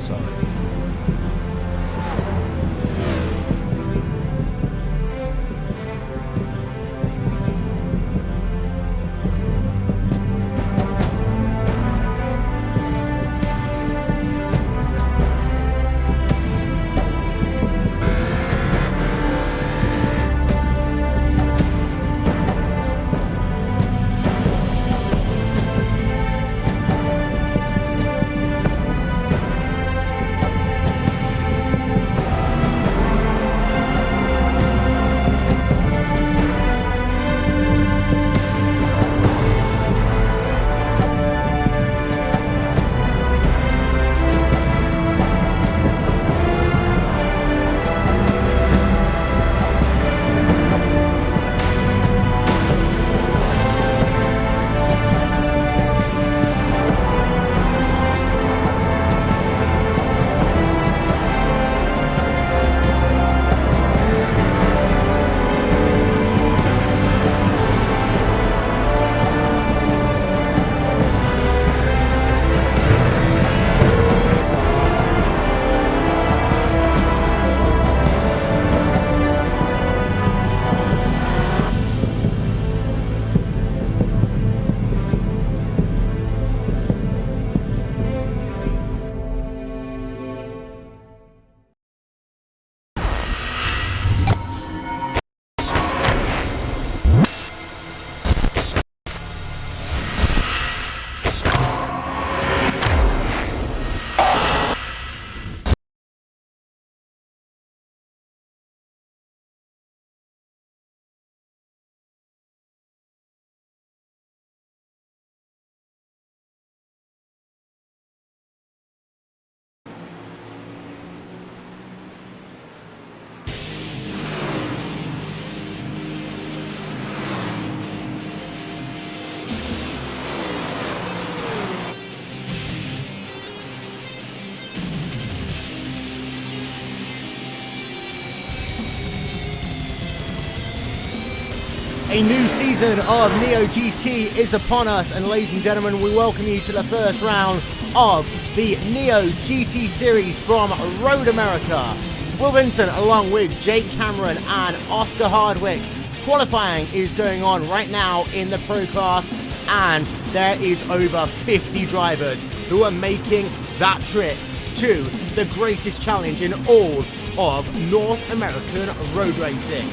side. A new season of Neo GT is upon us, and ladies and gentlemen, we welcome you to the first round of the Neo GT series from Road America. Will Vinson along with Jake Cameron and Oscar Hardwick. Qualifying is going on right now in the Pro class, and there is over 50 drivers who are making that trip to the greatest challenge in all of North American road racing.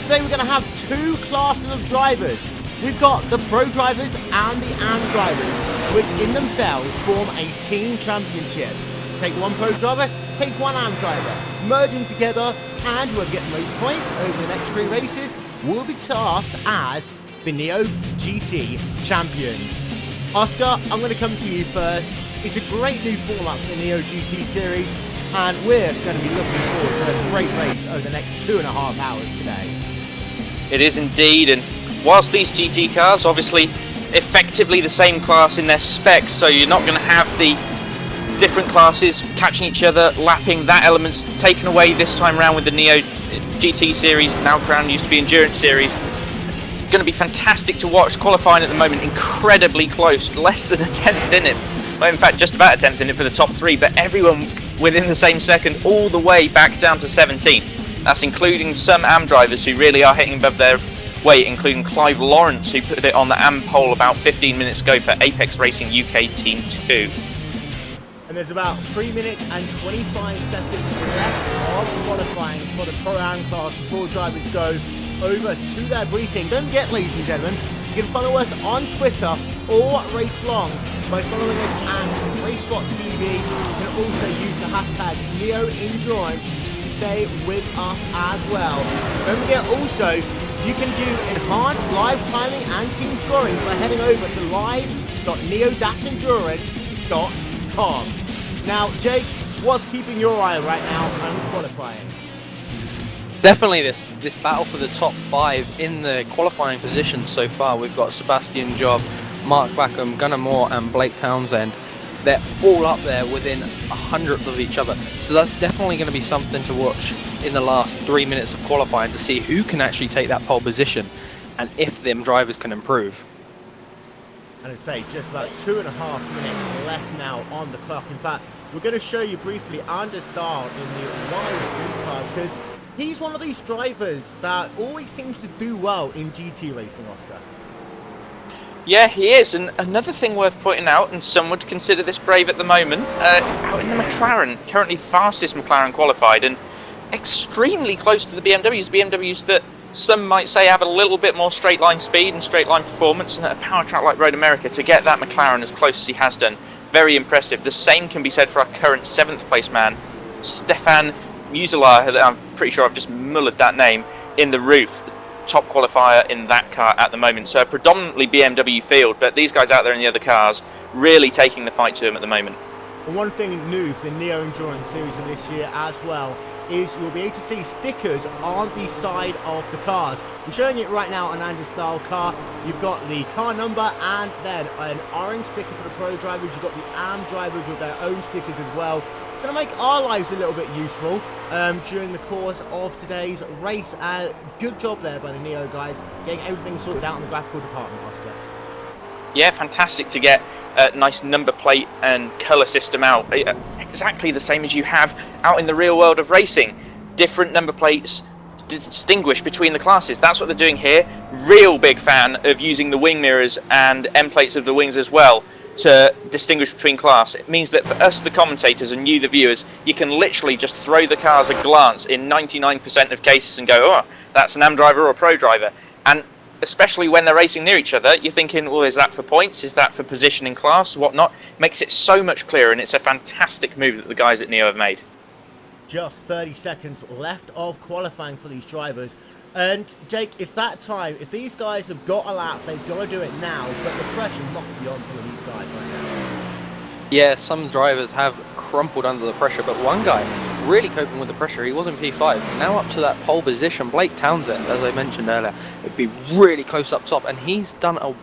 Today we're going to have two classes of drivers. We've got the Pro drivers and the AM drivers, which in themselves form a team championship. Take one Pro driver, take one AM driver, merge them together, and whoever gets the most points over the next 3 races will be tasked as the Neo GT champions. Oscar, I'm going to come to you first. It's a great new format for the Neo GT series, and we're going to be looking forward to a great race over the next 2.5 hours today. It is indeed, and whilst these GT cars obviously effectively the same class in their specs, so you're not going to have the different classes catching each other, lapping, that element's taken away this time around with the Neo GT series, now crowned used to be Endurance series. It's going to be fantastic to watch. Qualifying at the moment incredibly close, less than a 10th in it, well, in fact just about a 10th in it for the top 3, but everyone within the same second all the way back down to 17th. That's including some AM drivers who really are hitting above their weight, including Clive Lawrence, who put it on the AM pole about 15 minutes ago for Apex Racing UK Team 2. And there's about 3 minutes and 25 seconds left of qualifying for the Pro AM class before drivers go over to their briefing. Don't forget, ladies and gentlemen, you can follow us on Twitter or RaceLong by following us at RaceSpotTV. You can also use the hashtag NeoEndurance to stay with us as well. Don't forget also, you can do enhanced live timing and team scoring by heading over to live.neo-endurance.com. Now, Jake, what's keeping your eye right now on qualifying? Definitely this battle for the top 5 in the qualifying positions so far. We've got Sebastian Job, Mark Backham, Gunnar Moore and Blake Townsend. They're all up there within 100th of each other. So that's definitely going to be something to watch in the last 3 minutes of qualifying to see who can actually take that pole position and if them drivers can improve. And I'd say just about 2.5 minutes left now on the clock. In fact, we're going to show you briefly Anders Dahl in the wide car, because he's one of these drivers that always seems to do well in GT racing, Oscar. Yeah, he is. And another thing worth pointing out, and some would consider this brave at the moment, out in the McLaren, currently fastest McLaren qualified, and extremely close to the BMWs that some might say have a little bit more straight line speed and straight line performance, and at a power track like Road America, to get that McLaren as close as he has done, very impressive. The same can be said for our current 7th place man, Stefan Museler. I'm pretty sure I've just mullered that name, in the roof. Top qualifier in that car at the moment. So a predominantly BMW field, but these guys out there in the other cars really taking the fight to him at the moment. And one thing new for the Neo Endurance Series of this year as well is you'll be able to see stickers on the side of the cars. We're showing it right now on Anders Dahl car. You've got the car number and then an orange sticker for the pro drivers. You've got the AM drivers with their own stickers as well. It's going to make our lives a little bit useful during the course of today's race. Good job there by the Neo guys, getting everything sorted out in the graphical department, Oscar. Yeah, fantastic to get a nice number plate and colour system out. Exactly the same as you have out in the real world of racing. Different number plates distinguish between the classes. That's what they're doing here. Real big fan of using the wing mirrors and end plates of the wings as well to distinguish between class. It means that for us, the commentators, and you, the viewers, you can literally just throw the cars a glance in 99% of cases and go, oh, that's an AM driver or a pro driver. And especially when they're racing near each other, you're thinking, well, is that for points? Is that for position in class? Whatnot? Makes it so much clearer, and it's a fantastic move that the guys at Neo have made. Just 30 seconds left of qualifying for these drivers. And Jake, it's that time. If these guys have got a lap, they've got to do it now. But the pressure must be on some of these guys right now. Yeah, some drivers have crumpled under the pressure, but one guy really coping with the pressure. He was in P5, now up to that pole position. Blake Townsend, as I mentioned earlier, it'd be really close up top, and he's done a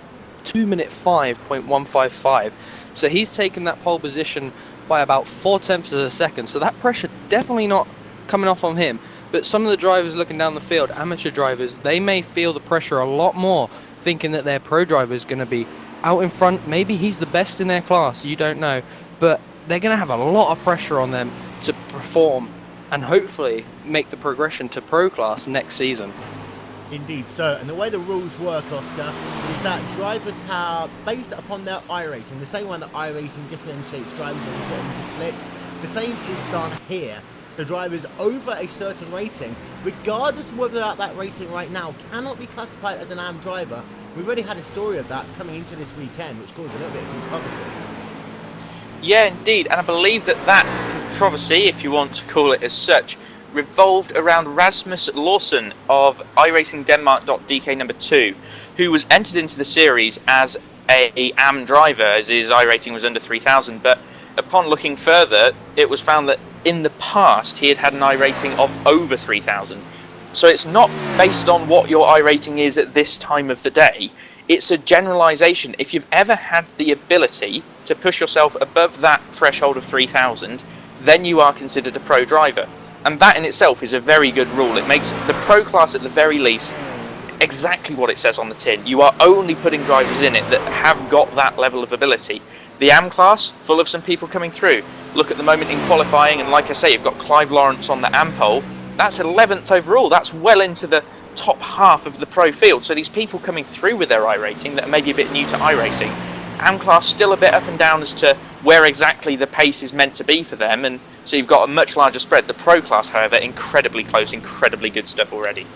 2-minute 5.155. So he's taken that pole position by about 0.4 of a second. So that pressure definitely not coming off on him. But some of the drivers looking down the field, amateur drivers, they may feel the pressure a lot more, thinking that their pro driver is going to be out in front. Maybe he's the best in their class, you don't know. But they're going to have a lot of pressure on them to perform and hopefully make the progression to pro class next season. Indeed so. And the way the rules work, Oscar, is that drivers have, based upon their I rating, the same way that I racing differentiates drivers and put them into splits, the same is done here. The drivers over a certain rating, regardless of whether that rating right now cannot be classified as an AM driver. We've already had a story of that coming into this weekend, which caused a little bit of controversy. Yeah, indeed, and I believe that controversy, if you want to call it as such, revolved around Rasmus Lawson of iRacingDenmark.dk number 2, who was entered into the series as a AM driver, as his I rating was under 3,000, but upon looking further, it was found that in the past he had an I rating of over 3,000. So it's not based on what your I rating is at this time of the day, it's a generalisation. If you've ever had the ability to push yourself above that threshold of 3,000, then you are considered a pro driver. And that in itself is a very good rule. It makes the pro class at the very least exactly what it says on the tin. You are only putting drivers in it that have got that level of ability. The AM class, full of some people coming through. Look at the moment in qualifying, and like I say, you've got Clive Lawrence on the AM pole. That's 11th overall. That's well into the top half of the pro field. So these people coming through with their I rating that are maybe a bit new to iRacing. AM class still a bit up and down as to where exactly the pace is meant to be for them, and so you've got a much larger spread. The pro class, however, incredibly close, incredibly good stuff already.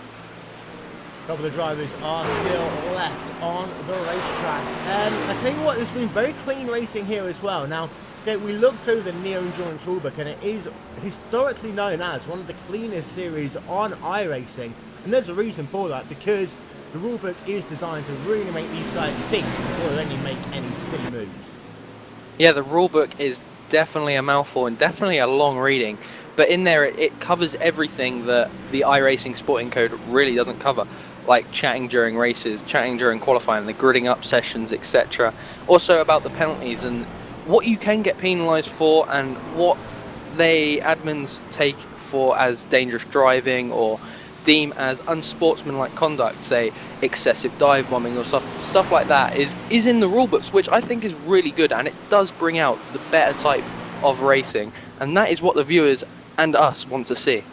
A couple of the drivers are still left on the racetrack. And I tell you what, there's been very clean racing here as well. Now, we looked through the Neo Endurance rulebook, and it is historically known as one of the cleanest series on iRacing. And there's a reason for that, because the rulebook is designed to really make these guys think before they make any silly moves. Yeah, the rulebook is definitely a mouthful and definitely a long reading, but in there it covers everything that the iRacing sporting code really doesn't cover, like chatting during races, chatting during qualifying, the gridding up sessions, etc. Also about the penalties and what you can get penalised for and what they admins take for as dangerous driving or deem as unsportsmanlike conduct, say excessive dive bombing or stuff like that, is in the rule books, which I think is really good, and it does bring out the better type of racing, and that is what the viewers and us want to see.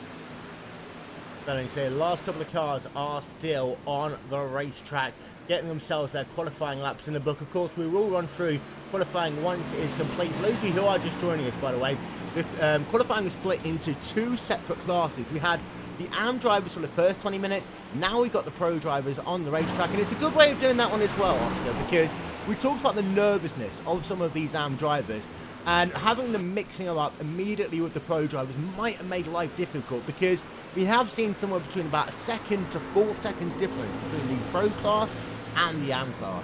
So the last couple of cars are still on the racetrack, getting themselves their qualifying laps in the book. Of course, we will run through qualifying once it is complete. For those of you who are just joining us, by the way, with qualifying is split into two separate classes. We had the AM drivers for the first 20 minutes. Now we've got the pro drivers on the racetrack, and it's a good way of doing that one as well, Oscar, because we talked about the nervousness of some of these AM drivers, and having them mixing them up immediately with the pro drivers might have made life difficult, because we have seen somewhere between about 2 to 4 seconds difference between the pro class and the AM class.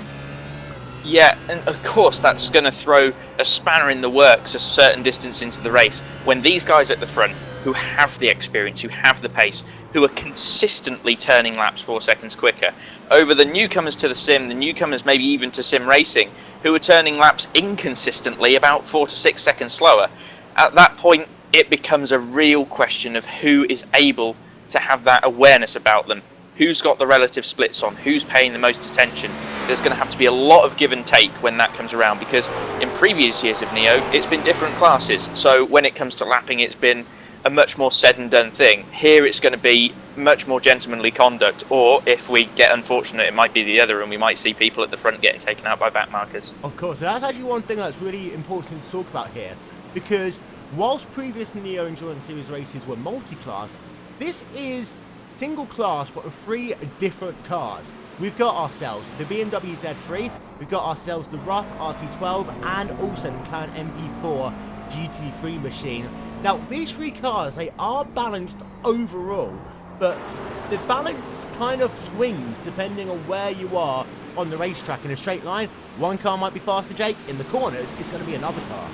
Yeah, and of course that's going to throw a spanner in the works a certain distance into the race when these guys at the front, who have the experience, who have the pace, who are consistently turning laps 4 seconds quicker, over the newcomers to the sim, the newcomers maybe even to sim racing, who are turning laps inconsistently about 4 to 6 seconds slower. At that point, it becomes a real question of who is able to have that awareness about them. Who's got the relative splits on? Who's paying the most attention? There's going to have to be a lot of give and take when that comes around, because in previous years of Neo, it's been different classes. So when it comes to lapping, it's been a much more said and done thing. Here it's going to be much more gentlemanly conduct, or if we get unfortunate, it might be the other, and we might see people at the front getting taken out by back markers. Of course, that's actually one thing that's really important to talk about here, because whilst previous Neo Endurance Series races were multi-class, this is single class but with 3 different cars. We've got ourselves the BMW Z3, we've got ourselves the Rough RT12, and also the McLaren MP4 GT3 machine. Now, these 3 cars, they are balanced overall, but the balance kind of swings depending on where you are on the racetrack. In a straight line, one car might be faster, Jake. In the corners, it's going to be another car.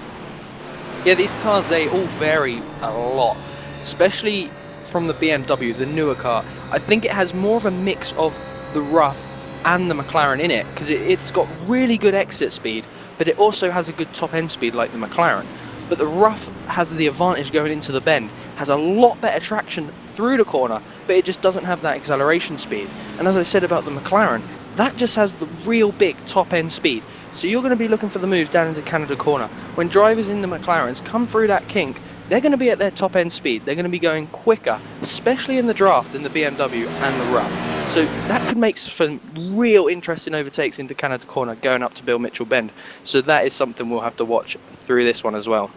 Yeah, these cars, they all vary a lot, especially from the BMW, the newer car. I think it has more of a mix of the Rough and the McLaren in it, because it's got really good exit speed, but it also has a good top end speed like the McLaren. But the Rough has the advantage going into the bend, has a lot better traction through the corner, but it just doesn't have that acceleration speed. And as I said about the McLaren, that just has the real big top end speed. So you're going to be looking for the moves down into Canada corner. When drivers in the McLarens come through that kink, they're going to be at their top end speed. They're going to be going quicker, especially in the draft, than the BMW and the Rough. So that could make some real interesting overtakes into Canada corner going up to Bill Mitchell Bend. So that is something we'll have to watch through this one as well.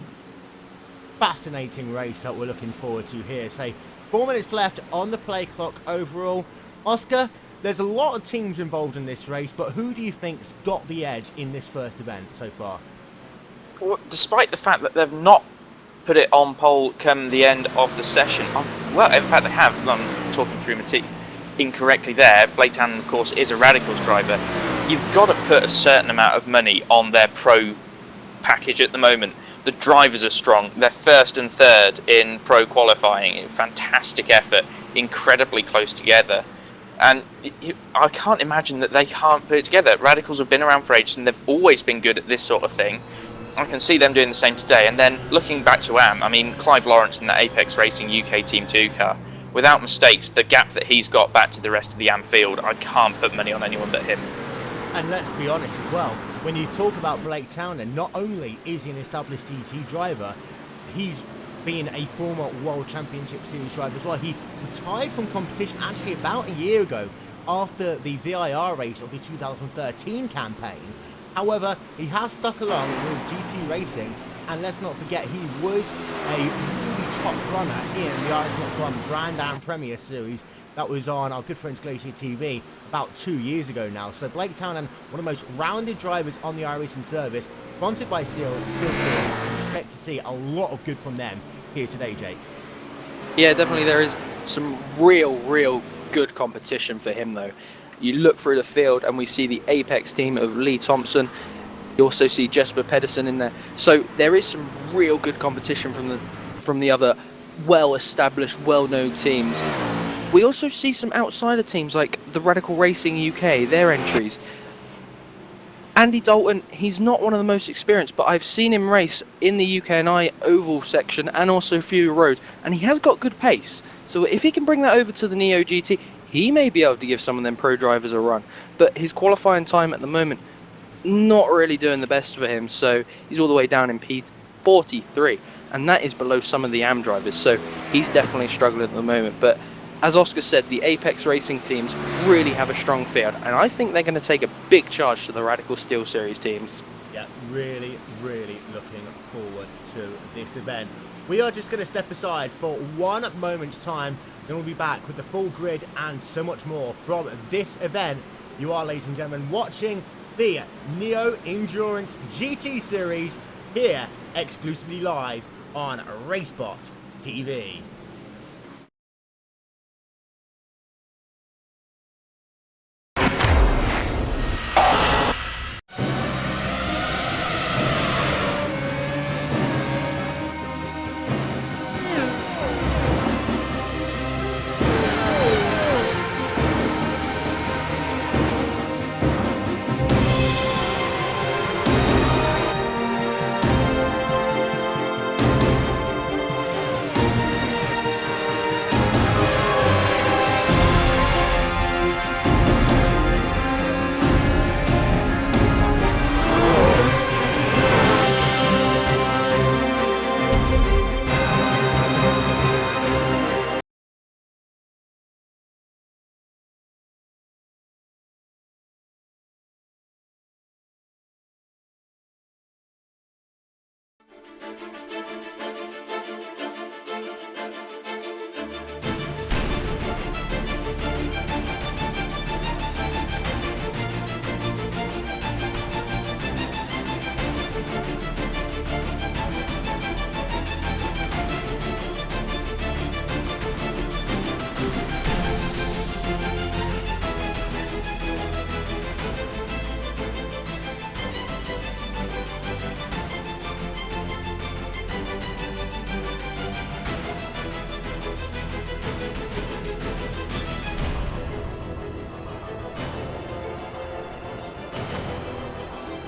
Fascinating race that we're looking forward to here. Say 4 minutes left on the play clock overall. Oscar, there's a lot of teams involved in this race, but who do you think's got the edge in this first event so far? Well, despite the fact that they've not put it on poll come the end of the session, well, in fact they have, I'm talking through my teeth incorrectly there. Blake Town, of course, is a Radicals driver. You've got to put a certain amount of money on their pro package at the moment. The drivers are strong. They're first and third in pro qualifying. Fantastic effort, incredibly close together. And I can't imagine that they can't put it together. Radicals have been around for ages and they've always been good at this sort of thing. I can see them doing the same today. And then looking back to AM, I mean, Clive Lawrence in the Apex Racing UK Team 2 car, without mistakes, the gap that he's got back to the rest of the AM field, I can't put money on anyone but him. And let's be honest as well, when you talk about Blake Townend, not only is he an established TT driver, he's been a former World Championship Series driver as well. He retired from competition actually about a year ago after the VIR race of the 2013 campaign. However, he has stuck along with GT Racing, and let's not forget he was a really top runner in the RaceSpotTV Grand Am Premier Series that was on our good friends Glacier TV about 2 years ago now. So Blake Townend, one of the most rounded drivers on the iRacing service, sponsored by Steel Series. Expect to see a lot of good from them here today, Jake. Yeah, definitely there is some real good competition for him though. You look through the field and we see the Apex team of Lee Thompson. You also see Jesper Pedersen in there. So there is some real good competition from the other well-established, well-known teams. We also see some outsider teams like the Radical Racing UK, their entries. Andy Dalton, he's not one of the most experienced, but I've seen him race in the UK&I oval section and also Fury Road, and he has got good pace. So if he can bring that over to the Neo GT, he may be able to give some of them pro drivers a run. But his qualifying time at the moment, not really doing the best for him. So he's all the way down in P43, and that is below some of the AM drivers. So he's definitely struggling at the moment. But as Oscar said, the Apex Racing teams really have a strong field, and I think they're going to take a big charge to the Radical Steel Series teams. Yeah, really, really looking forward to this event. We are just going to step aside for 1 moment's time, then we'll be back with the full grid and so much more from this event. You are, ladies and gentlemen, watching the Neo Endurance GT Series here exclusively live on RaceSpotTV.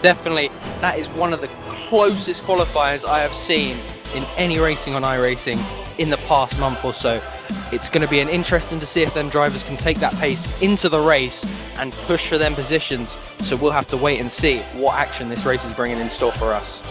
Definitely, that is one of the closest qualifiers I have seen in any racing on iRacing in the past month or so. It's going to be interesting to see if them drivers can take that pace into the race and push for them positions. So we'll have to wait and see what action this race is bringing in store for us.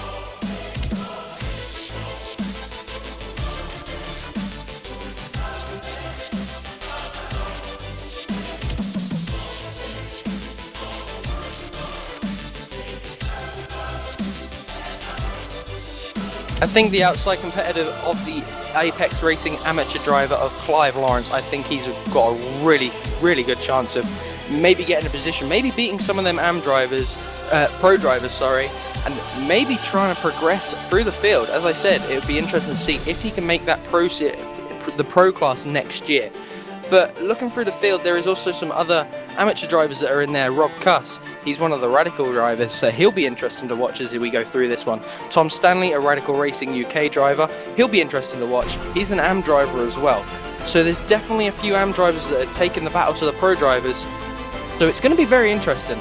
I think the outside competitor of the Apex Racing amateur driver of Clive Lawrence, I think he's got a really, really good chance of maybe getting a position, maybe beating some of them AM drivers, pro drivers, sorry, and maybe trying to progress through the field. As I said, it would be interesting to see if he can make that the pro class next year. But looking through the field, there is also some other amateur drivers that are in there. Rob Cuss, he's one of the Radical drivers, so he'll be interesting to watch as we go through this one. Tom Stanley, a Radical Racing UK driver, he'll be interesting to watch. He's an AM driver as well. So there's definitely a few AM drivers that are taking the battle to the pro drivers. So it's going to be very interesting.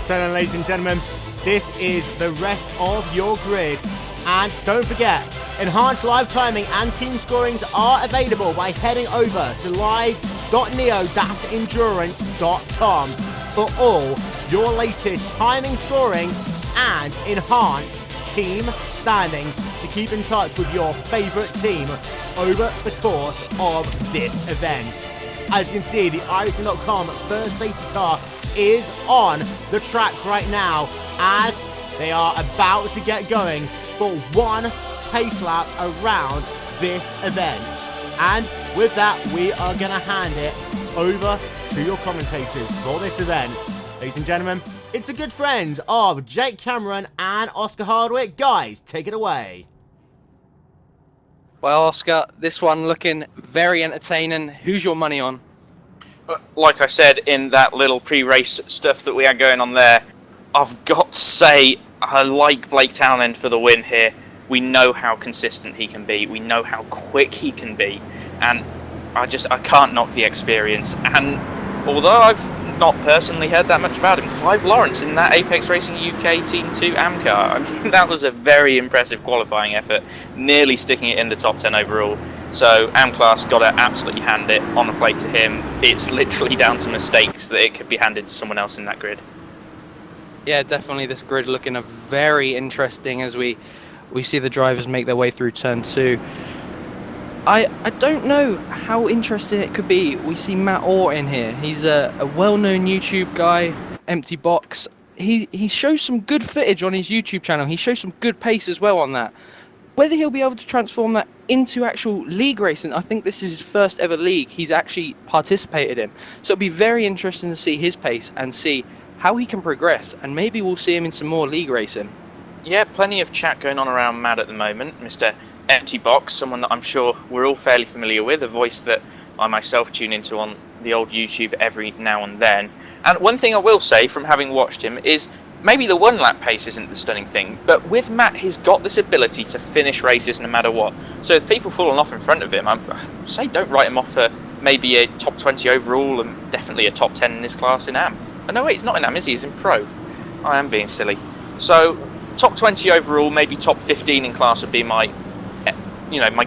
So then, ladies and gentlemen, this is the rest of your grid. And don't forget, enhanced live timing and team scorings are available by heading over to live.neo-endurance.com for all your latest timing, scoring and enhanced team standings to keep in touch with your favourite team over the course of this event. As you can see, the iRacing.com first safety car is on the track right now as they are about to get going for one pace lap around this event. And with that, we are going to hand it over to your commentators for this event. Ladies and gentlemen, it's the good friends of Jake Cameron and Oscar Hardwick. Guys, take it away. Well, Oscar, this one looking very entertaining. Who's your money on? Like I said in that little pre-race stuff that we had going on there, I've got to say I like Blake Townend for the win here. We know how consistent he can be. We know how quick he can be, and I can't knock the experience. And although I've not personally heard that much about him, Clive Lawrence in that Apex Racing UK Team 2 AM car, I mean, that was a very impressive qualifying effort, nearly sticking it in the top 10 overall. So AM class got to absolutely hand it on the plate to him. It's literally down to mistakes that it could be handed to someone else in that grid. Yeah, definitely this grid looking very interesting as we see the drivers make their way through turn 2. I don't know how interesting it could be. We see Matt Orr in here. He's a well-known YouTube guy, Empty Box. He shows some good footage on his YouTube channel. He shows some good pace as well on that. Whether he'll be able to transform that into actual league racing, I think this is his first ever league he's actually participated in. So it'll be very interesting to see his pace and see how he can progress, and maybe we'll see him in some more league racing. Yeah, plenty of chat going on around Matt at the moment. Mr. Empty Box, someone that I'm sure we're all fairly familiar with, a voice that I myself tune into on the old YouTube every now and then. And one thing I will say from having watched him is maybe the one lap pace isn't the stunning thing, but with Matt he's got this ability to finish races no matter what. So if people falling off in front of him, I say don't write him off for maybe a top 20 overall and definitely a top 10 in this class in AM. Oh no wait, he's not in AM, is he? He's in Pro. I am being silly. So top 20 overall, maybe top 15 in class would be my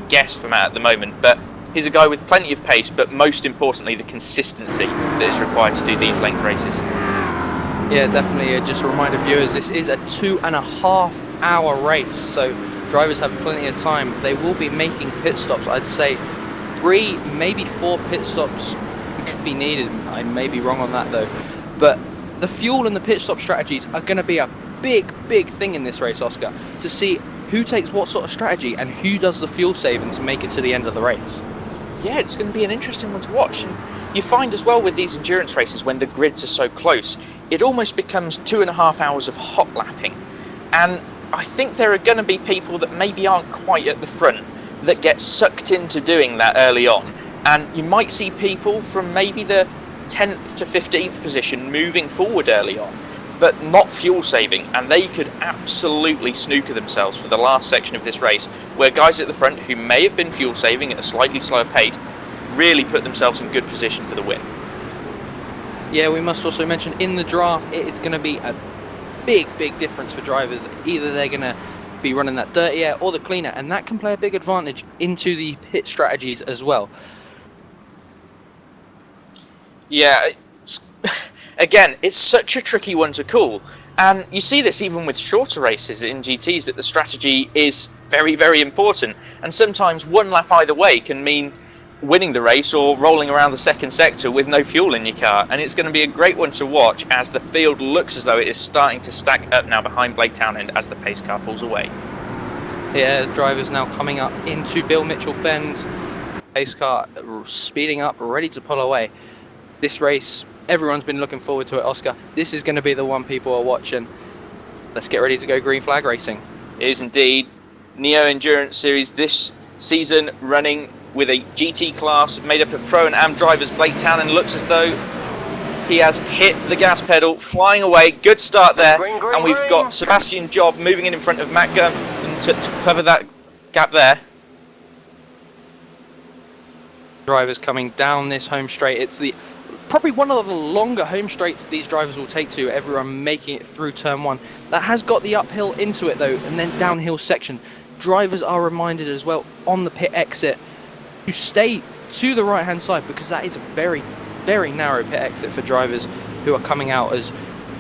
guess for Matt at the moment, but he's a guy with plenty of pace, but most importantly the consistency that is required to do these length races. Yeah, definitely. Just a reminder, viewers, this is a 2.5 hour race, so drivers have plenty of time. They will be making pit stops. I'd say 3, maybe 4 pit stops could be needed. I may be wrong on that though, but the fuel and the pit stop strategies are going to be a big thing in this race, Oscar, to see who takes what sort of strategy and who does the fuel saving to make it to the end of the race. Yeah, it's going to be an interesting one to watch. And you find as well with these endurance races, when the grids are so close, it almost becomes 2.5 hours of hot lapping. And I think there are going to be people that maybe aren't quite at the front that get sucked into doing that early on. And you might see people from maybe the 10th to 15th position moving forward early on, but not fuel saving, and they could absolutely snooker themselves for the last section of this race, where guys at the front who may have been fuel saving at a slightly slower pace really put themselves in good position for the win. Yeah, we must also mention in the draft it is going to be a big difference for drivers. Either they're going to be running that dirty air or the cleaner, and that can play a big advantage into the pit strategies as well. Yeah, again, it's such a tricky one to call, and you see this even with shorter races in GTs, that the strategy is very important, and sometimes one lap either way can mean winning the race or rolling around the second sector with no fuel in your car. And it's going to be a great one to watch as the field looks as though it is starting to stack up now behind Blake Townend as the pace car pulls away. Yeah, the driver's now coming up into Bill Mitchell Bend. Pace car speeding up, ready to pull away. This race, everyone's been looking forward to it, Oscar. This is going to be the one people are watching. Let's get ready to go green flag racing. It is indeed. Neo Endurance Series this season running with a GT class made up of Pro and Am drivers. Blake Townend looks as though he has hit the gas pedal, flying away. Good start there. And we've got Sebastian Job moving in front of Matt Gunn to cover that gap there. Drivers coming down this home straight. It's probably one of the longer home straights these drivers will take to, everyone making it through turn 1. That has got the uphill into it though, and then downhill section. Drivers are reminded as well on the pit exit to stay to the right hand side, because that is a very narrow pit exit for drivers who are coming out as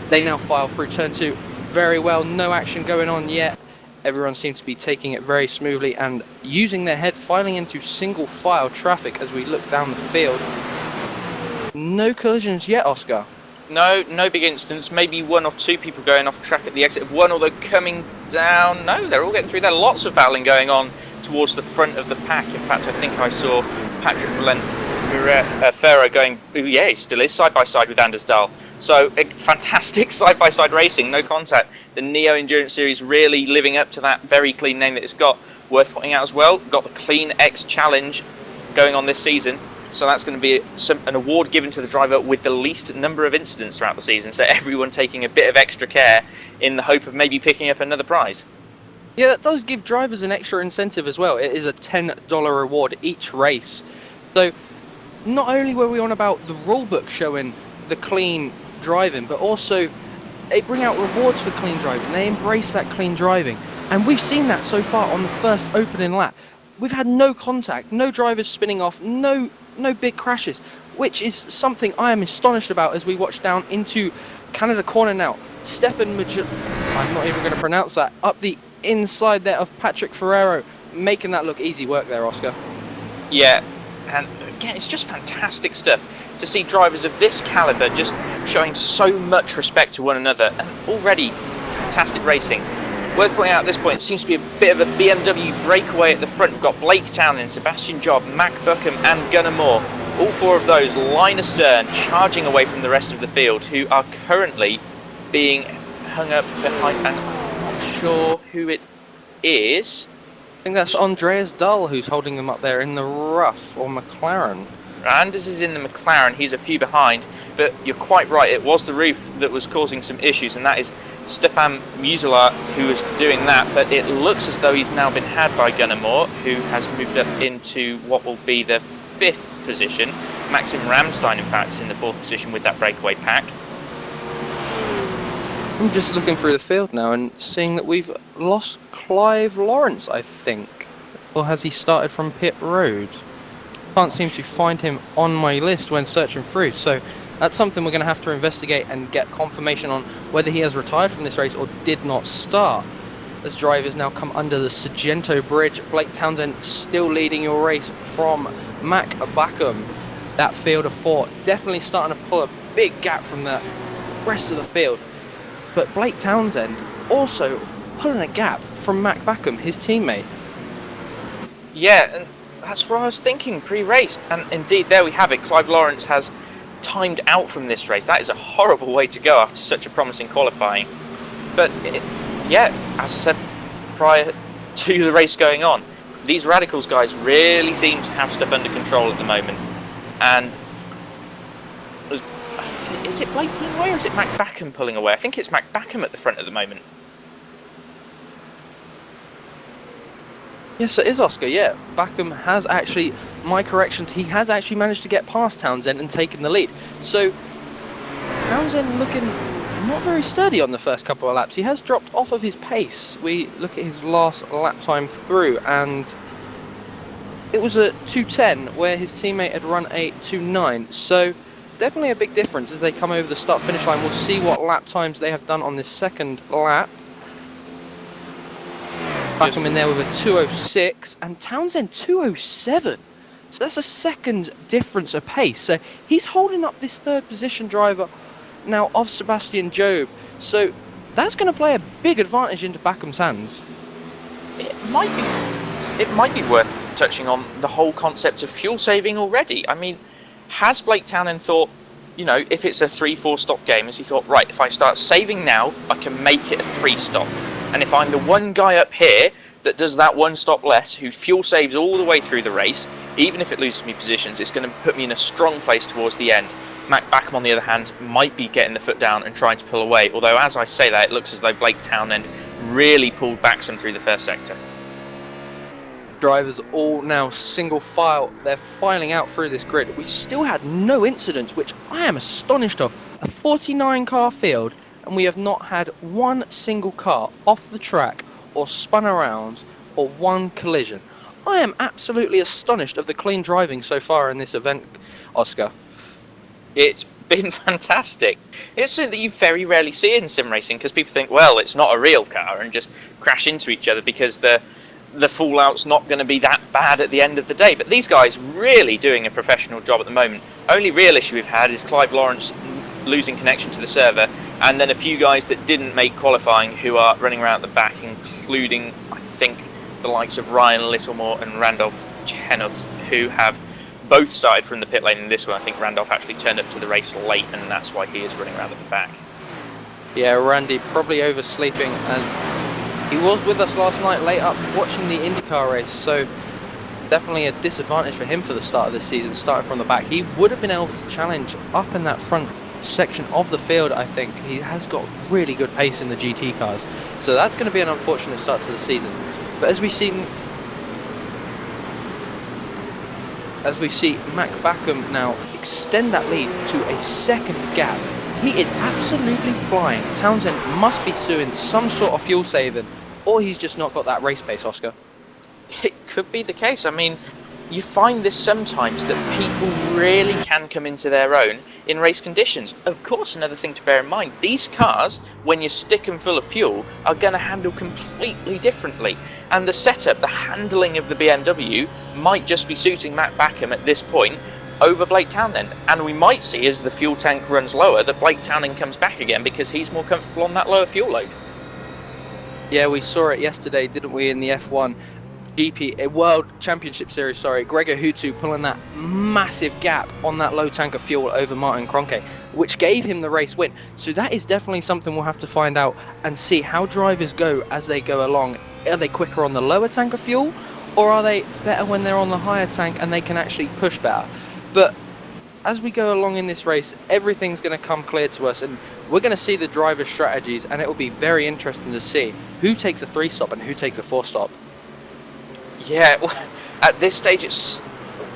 they now file through turn 2 very well. No action going on yet. Everyone seems to be taking it very smoothly and using their head, filing into single file traffic as we look down the field. No collisions yet, Oscar. No big incidents. Maybe 1 or 2 people going off track at the exit of 1, although coming down, no, they're all getting through there. Lots of battling going on towards the front of the pack. In fact, I think I saw Patrick Ferrer going, yeah, he still is, side by side with Anders Dahl. So fantastic side by side racing, no contact. The Neo Endurance Series really living up to that very clean name that it's got. Worth pointing out as well, got the Clean X Challenge going on this season. So that's going to be an award given to the driver with the least number of incidents throughout the season. So everyone taking a bit of extra care in the hope of maybe picking up another prize. Yeah, that does give drivers an extra incentive as well. It is a $10 reward each race. So not only were we on about the rulebook showing the clean driving, but also they bring out rewards for clean driving. They embrace that clean driving. And we've seen that so far on the first opening lap. We've had no contact, no drivers spinning off, no big crashes, which is something I am astonished about as we watch down into Canada corner now. Stefan I'm not even going to pronounce that, up the inside there of Patrick Ferrero, making that look easy work there, Oscar. Yeah, and again, it's just fantastic stuff to see drivers of this caliber just showing so much respect to one another, and already fantastic racing. Worth pointing out at this point, it seems to be a bit of a BMW breakaway at the front. We've got Blake Townend, Sebastian Job, Mac Buckham and Gunnar Moore. All four of those line astern, charging away from the rest of the field, who are currently being hung up behind, and I'm not sure who it is. I think that's Andreas Dull who's holding them up there in the rough, or McLaren. Anders is in the McLaren, he's a few behind, but you're quite right, it was the roof that was causing some issues, and that is Stefan Museler who was doing that, but it looks as though he's now been had by Gunnar Moore, who has moved up into what will be the 5th position. Maxim Ramstein, in fact, is in the 4th position with that breakaway pack. I'm just looking through the field now and seeing that we've lost Clive Lawrence, I think. Or has he started from pit road? Can't seem to find him on my list when searching through, so that's something we're going to have to investigate and get confirmation on whether he has retired from this race or did not start. As drivers now come under the Sargento Bridge, Blake Townend still leading your race from Mac Backham. That field of 4 definitely starting to pull a big gap from the rest of the field. But Blake Townend also pulling a gap from Mac Backham, his teammate. Yeah, and that's what I was thinking pre-race. And indeed, there we have it. Clive Lawrence has timed out from this race. That is a horrible way to go after such a promising qualifying. But, yeah, as I said prior to the race going on, these Radicals guys really seem to have stuff under control at the moment. And is it Blake pulling away or is it Mac Backham pulling away? I think it's Mac Backham at the front at the moment. Yes, it is, Oscar. Yeah, Backham has actually, my corrections, he has actually managed to get past Townsend and taken the lead. So, Townsend looking not very sturdy on the first couple of laps. He has dropped off of his pace. We look at his last lap time through, and it was a 2:10 where his teammate had run a 2:9. So, definitely a big difference as they come over the start-finish line. We'll see what lap times they have done on this second lap. Backham in there with a 2:06 and Townsend 2:07. So that's a second difference of pace. So he's holding up this third position driver now of Sebastian Job. So that's going to play a big advantage into Backham's hands. It might be worth touching on the whole concept of fuel saving already. I mean, has Blake Townend thought, you know, if it's a 3-4 stop game, has he thought, right, if I start saving now, I can make it a 3 stop. And if I'm the one guy up here that does that 1 stop less, who fuel saves all the way through the race, even if it loses me positions, it's going to put me in a strong place towards the end. Mac Backham, on the other hand, might be getting the foot down and trying to pull away, although as I say that, it looks as though Blake Townend really pulled back some through the first sector. Drivers all now single file. They're filing out through this grid. We still had no incidents, which I am astonished of. A 49 car field, and we have not had one single car off the track or spun around or one collision. I am absolutely astonished of the clean driving so far in this event, Oscar. It's been fantastic. It's something that you very rarely see in sim racing because people think, well, it's not a real car and just crash into each other because the fallout's not going to be that bad at the end of the day. But these guys really doing a professional job at the moment. Only real issue we've had is Clive Lawrence losing connection to the server, and then a few guys that didn't make qualifying who are running around at the back, including, I think, the likes of Ryan Littlemore and Randolph Chenuth, who have both started from the pit lane in this one. I think Randolph actually turned up to the race late, and that's why he is running around at the back. Yeah, Randy probably oversleeping as He was with us last night late up watching the IndyCar race, so definitely a disadvantage for him for the start of this season, starting from the back. He would have been able to challenge up in that front section of the field, I think. He has got really good pace in the GT cars, so that's going to be an unfortunate start to the season. But as we see Mac Backham now extend that lead to a second gap, he is absolutely flying. Townsend must be doing some sort of fuel saving, or he's just not got that race pace, Oscar. It could be the case. I mean, you find this sometimes, that people really can come into their own in race conditions. Of course, another thing to bear in mind, these cars, when you stick them full of fuel, are going to handle completely differently. And the setup, the handling of the BMW, might just be suiting Matt Backham at this point over Blake Townend. And we might see, as the fuel tank runs lower, that Blake Townend comes back again because he's more comfortable on that lower fuel load. Yeah, we saw it yesterday, didn't we, in the F1 World Championship Series, sorry. Gregor Hutu pulling that massive gap on that low tank of fuel over Martin Kroenke, which gave him the race win. So that is definitely something we'll have to find out and see how drivers go as they go along. Are they quicker on the lower tank of fuel, or are they better when they're on the higher tank and they can actually push better? But as we go along in this race, everything's going to come clear to us, and we're going to see the driver's strategies, and it will be very interesting to see who takes a 3-stop and who takes a 4-stop. Yeah, at this stage it's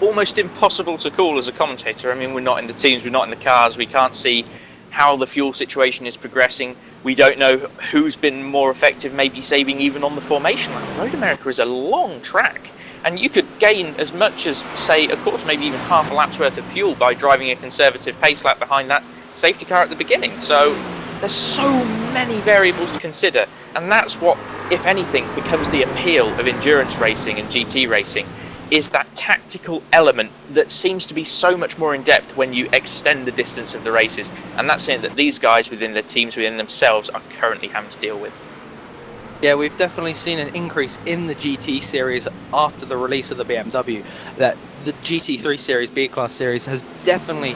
almost impossible to call as a commentator. I mean, we're not in the teams, we're not in the cars, we can't see how the fuel situation is progressing. We don't know who's been more effective, maybe saving even on the formation lap. Road America is a long track, and you could gain as much as, say, a quarter, maybe even half a lap's worth of fuel by driving a conservative pace lap behind that safety car at the beginning. So there's so many variables to consider, and that's what, if anything, becomes the appeal of endurance racing and GT racing, is that tactical element that seems to be so much more in depth when you extend the distance of the races, and that's something that these guys within their teams, within themselves, are currently having to deal with. Yeah, we've definitely seen an increase in the GT series after the release of the BMW. That the GT3 series, B-Class series, has definitely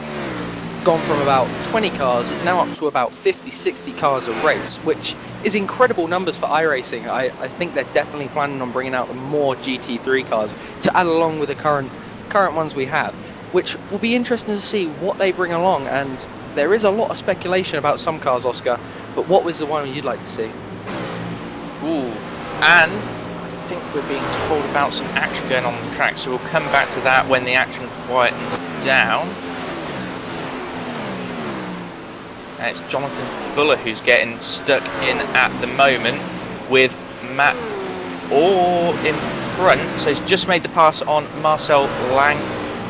gone from about 20 cars now up to about 50-60 cars a race, which is incredible numbers for iRacing. I think they're definitely planning on bringing out more GT3 cars to add along with the current ones we have, which will be interesting to see what they bring along. And there is a lot of speculation about some cars, Oscar, but what was the one you'd like to see? Ooh, and I think we're being told about some action going on the track, so we'll come back to that when the action quietens down. And it's Jonathan Fuller who's getting stuck in at the moment, with Matt Orr in front. So he's just made the pass on Marcel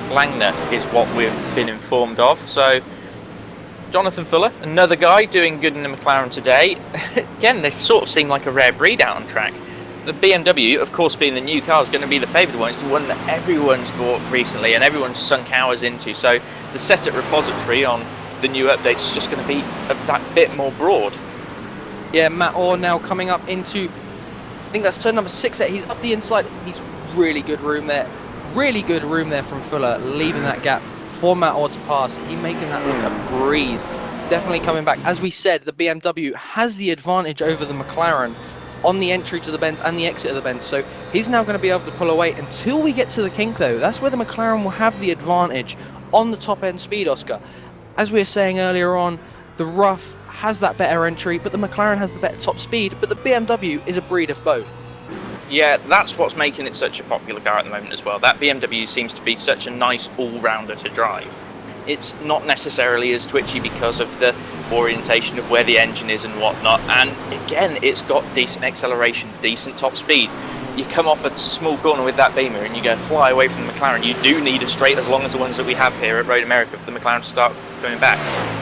Langner, is what we've been informed of. So Jonathan Fuller, another guy doing good in the McLaren today. Again, they sort of seem like a rare breed out on track. The BMW, of course, being the new car, is going to be the favoured one. It's the one that everyone's bought recently and everyone's sunk hours into. So the setup repository on the new updates is just going to be that bit more broad. Yeah, Matt Orr now coming up into, I think that's turn number 6 there. He's up the inside. He's really good room there. Really good room there from Fuller, leaving that gap for Matt Orr to pass. He's making that look a breeze. Definitely coming back. As we said, the BMW has the advantage over the McLaren on the entry to the bends and the exit of the bends. So he's now going to be able to pull away until we get to the kink, though. That's where the McLaren will have the advantage on the top end speed, Oscar. As we were saying earlier on, the rough has that better entry, but the McLaren has the better top speed, but the BMW is a breed of both. Yeah, that's what's making it such a popular car at the moment as well. That BMW seems to be such a nice all-rounder to drive. It's not necessarily as twitchy because of the orientation of where the engine is and whatnot, and again, it's got decent acceleration, decent top speed. You come off a small corner with that Beamer and you go fly away from the McLaren. You do need a straight as long as the ones that we have here at Road America for the McLaren to start coming back.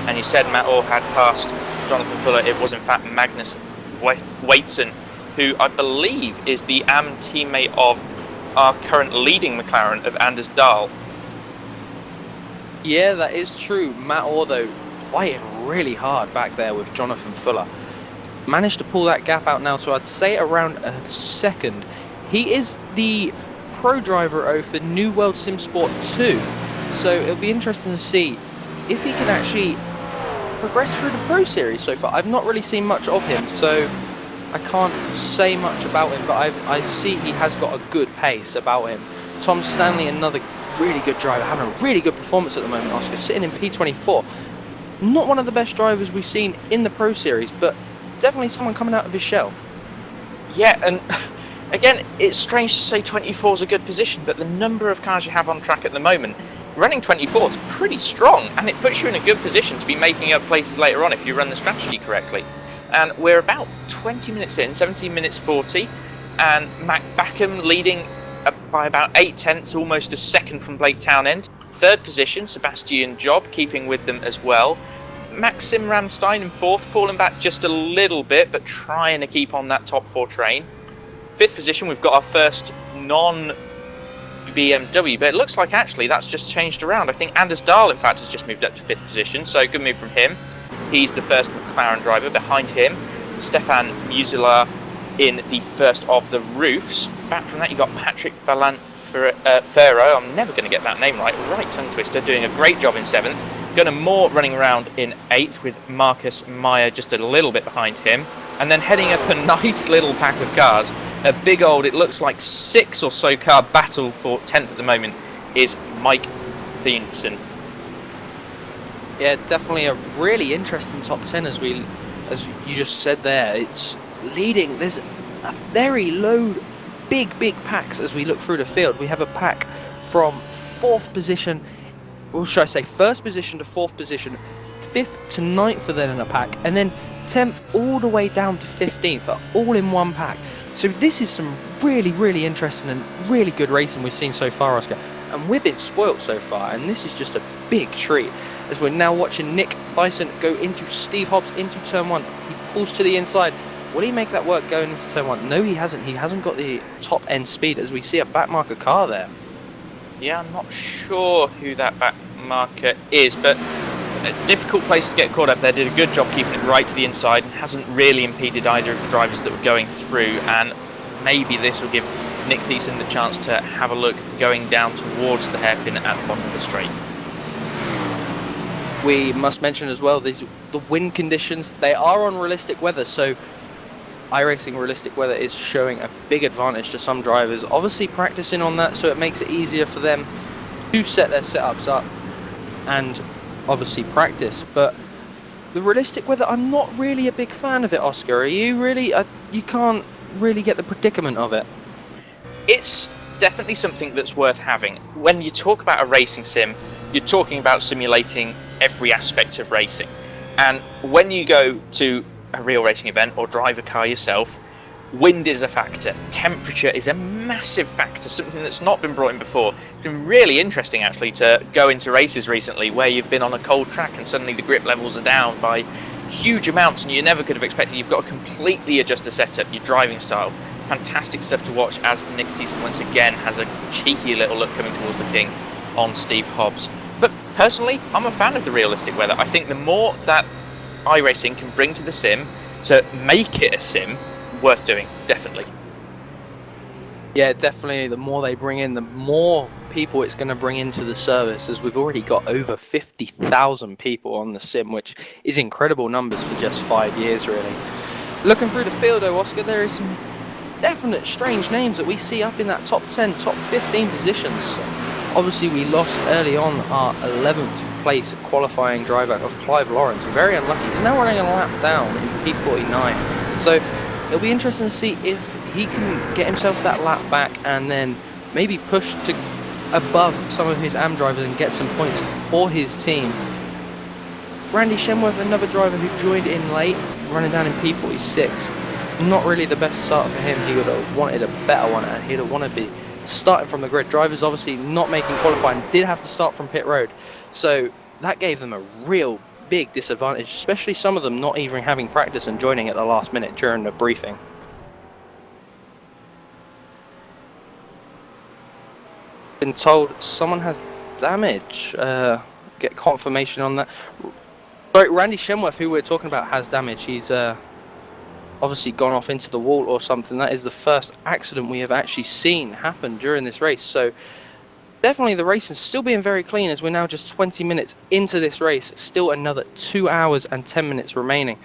And you said Matt Orr had passed Jonathan Fuller. It was in fact Magnus Waitson, who I believe is the AM teammate of our current leading McLaren of Anders Dahl. Yeah, that is true. Matt Orr, though, fighting really hard back there with Jonathan Fuller. Managed to pull that gap out now, so I'd say around a second. He is the pro driver for New World Sim Sport 2, so it'll be interesting to see if he can actually progress through the pro series so far. I've not really seen much of him, so I can't say much about him, but I see he has got a good pace about him. Tom Stanley, another really good driver, having a really good performance at the moment, Oscar, sitting in P24. Not one of the best drivers we've seen in the Pro Series, but definitely someone coming out of his shell. Yeah, and again, it's strange to say 24 is a good position, but the number of cars you have on track at the moment, running 24 is pretty strong, and it puts you in a good position to be making up places later on if you run the strategy correctly. And we're about 20 minutes in, 17 minutes 40, and Mac Backham leading by about 8/10, almost a second from Blake Townend. Third position, Sebastian Job keeping with them as well. Maxim Ramstein in fourth, falling back just a little bit, but trying to keep on that top 4 train. Fifth position, we've got our first non-BMW, but it looks like actually that's just changed around. I think Anders Dahl, in fact, has just moved up to 5th position, so good move from him. He's the first McLaren driver. Behind him, Stefan Musila in the first of the roofs. Back from that, you got Patrick Ferro. I'm never going to get that name right tongue twister, doing a great job in 7th. Gunnar Moore running around in 8th with Marcus Meyer just a little bit behind him. And then heading up a nice little pack of cars, a big old, it looks like 6 or so car battle for 10th at the moment, is Mike Thiessen. Yeah, definitely a really interesting top 10 as you just said there. It's leading. There's a very low, big packs as we look through the field. We have a pack from 4th position, or should I say 1st position to 4th position, 5th to 9th are then in a pack, and then 10th all the way down to 15th are all in one pack. So this is some really interesting and really good racing we've seen so far, Oscar. And we've been spoilt so far, and this is just a big treat as we're now watching Nick Thiessen go into Steve Hobbs into turn 1. He pulls to the inside. Will he make that work going into turn 1? No, he hasn't. He hasn't got the top end speed as we see a backmarker car there. Yeah, I'm not sure who that backmarker is, but a difficult place to get caught up there. Did a good job keeping it right to the inside and hasn't really impeded either of the drivers that were going through, and maybe this will give Nick Thiessen the chance to have a look going down towards the hairpin at the bottom of the straight. We must mention as well, the wind conditions, they are on realistic weather, so iRacing realistic weather is showing a big advantage to some drivers, obviously practicing on that, so it makes it easier for them to set their setups up and obviously practice. But the realistic weather, I'm not really a big fan of it, Oscar. Are you really? You can't really get the predicament of it. It's definitely something that's worth having. When you talk about a racing sim, you're talking about simulating every aspect of racing. And when you go to a real racing event or drive a car yourself, wind is a factor, temperature is a massive factor, something that's not been brought in before. It's been really interesting actually to go into races recently where you've been on a cold track and suddenly the grip levels are down by huge amounts and you never could have expected. You've got to completely adjust the setup, your driving style. Fantastic stuff to watch as Nick Thiessen once again has a cheeky little look coming towards the king on Steve Hobbs. But personally, I'm a fan of the realistic weather. I think the more that iRacing can bring to the sim to make it a sim, worth doing, definitely. Yeah, definitely. The more they bring in, the more people it's going to bring into the service, as we've already got over 50,000 people on the sim, which is incredible numbers for just 5 years, really. Looking through the field, though, Oscar, there is some definite strange names that we see up in that top 10, top 15 positions. Obviously, we lost early on our 11th place qualifying driver of Clive Lawrence. Very unlucky. He's now running a lap down in P49. So it'll be interesting to see if he can get himself that lap back and then maybe push to above some of his AM drivers and get some points for his team. Randy Shenworth, another driver who joined in late, running down in P46. Not really the best start for him. He would have wanted a better one, and he'd have wanted to be starting from the grid. Drivers obviously not making qualifying, did have to start from pit road, so that gave them a real big disadvantage, especially some of them not even having practice and joining at the last minute during the briefing. Been told someone has damage. Get confirmation on that. Sorry, Randy Shenworth, who we're talking about, has damage. He's obviously gone off into the wall or something. That is the first accident we have actually seen happen during this race. So definitely the race is still being very clean as we're now just 20 minutes into this race. Still another 2 hours and 10 minutes remaining.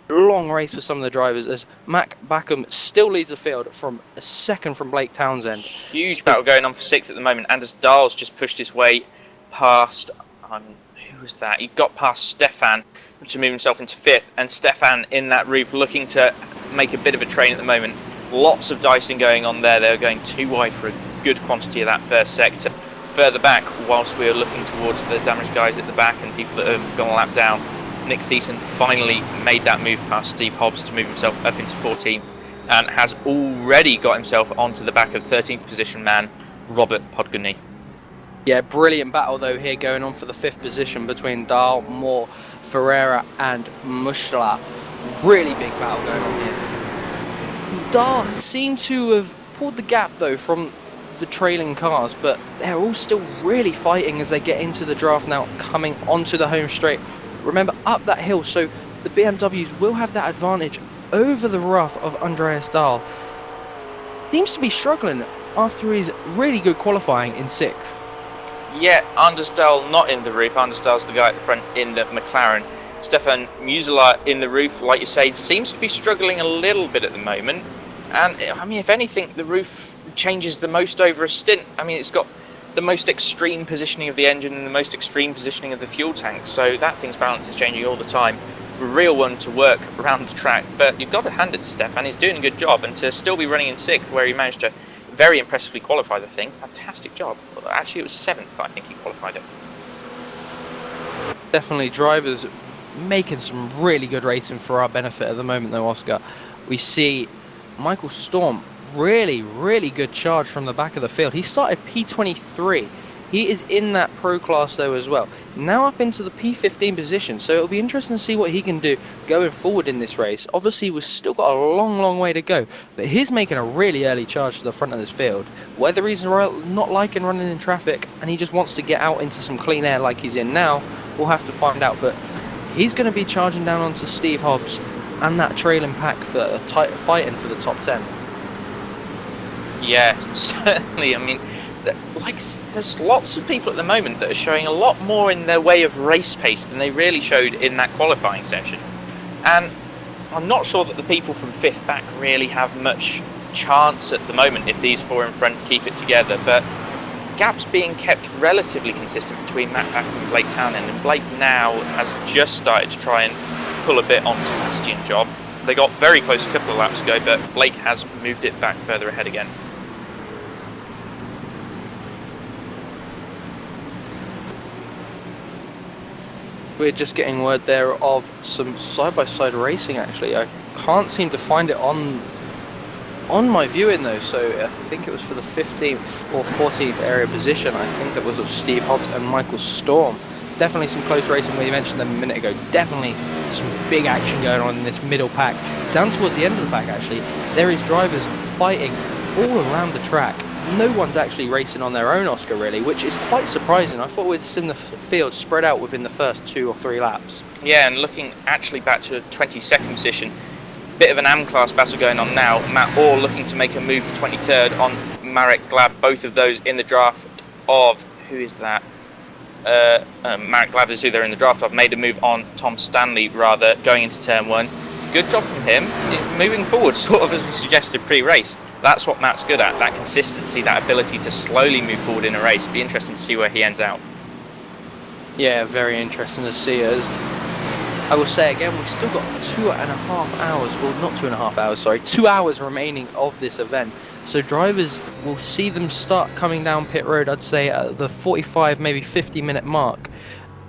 long race for some of the drivers as Mac Backham still leads the field from a second from Blake Townsend. Huge battle going on for 6th at the moment. Anders Dahl's just pushed his way past, who was that? He got past Stefan to move himself into 5th, and Stefan in that roof looking to make a bit of a train at the moment. Lots of dicing going on there. They were going too wide for a good quantity of that first sector. Further back, whilst we are looking towards the damaged guys at the back and people that have gone a lap down, Nick Thiessen finally made that move past Steve Hobbs to move himself up into 14th and has already got himself onto the back of 13th position man Robert Podgorny. Yeah, brilliant battle though here going on for the 5th position between Dahl, Moore, Ferreira and Mushla. Really big battle going on here. Dahl seemed to have pulled the gap though from the trailing cars, but they're all still really fighting as they get into the draft now, coming onto the home straight. Remember, up that hill, so the BMWs will have that advantage over the rough of Andreas Dahl. Seems to be struggling after his really good qualifying in 6th. Yeah, Anders Dahl not in the roof. Anders Dahl's the guy at the front in the McLaren. Stefan Museler in the roof, like you say, seems to be struggling a little bit at the moment. And, I mean, if anything, the roof changes the most over a stint. I mean, it's got the most extreme positioning of the engine and the most extreme positioning of the fuel tank, so that thing's balance is changing all the time. A real one to work around the track, but you've got to hand it to Stefan. He's doing a good job, and to still be running in 6th where he managed to very impressively qualify the thing, fantastic job. Actually, it was 7th, I think he qualified it. Definitely drivers making some really good racing for our benefit at the moment though, Oscar. We see Michael Storm, really good charge from the back of the field. He started P23. He is in that pro class though as well. Now up into the P15 position, so it'll be interesting to see what he can do going forward in this race. Obviously we've still got a long way to go, but he's making a really early charge to the front of this field. Whether he's not liking running in traffic and he just wants to get out into some clean air like he's in now, we'll have to find out, but he's going to be charging down onto Steve Hobbs and that trailing pack for fighting for the top 10. Yeah, certainly. I mean, there's lots of people at the moment that are showing a lot more in their way of race pace than they really showed in that qualifying session. And I'm not sure that the people from 5th back really have much chance at the moment if these 4 in front keep it together, but gaps being kept relatively consistent between Matt Backham and Blake Townend, and Blake now has just started to try and pull a bit on Sebastian Job. They got very close a couple of laps ago, but Blake has moved it back further ahead again. We're just getting word there of some side-by-side racing actually. I can't seem to find it on my viewing though, so I think it was for the 15th or 14th area position. I think that was of Steve Hobbs and Michael Storm. Definitely some close racing. We mentioned them a minute ago. Definitely some big action going on in this middle pack. Down towards the end of the pack actually, there is drivers fighting all around the track. No one's actually racing on their own, Oscar, really, which is quite surprising. I thought we'd seen the field spread out within the first 2 or 3 laps. Yeah, and looking actually back to 22nd position, bit of an AM class battle going on now. Matt Orr looking to make a move for 23rd on Marek Glab, both of those in the draft of, who is that? Marek Glab is who they're in the draft of, made a move on Tom Stanley rather, going into turn 1. Good job from him, moving forward, sort of as we suggested pre-race. That's what Matt's good at, that consistency, that ability to slowly move forward in a race. It'll be interesting to see where he ends out. Yeah, very interesting to see us. I will say again, we've still got 2.5 hours, well not 2.5 hours, sorry, 2 hours remaining of this event. So drivers will see them start coming down pit road, I'd say at the 45, maybe 50-minute mark.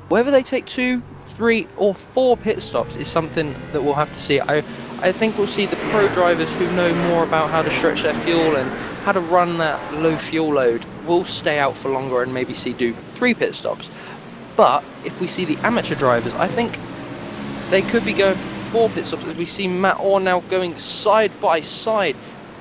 Whether they take 2, 3 or 4 pit stops is something that we'll have to see. I think we'll see the pro drivers who know more about how to stretch their fuel and how to run that low fuel load will stay out for longer and maybe do 3 pit stops. But if we see the amateur drivers, I think they could be going for 4 pit stops, as we see Matt Orr now going side by side,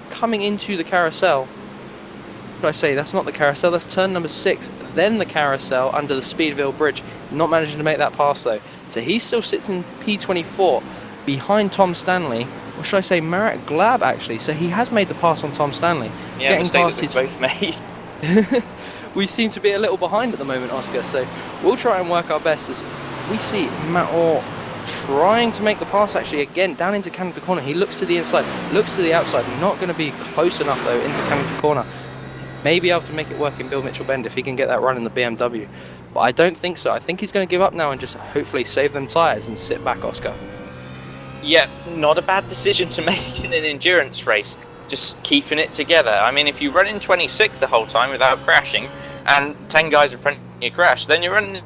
coming into the carousel. What did I say? That's not the carousel, that's turn number 6, then the carousel under the Speedville Bridge. Not managing to make that pass though. So he still sits in P24 behind Tom Stanley, or should I say Marek Glab actually. So he has made the pass on Tom Stanley. Yeah, mistake that they've both made. We seem to be a little behind at the moment, Oscar, so we'll try and work our best as we see Matt Orr trying to make the pass actually again down into Canada corner. He looks to the inside, looks to the outside, not going to be close enough though into Canada corner. Maybe able to make it work in Bill Mitchell Bend if he can get that run in the BMW. But I don't think so. I think he's going to give up now and just hopefully save them tyres and sit back, Oscar. Yeah, not a bad decision to make in an endurance race. Just keeping it together. I mean, if you run in 26th the whole time without crashing, and 10 guys in front of you crash, then you're running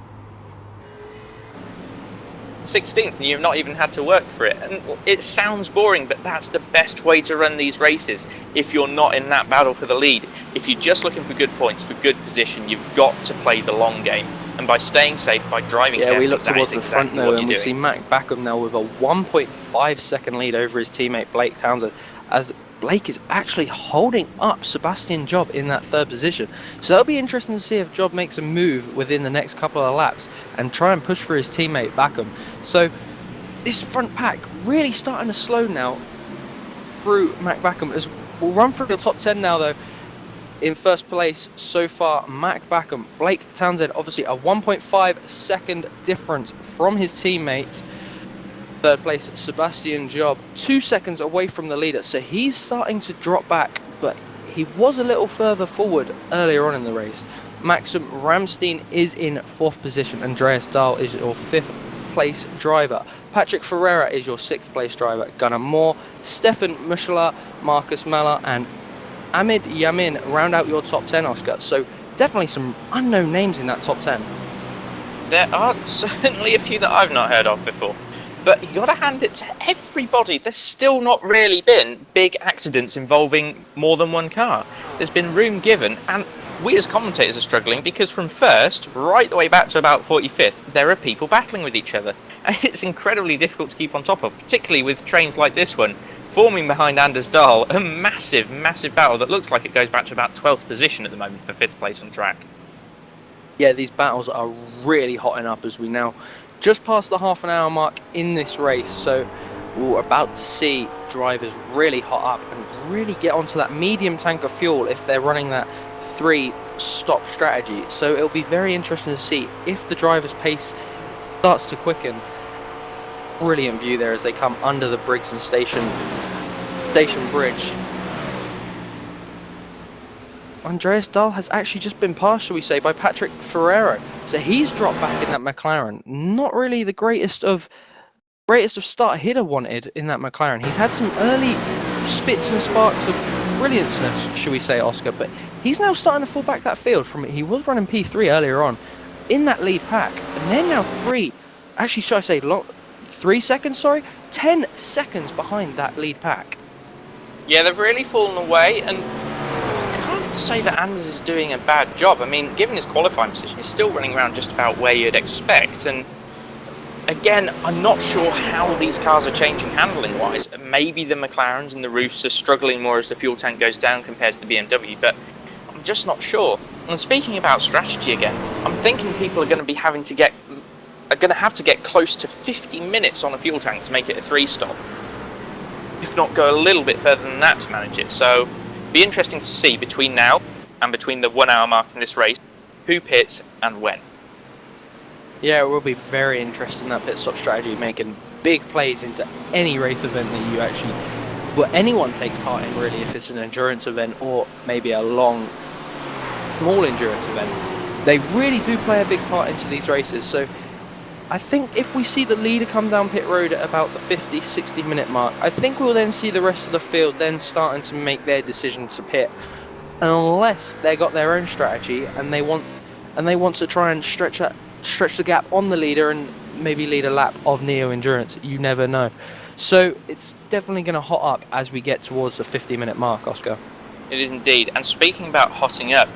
16th and you've not even had to work for it. And it sounds boring, but that's the best way to run these races if you're not in that battle for the lead. If you're just looking for good points, for good position, you've got to play the long game. And by staying safe, by driving carefully, we look towards the exactly front now, and we see Mac Backham now with a 1.5 second lead over his teammate Blake Townsend, as Blake is actually holding up Sebastian Job in that third position. So that'll be interesting to see if Job makes a move within the next couple of laps and try and push for his teammate Backham. So this front pack really starting to slow now through Mac Backham. As we'll run through the top 10 now though. In first place so far, Mac Backham. Blake Townsend, obviously a 1.5 second difference from his teammate. Third place, Sebastian Job, 2 seconds away from the leader. So he's starting to drop back, but he was a little further forward earlier on in the race. Maxim Ramstein is in fourth position. Andreas Dahl is your fifth place driver. Patrick Ferreira is your sixth place driver. Gunnar Moore, Stefan Muschela, Marcus Mahler, and Ahmed Yamin round out your top 10, Oscar. So definitely some unknown names in that top 10. There are certainly a few that I've not heard of before. But you got to hand it to everybody. There's still not really been big accidents involving more than one car. There's been room given, and we as commentators are struggling because from first right the way back to about 45th, there are people battling with each other. And it's incredibly difficult to keep on top of, particularly with trains like this one, forming behind Anders Dahl, a massive, massive battle that looks like it goes back to about 12th position at the moment for 5th place on track. Yeah, these battles are really hotting up as we now just past the half an hour mark in this race. So we're about to see drivers really hot up and really get onto that medium tank of fuel if they're running that 3-stop strategy. So it'll be very interesting to see if the driver's pace starts to quicken. Brilliant view there as they come under the Briggs and Station Bridge. Andreas Dahl has actually just been passed, shall we say, by Patrick Ferreira. So he's dropped back in that McLaren. Not really the greatest of start he'd wanted in that McLaren. He's had some early spits and sparks of brillianceness, shall we say, Oscar, but he's now starting to fall back that field from it. He was running P3 earlier on in that lead pack, and they're now 10 seconds behind that lead pack. Yeah, they've really fallen away, and say that Anders is doing a bad job. I mean, given his qualifying position, he's still running around just about where you'd expect. And again, I'm not sure how these cars are changing handling wise. Maybe the McLarens and the Roofs are struggling more as the fuel tank goes down compared to the BMW, but I'm just not sure. And speaking about strategy again, I'm thinking people are going to have to get close to 50 minutes on a fuel tank to make it a 3-stop, if not go a little bit further than that to manage it. So be interesting to see between now and between the 1 hour mark in this race who pits and when. Yeah, it will be very interesting, that pit stop strategy, making big plays into any race event that anyone takes part in, really, if it's an endurance event or maybe a long, small endurance event. They really do play a big part into these races. So I think if we see the leader come down pit road at about the 50-60 minute mark, I think we'll then see the rest of the field then starting to make their decision to pit, unless they got their own strategy and they want to try and stretch the gap on the leader and maybe lead a lap of Neo Endurance. You never know. So it's definitely going to hot up as we get towards the 50-minute mark, Oscar. It is indeed. And speaking about hotting up,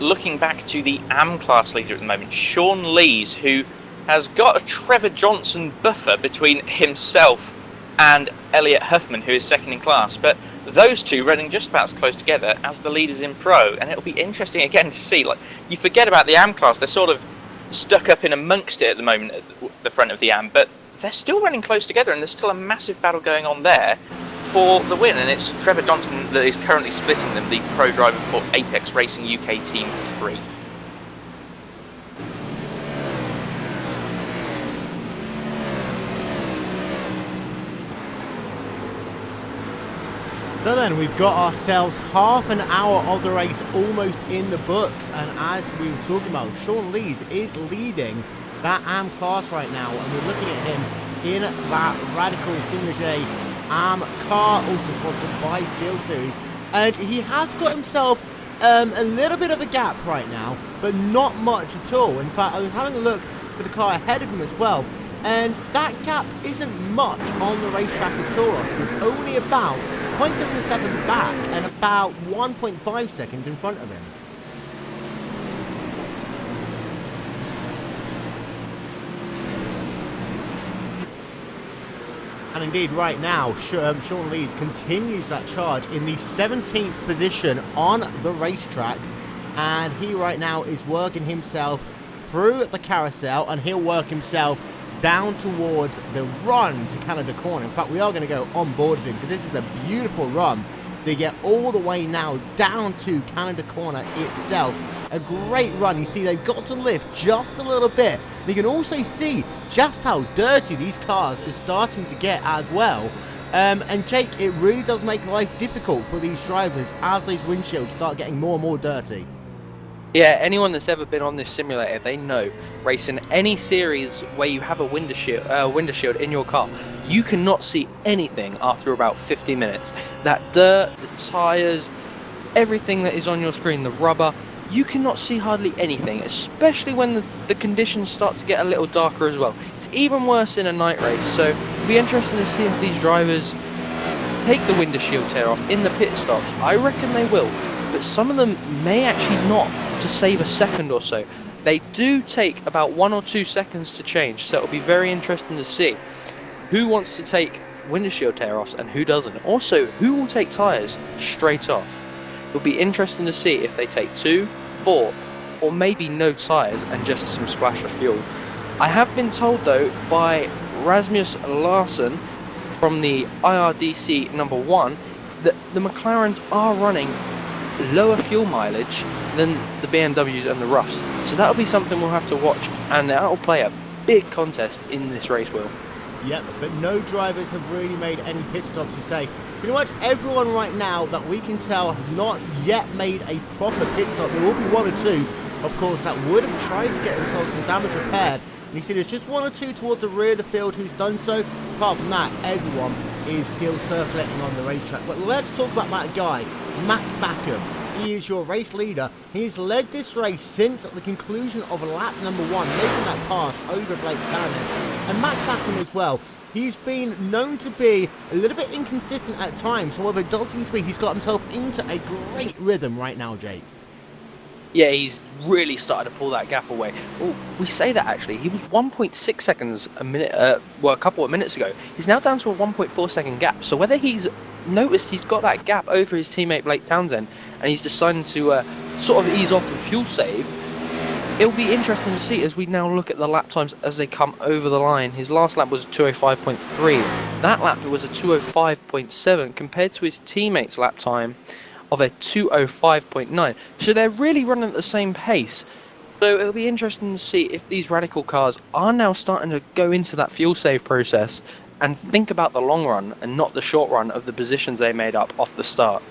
looking back to the AM class leader at the moment, Sean Lees, who has got a Trevor Johnson buffer between himself and Elliot Huffman, who is second in class. But those two running just about as close together as the leaders in Pro. And it'll be interesting again to see, like, you forget about the AM class, they're sort of stuck up in amongst it at the moment at the front of the AM, but they're still running close together and there's still a massive battle going on there for the win. And it's Trevor Johnson that is currently splitting them, the Pro driver for Apex Racing UK Team 3. So then we've got ourselves half an hour of the race almost in the books, and as we were talking about, Sean Lees is leading that AM class right now, and we're looking at him in that Radical Sigma J AM car, also sponsored by SteelSeries, and he has got himself a little bit of a gap right now, but not much at all. In fact, I was having a look for the car ahead of him as well, and that gap isn't much on the racetrack at all. It's only about 0.7 seconds back and about 1.5 seconds in front of him. And indeed, right now, Sean Lees continues that charge in the 17th position on the racetrack. And he right now is working himself through the carousel, and he'll work himself down towards the run to Canada Corner. In fact, we are going to go on board with him because this is a beautiful run. They get all the way now down to Canada Corner itself. A great run. You see, they've got to lift just a little bit. You can also see just how dirty these cars are starting to get as well. And Jake, it really does make life difficult for these drivers as those windshields start getting more and more dirty. Yeah, anyone that's ever been on this simulator, they know racing any series where you have a windshield in your car, you cannot see anything after about 50 minutes. That dirt, the tyres, everything that is on your screen, the rubber, you cannot see hardly anything, especially when the conditions start to get a little darker as well. It's even worse in a night race, so it'll be interesting to see if these drivers take the windshield tear off in the pit stops. I reckon they will, but some of them may actually not, to save a second or so. They do take about 1 or 2 seconds to change, so it'll be very interesting to see who wants to take windshield tear-offs and who doesn't. Also, who will take tyres straight off. It'll be interesting to see if they take 2, 4, or maybe no tyres and just some splash of fuel. I have been told though by Rasmus Larsson from the IRDC number 1 that the McLarens are running lower fuel mileage than the BMWs and the Roughs. So that'll be something we'll have to watch, and that'll play a big contest in this race, Will. Yep, but no drivers have really made any pit stops to say, you know what, everyone right now that we can tell have not yet made a proper pit stop. There will be 1 or 2, of course, that would have tried to get themselves some damage repaired. And you see there's just 1 or 2 towards the rear of the field who's done so. Apart from that, everyone is still circulating on the racetrack. But let's talk about that guy, Mac Backham. He is your race leader. He's led this race since the conclusion of lap number 1, making that pass over Blake Townend. And Mac Backham as well, he's been known to be a little bit inconsistent at times. However, it does seem to be he's got himself into a great rhythm right now, Jake. Yeah, he's really started to pull that gap away. Well, we say that actually. He was 1.6 seconds a minute, a couple of minutes ago. He's now down to a 1.4 second gap. So whether he's noticed he's got that gap over his teammate Blake Townsend and he's decided to sort of ease off and fuel save, it'll be interesting to see as we now look at the lap times as they come over the line. His last lap was a 2:05.3. That lap was a 2:05.7 compared to his teammate's lap time of a 2:05.9. So they're really running at the same pace. So it'll be interesting to see if these Radical cars are now starting to go into that fuel save process and think about the long run and not the short run of the positions they made up off the start.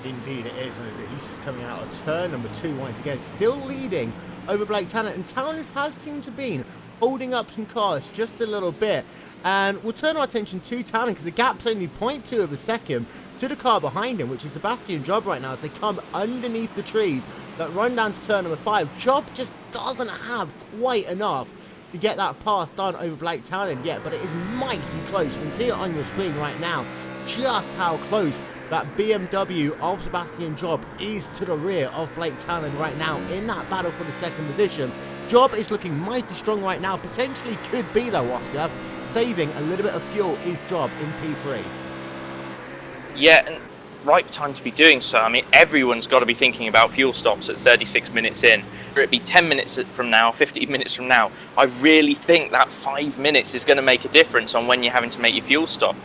Indeed it is, and he's just coming out of turn number 2 once again, still leading over Blake Townend, and Townend has seemed to be holding up some cars just a little bit. And we'll turn our attention to Townend because the gap's only 0.2 of a second to the car behind him, which is Sebastian Job right now as they come underneath the trees that run down to turn number 5. Job just doesn't have quite enough to get that pass done over Blake Townend yet, but it is mighty close. You can see it on your screen right now just how close that BMW of Sebastian Job is to the rear of Blake Townend right now in that battle for the second position. Job is looking mighty strong right now, potentially could be though, Oscar. Saving a little bit of fuel is Job in P3. Yeah, and right time to be doing so. I mean, everyone's got to be thinking about fuel stops at 36 minutes in. Whether it be 10 minutes from now, 15 minutes from now, I really think that 5 minutes is going to make a difference on when you're having to make your fuel stop.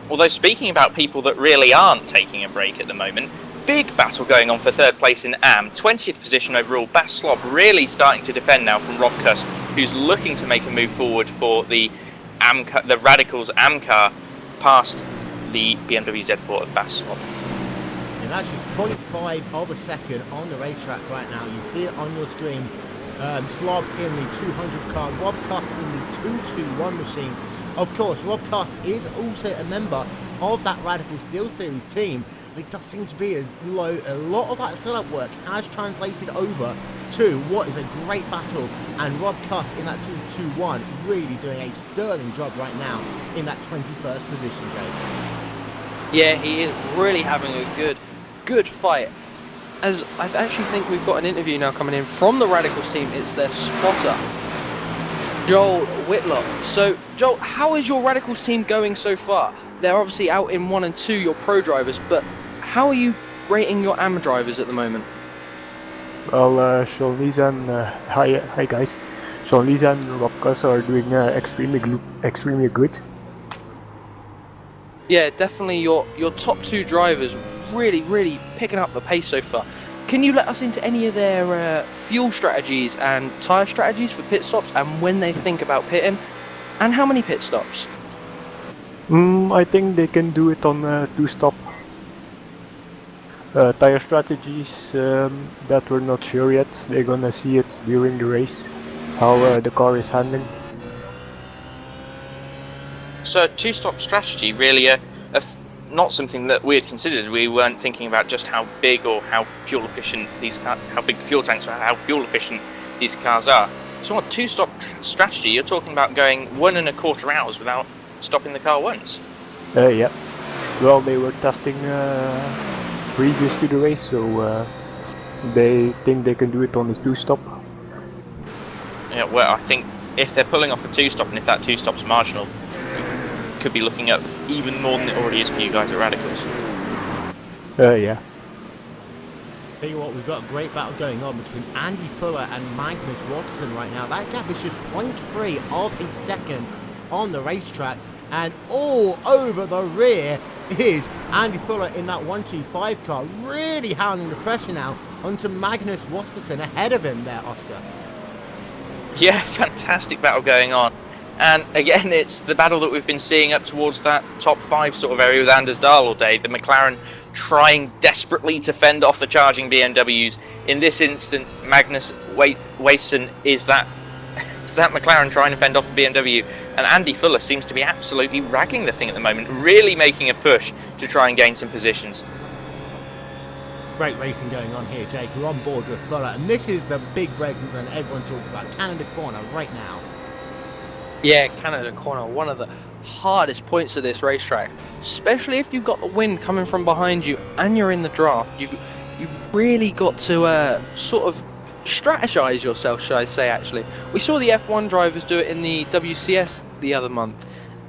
Although speaking about people that really aren't taking a break at the moment, big battle going on for third place in AM, 20th position overall. Bas Slob really starting to defend now from Rob Kuss, who's looking to make a move forward for the Radicals AM car past the BMW Z4 of Bas Slob. And that's just 0.5 of a second on the racetrack right now. You see it on your screen. Slob in the 200 car, Rob Cuss in the 221 machine. Of course, Rob Cuss is also a member of that Radical Steel Series team. It does seem to be as low. A lot of that setup work has translated over to what is a great battle, and Rob Cuss in that 221 really doing a sterling job right now in that 21st position, Jake. Yeah, he is really having a good fight. As I actually think we've got an interview now coming in from the Radicals team. It's their spotter, Joel Whitlock. So, Joel, how is your Radicals team going so far? They're obviously out in 1 and 2, your pro drivers, but how are you rating your AM drivers at the moment? Well, Sean Lisa and hi guys. Sean Lisa and Rob Cuss are doing extremely good. Yeah, definitely your top 2 drivers really picking up the pace so far. Can you let us into any of their fuel strategies and tyre strategies for pit stops, and when they think about pitting, and how many pit stops? I think they can do it on 2-stop. Tire strategies that we're not sure yet. They're gonna see it during the race, how the car is handling. So 2-stop strategy really not something that we had considered. We weren't thinking about just how big or how fuel efficient how big the fuel tanks are, how fuel efficient these cars are. So on 2-stop strategy, you're talking about going 1.25 hours without stopping the car once. Yeah. Well, they were testing previous to the race, so they think they can do it on the 2-stop. Yeah, well, I think if they're pulling off a 2-stop, and if that 2-stop's marginal, could be looking up even more than it already is for you guys at Radicals. Yeah. Tell you what, we've got a great battle going on between Andy Fuller and Magnus Watterson right now. That gap is just 0.3 of a second on the racetrack, and all over the rear is Andy Fuller in that 125 car, really hounding the pressure now onto Magnus Watterson ahead of him there, Oscar. Yeah, fantastic battle going on. And again, it's the battle that we've been seeing up towards that top 5 sort of area with Anders Dahl all day. The McLaren trying desperately to fend off the charging BMWs. In this instance, Magnus Watterson is that McLaren trying to fend off the BMW. And Andy Fuller seems to be absolutely ragging the thing at the moment, really making a push to try and gain some positions. Great racing going on here, Jake. We're on board with Fuller, and this is the big breaking zone everyone talks about, Canada Corner right now. Yeah, Canada Corner, one of the hardest points of this racetrack, especially if you've got the wind coming from behind you and you're in the draft. You've really got to sort of strategize yourself, should I say, actually. We saw the F1 drivers do it in the WCS the other month.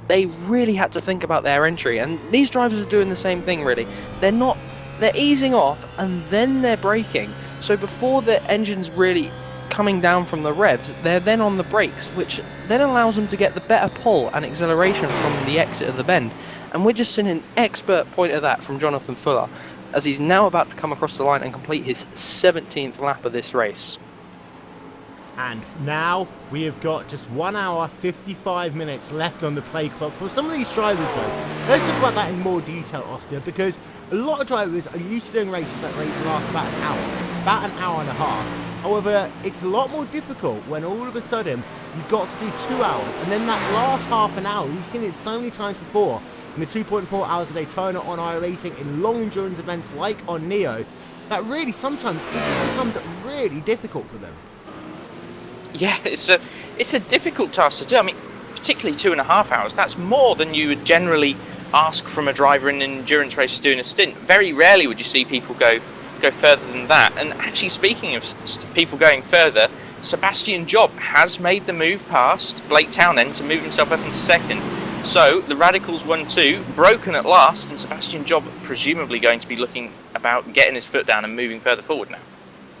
They really had to think about their entry, and these drivers are doing the same thing, really. They're easing off and then they're braking. So before the engine's really coming down from the revs, they're then on the brakes, which then allows them to get the better pull and acceleration from the exit of the bend. And we're just seeing an expert point of that from Jonathan Fuller, as he's now about to come across the line and complete his 17th lap of this race. And now we have got just 1 hour 55 minutes left on the play clock for some of these drivers though. Let's talk about that in more detail, Oscar, because a lot of drivers are used to doing races that last about an hour and a half. However, it's a lot more difficult when all of a sudden you've got to do 2 hours, and then that last half an hour, we've seen it so many times before in the 2.4 hours a Daytona on iRacing, in long endurance events like on Neo, that really sometimes it just becomes really difficult for them. Yeah, it's a difficult task to do. I mean, particularly 2.5 hours. That's more than you would generally ask from a driver in an endurance race doing a stint. Very rarely would you see people go further than that. And actually, speaking of people going further, Sebastian Job has made the move past Blake Townend to move himself up into second. So the Radicals 1-2 broken at last, and Sebastian Job presumably going to be looking about getting his foot down and moving further forward now.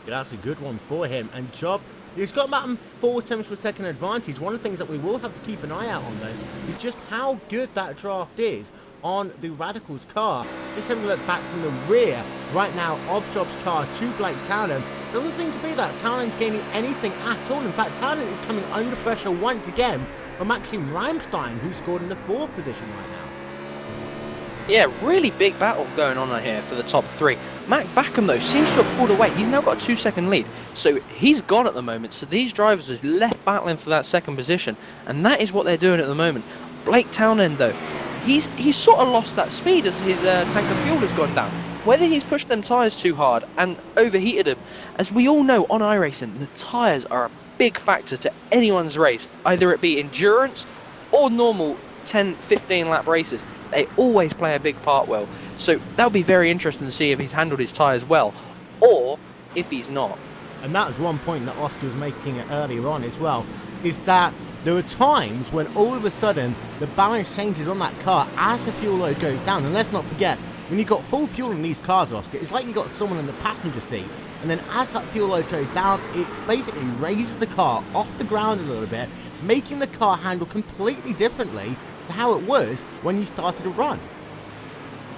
Yeah, that's a good one for him. And Job, he's got about 4 tenths per second advantage. One of the things that we will have to keep an eye out on though is just how good that draft is on the Radicals car. Just having a look back from the rear right now of Job's car to Blake Townend. Doesn't seem to be that Townend's gaining anything at all. In fact, Townend is coming under pressure once again from Maxim Ramstein, who scored in the 4th position right now. Yeah, really big battle going on here for the top 3. Matt Backham, though, seems to have pulled away. He's now got a 2-second lead, so he's gone at the moment. So these drivers are left battling for that second position, and that is what they're doing at the moment. Blake Townend, though, he's sort of lost that speed as his tank of fuel has gone down. Whether he's pushed them tyres too hard and overheated them, as we all know on iRacing, the tyres are a big factor to anyone's race, either it be endurance or normal 10-15 lap races. They always play a big part well. So that'll be very interesting to see if he's handled his tyres well, or if he's not. And that was one point that Oscar was making earlier on as well, is that there are times when all of a sudden the balance changes on that car as the fuel load goes down. And let's not forget, when you've got full fuel in these cars, Oscar, it's like you've got someone in the passenger seat. And then as that fuel load goes down, it basically raises the car off the ground a little bit, making the car handle completely differently to how it was when you started to run.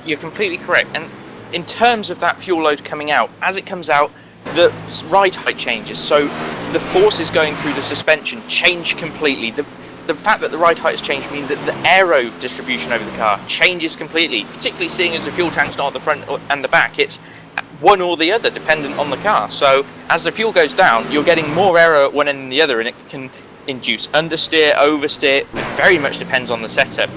You're completely correct. And in terms of that fuel load coming out, as it comes out, the ride height changes. So the forces going through the suspension change completely. The fact that the ride height has changed means that the aero distribution over the car changes completely, particularly seeing as the fuel tank's not at the front and the back. It's one or the other, dependent on the car. So as the fuel goes down, you're getting more aero at one end than the other, and it can induce understeer, oversteer. It very much depends on the setup.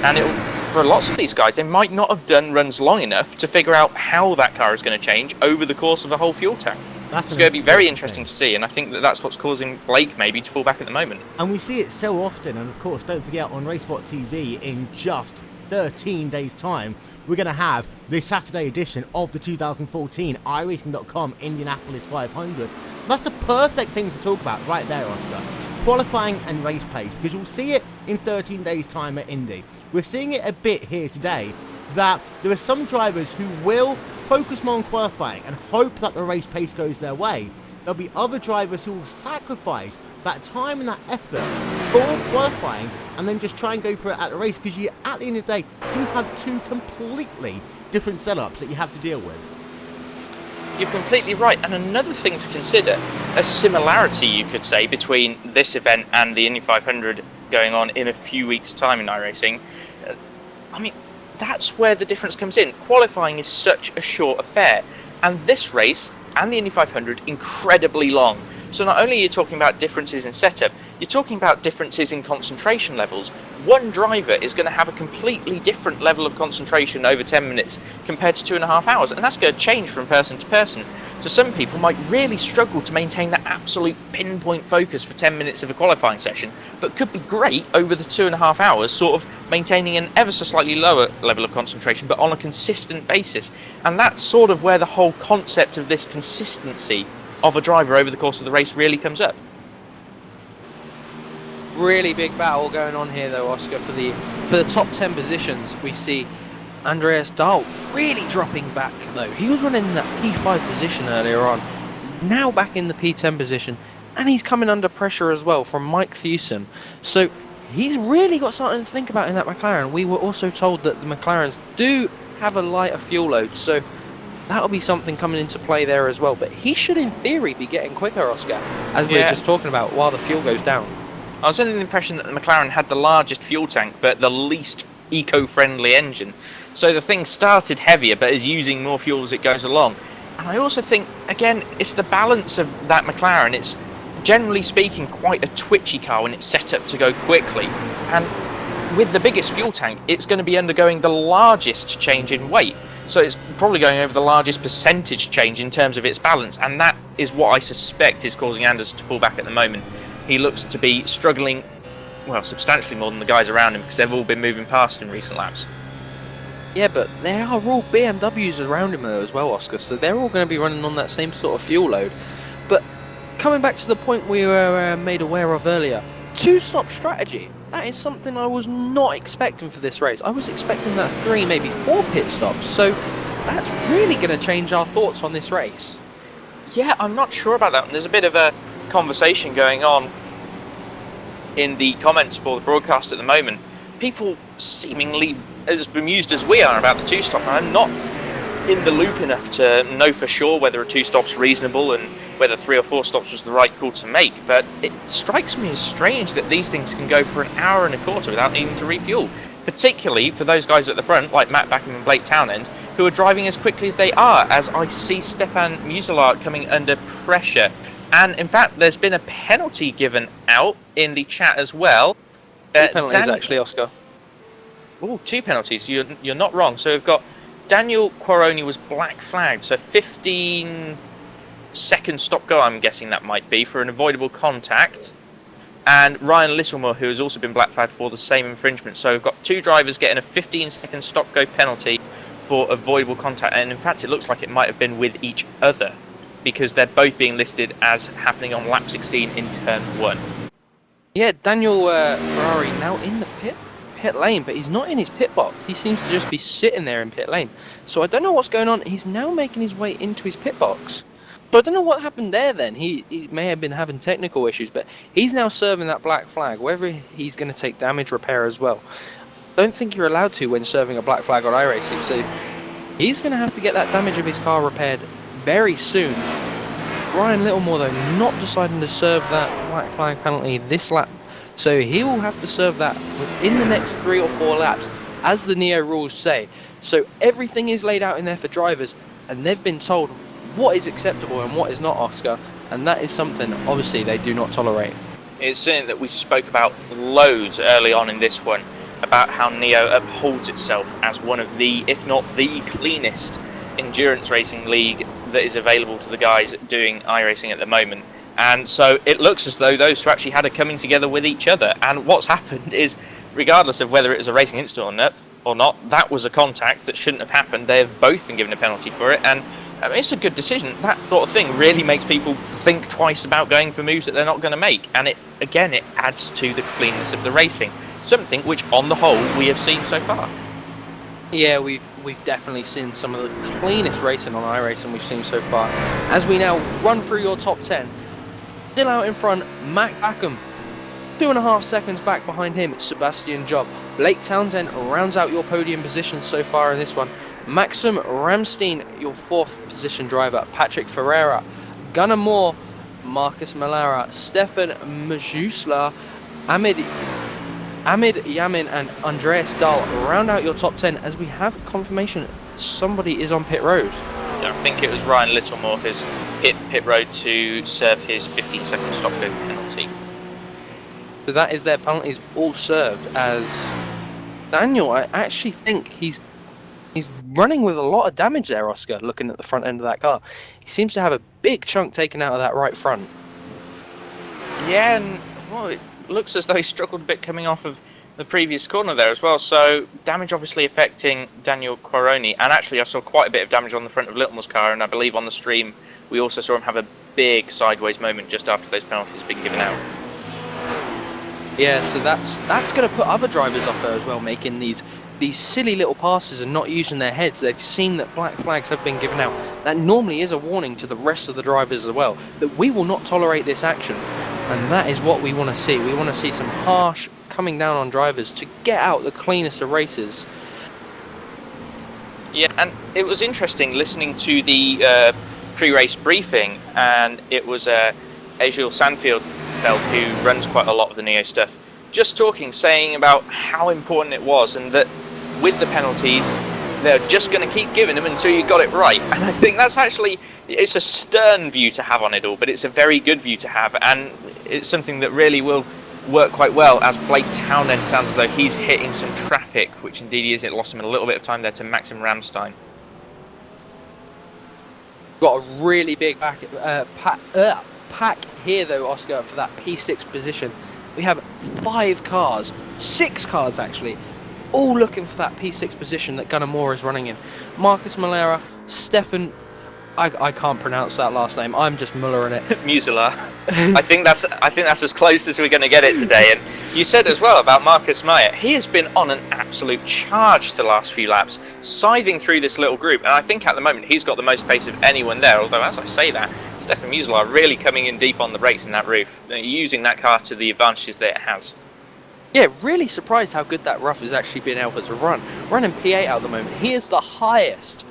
And for lots of these guys, they might not have done runs long enough to figure out how that car is going to change over the course of a whole fuel tank. It's going to be very interesting to see, and I think that that's what's causing Blake maybe to fall back at the moment. And we see it so often, and of course, don't forget on RaceSpotTV in just 13 days' time, we're going to have the Saturday edition of the 2014 iRacing.com Indianapolis 500. That's a perfect thing to talk about right there, Oscar. Qualifying and race pace, because you'll see it in 13 days' time at Indy. We're seeing it a bit here today, that there are some drivers who will focus more on qualifying and hope that the race pace goes their way. There'll be other drivers who will sacrifice that time and that effort for qualifying and then just try and go for it at the race, because you, at the end of the day, do have two completely different setups that you have to deal with. You're completely right. And another thing to consider, a similarity, you could say, between this event and the Indy 500 going on in a few weeks' time in iRacing. I mean, that's where the difference comes in. Qualifying is such a short affair, and this race and the Indy 500 incredibly long. So not only are you talking about differences in setup, you're talking about differences in concentration levels. One driver is going to have a completely different level of concentration over 10 minutes compared to 2.5 hours, and that's going to change from person to person. So some people might really struggle to maintain that absolute pinpoint focus for 10 minutes of a qualifying session, but could be great over the 2.5 hours, sort of maintaining an ever so slightly lower level of concentration, but on a consistent basis. And that's sort of where the whole concept of this consistency of a driver over the course of the race really comes up. Really big battle going on here though, Oscar. For the top 10 positions, we see Andreas Dahl really dropping back though. He was running in that P5 position earlier on, now back in the P10 position, and he's coming under pressure as well from Mike Thewson. So he's really got something to think about in that McLaren. We were also told that the McLarens do have a lighter fuel load, so that'll be something coming into play there as well. But he should in theory be getting quicker, Oscar, as we were just talking about, while the fuel goes down. I was under the impression that the McLaren had the largest fuel tank but the least eco-friendly engine. So the thing started heavier but is using more fuel as it goes along. And I also think, again, it's the balance of that McLaren. It's, generally speaking, quite a twitchy car when it's set up to go quickly. And with the biggest fuel tank, it's going to be undergoing the largest change in weight. So it's probably going over the largest percentage change in terms of its balance. And that is what I suspect is causing Anders to fall back at the moment. He looks to be struggling, well, substantially more than the guys around him, because they've all been moving past in recent laps. Yeah, but there are all BMWs around him as well, Oscar, so they're all going to be running on that same sort of fuel load. But coming back to the point we were made aware of earlier, two-stop strategy. That is something I was not expecting for this race. I was expecting that 3, maybe 4 pit stops, so that's really going to change our thoughts on this race. Yeah, I'm not sure about that. There's a bit of a conversation going on in the comments for the broadcast at the moment. People seemingly as bemused as we are about the 2-stop. I'm not in the loop enough to know for sure whether a 2-stop's reasonable and whether 3 or 4 stops was the right call to make, but it strikes me as strange that these things can go for an hour and a quarter without needing to refuel. particularly for those guys at the front, like Matt Backham and Blake Townend, who are driving as quickly as they are, as I see Stefan Museler coming under pressure. And in fact, there's been a penalty given out in the chat as well. Penalties, actually, Oscar. Oh, 2 penalties. You're not wrong. So we've got Daniel Quaroni was black flagged, so 15-second stop go, I'm guessing that might be, for an avoidable contact. And Ryan Littlemore, who has also been black flagged for the same infringement. So we've got 2 drivers getting a 15-second stop go penalty for avoidable contact. And in fact, it looks like it might have been with each other, because they're both being listed as happening on lap 16 in turn 1. Yeah, Daniel Ferrari now in the pit lane, but he's not in his pit box. He seems to just be sitting there in pit lane. So I don't know what's going on. He's now making his way into his pit box. So I don't know what happened there then. He may have been having technical issues, but he's now serving that black flag, whether he's going to take damage repair as well. Don't think you're allowed to when serving a black flag on iRacing, so he's going to have to get that damage of his car repaired very soon. Ryan Littlemore, though, not deciding to serve that black flag penalty this lap. So he will have to serve that within the next 3 or 4 laps, as the Neo rules say. So everything is laid out in there for drivers, and they've been told what is acceptable and what is not, Oscar. And that is something, obviously, they do not tolerate. It's something that we spoke about loads early on in this one, about how Neo upholds itself as one of the, if not the cleanest endurance racing league that is available to the guys doing iRacing at the moment. And so it looks as though those two actually had a coming together with each other. And what's happened is, regardless of whether it was a racing incident or not, that was a contact that shouldn't have happened. They have both been given a penalty for it, and I mean, it's a good decision. That sort of thing really makes people think twice about going for moves that they're not going to make. And it adds to the cleanness of the racing, something which on the whole we have seen so far. Yeah, we've definitely seen some of the cleanest racing on iRacing we've seen so far. As we now run through your top 10, still out in front, Matt Backham, 2.5 seconds back behind him, Sebastian Job. Blake Townsend rounds out your podium position so far in this one. Maxim Ramstein, your 4th position driver. Patrick Ferreira, Gunnar Moore, Marcus Mallara, Stefan Majusla, Ahmed Yamin and Andreas Dahl round out your top 10, as we have confirmation somebody is on pit road. I think it was Ryan Littlemore who's hit pit road to serve his 15-second stop go penalty. So that is their penalties all served, as Daniel, I actually think he's running with a lot of damage there, Oscar, looking at the front end of that car. He seems to have a big chunk taken out of that right front. Yeah, and well, it looks as though he struggled a bit coming off of the previous corner there as well. So damage obviously affecting Daniel Quaroni, and actually I saw quite a bit of damage on the front of Littlemore's car, and I believe on the stream we also saw him have a big sideways moment just after those penalties had been given out. Yeah, so that's going to put other drivers off there as well, making these silly little passes and not using their heads. They've seen that black flags have been given out. That normally is a warning to the rest of the drivers as well, that we will not tolerate this action. And that is what we want to see. We want to see some harsh coming down on drivers to get out the cleanest of races. Yeah, and it was interesting listening to the pre-race briefing, and it was Agil Sandfield who runs quite a lot of the Neo stuff, just saying about how important it was, and that with the penalties they're just going to keep giving them until you got it right. And I think that's actually, it's a stern view to have on it all, but it's a very good view to have, and it's something that really will work quite well, as Blake Townend sounds as though he's hitting some traffic, which indeed he is. It lost him a little bit of time there to Maxim Ramstein. Got a really big pack here though, Oscar, for that P6 position. We have 6 cars actually, all looking for that P6 position that Gunnar Moore is running in. Marcus Mallara, Stefan, I can't pronounce that last name. I'm just Mullering it. Museler. I think that's as close as we're going to get it today. And you said as well about Marcus Meyer. He has been on an absolute charge the last few laps, scything through this little group. And I think at the moment he's got the most pace of anyone there. Although as I say that, Stefan Museler really coming in deep on the brakes in that roof, using that car to the advantages that it has. Yeah, really surprised how good that rough has actually been able to run. Running P8 at the moment. He is the highest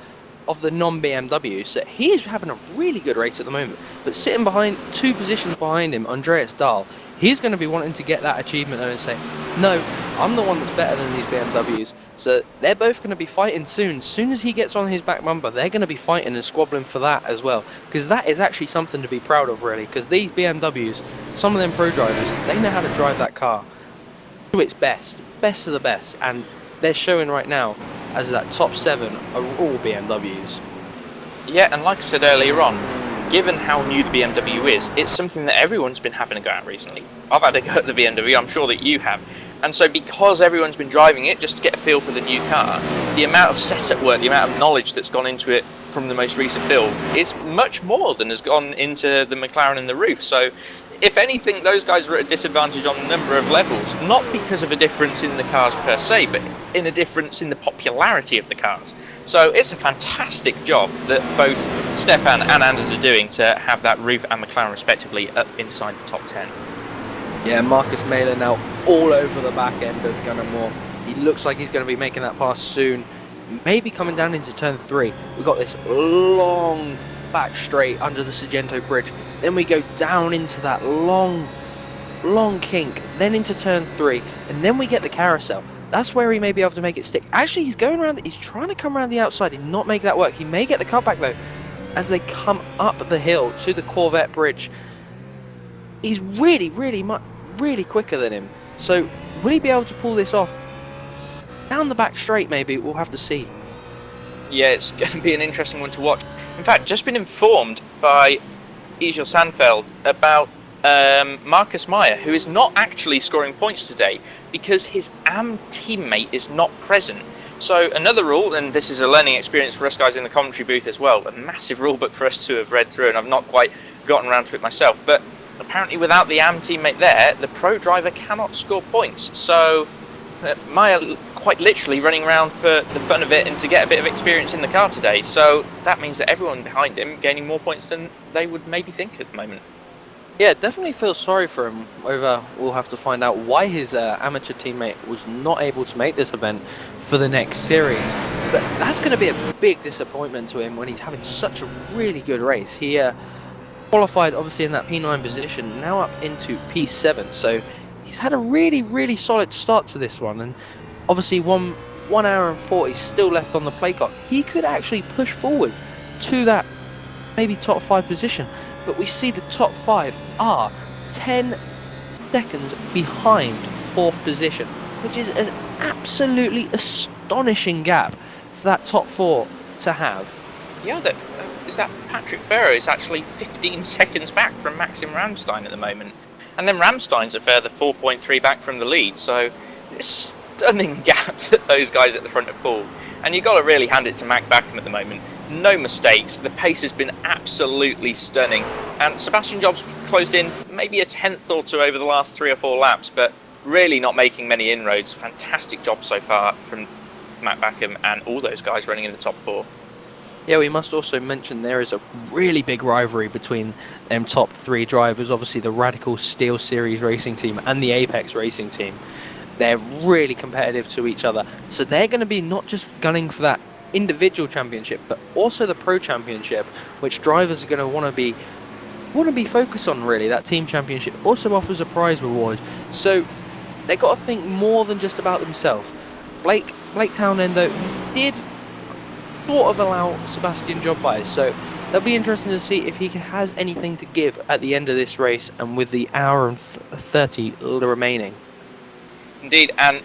of the non-BMWs, so he is having a really good race at the moment. But sitting behind, 2 positions behind him, Andreas Dahl, he's going to be wanting to get that achievement though and say, no, I'm the one that's better than these BMWs. So they're both going to be fighting soon. As soon as he gets on his back bumper, they're going to be fighting and squabbling for that as well. Because that is actually something to be proud of, really. Because these BMWs, some of them pro drivers, they know how to drive that car to its best of the best. And they're showing right now as that top 7 are all BMWs. Yeah, and like I said earlier on, given how new the BMW is, it's something that everyone's been having a go at recently. I've had a go at the BMW, I'm sure that you have. And so because everyone's been driving it just to get a feel for the new car, the amount of setup work, the amount of knowledge that's gone into it from the most recent build is much more than has gone into the McLaren and the roof. So if anything, those guys are at a disadvantage on a number of levels, not because of a difference in the cars per se, but in a difference in the popularity of the cars. So it's a fantastic job that both Stefan and Anders are doing to have that roof and McLaren respectively up inside the top 10. Yeah, Marcus Mailer now all over the back end of Gunnar Moore. He looks like he's going to be making that pass soon. Maybe coming down into turn 3. We've got this long back straight under the Sargento Bridge. Then we go down into that long kink. Then into turn 3. And then we get the carousel. That's where he may be able to make it stick. Actually, he's going around. He's trying to come around the outside and not make that work. He may get the cutback though as they come up the hill to the Corvette Bridge. He's really quicker than him. So will he be able to pull this off? Down the back straight, maybe. We'll have to see. Yeah, it's going to be an interesting one to watch. In fact, just been informed by Igor Sandfeld about Marcus Meyer, who is not actually scoring points today because his AM teammate is not present. So another rule, and this is a learning experience for us guys in the commentary booth as well, a massive rule book for us to have read through, and I've not quite gotten around to it myself, but apparently without the AM teammate there, the pro driver cannot score points. So Meyer quite literally running around for the fun of it and to get a bit of experience in the car today. So that means that everyone behind him gaining more points than they would maybe think at the moment. Yeah, definitely feel sorry for him. We'll have to find out why his amateur teammate was not able to make this event for the next series. But that's going to be a big disappointment to him when he's having such a really good race. He qualified obviously in that P9 position, now up into P7. So he's had a really solid start to this one. And obviously 1 hour and 40 still left on the play clock. He could actually push forward to that maybe top 5 position. But we see the top 5 are 10 seconds behind 4th position, which is an absolutely astonishing gap for that top 4 to have. Yeah, that Patrick Farrow is actually 15 seconds back from Maxim Ramstein at the moment. And then Ramstein's a further 4.3 back from the lead, so it's a stunning gap that those guys at the front have pulled. And you've got to really hand it to Mac Backham at the moment. No mistakes, the pace has been absolutely stunning, and Sebastian Jobs closed in maybe a tenth or two over the last 3 or 4 laps, but really not making many inroads. Fantastic job so far from Matt Backham and all those guys running in the top 4. Yeah, we must also mention there is a really big rivalry between them top 3 drivers, obviously the Radical Steel Series racing team and the Apex racing team. They're really competitive to each other, so they're going to be not just gunning for that individual championship, but also the pro championship, which drivers are going to want to be focused on. Really, that team championship also offers a prize reward, so they got to think more than just about themselves. Blake Townend though did sort of allow Sebastian job buys, so that'll be interesting to see if he has anything to give at the end of this race, and with the hour and 30 remaining. Indeed, and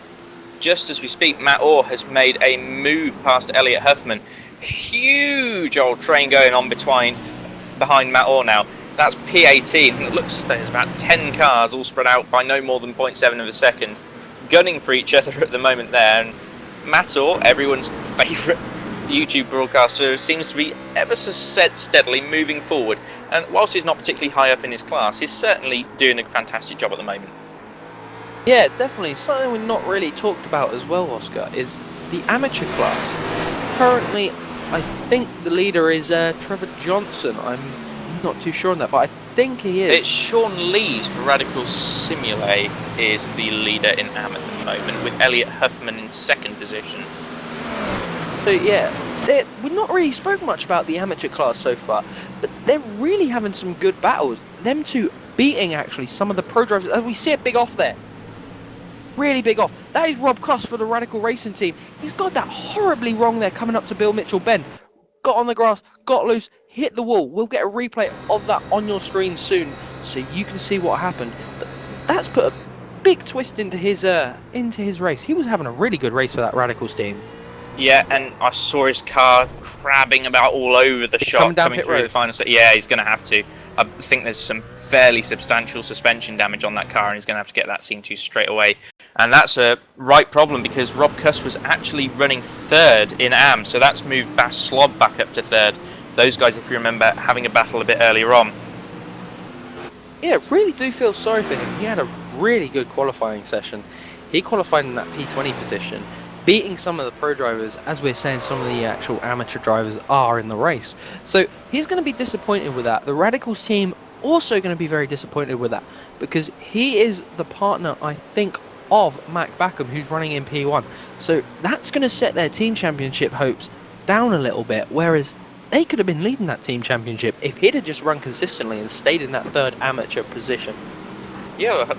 just as we speak, Matt Orr has made a move past Elliot Huffman. Huge old train going on behind Matt Orr now. That's P18. It looks like there's about 10 cars all spread out by no more than 0.7 of a second, gunning for each other at the moment there. And Matt Orr, everyone's favourite YouTube broadcaster, seems to be ever so steadily moving forward. And whilst he's not particularly high up in his class, he's certainly doing a fantastic job at the moment. Yeah, definitely. Something we've not really talked about as well, Oscar, is the amateur class. Currently, I think the leader is Trevor Johnson. I'm not too sure on that, but I think he is. It's Sean Lees for Radical Simulate is the leader in AM at the moment, with Elliot Huffman in 2nd position. So yeah, we've not really spoken much about the amateur class so far, but they're really having some good battles. Them two beating actually some of the pro drivers. We see a big off there. Really big off. That is Rob Cuss for the Radical Racing team. He's got that horribly wrong there coming up to Bill Mitchell. Ben got on the grass, got loose, hit the wall. We'll get a replay of that on your screen soon so you can see what happened. But that's put a big twist into his race. He was having a really good race for that Radicals team. Yeah, and I saw his car crabbing about all over the shop coming through the final set. Yeah, he's going to have to. I think there's some fairly substantial suspension damage on that car, and he's going to have to get that seen to straight away. And that's a right problem because Rob Cuss was actually running third in AM, so that's moved Bas Slob back up to third. Those guys, if you remember, having a battle a bit earlier on. Yeah, really do feel sorry for him. He had a really good qualifying session. He qualified in that P20 position, beating some of the pro drivers, as we're saying some of the actual amateur drivers are in the race. So he's going to be disappointed with that. The Radicals team also going to be very disappointed with that because he is the partner, I think, of Mac Backham, who's running in P1. So that's going to set their team championship hopes down a little bit, whereas they could have been leading that team championship if he'd have just run consistently and stayed in that third amateur position. Yeah,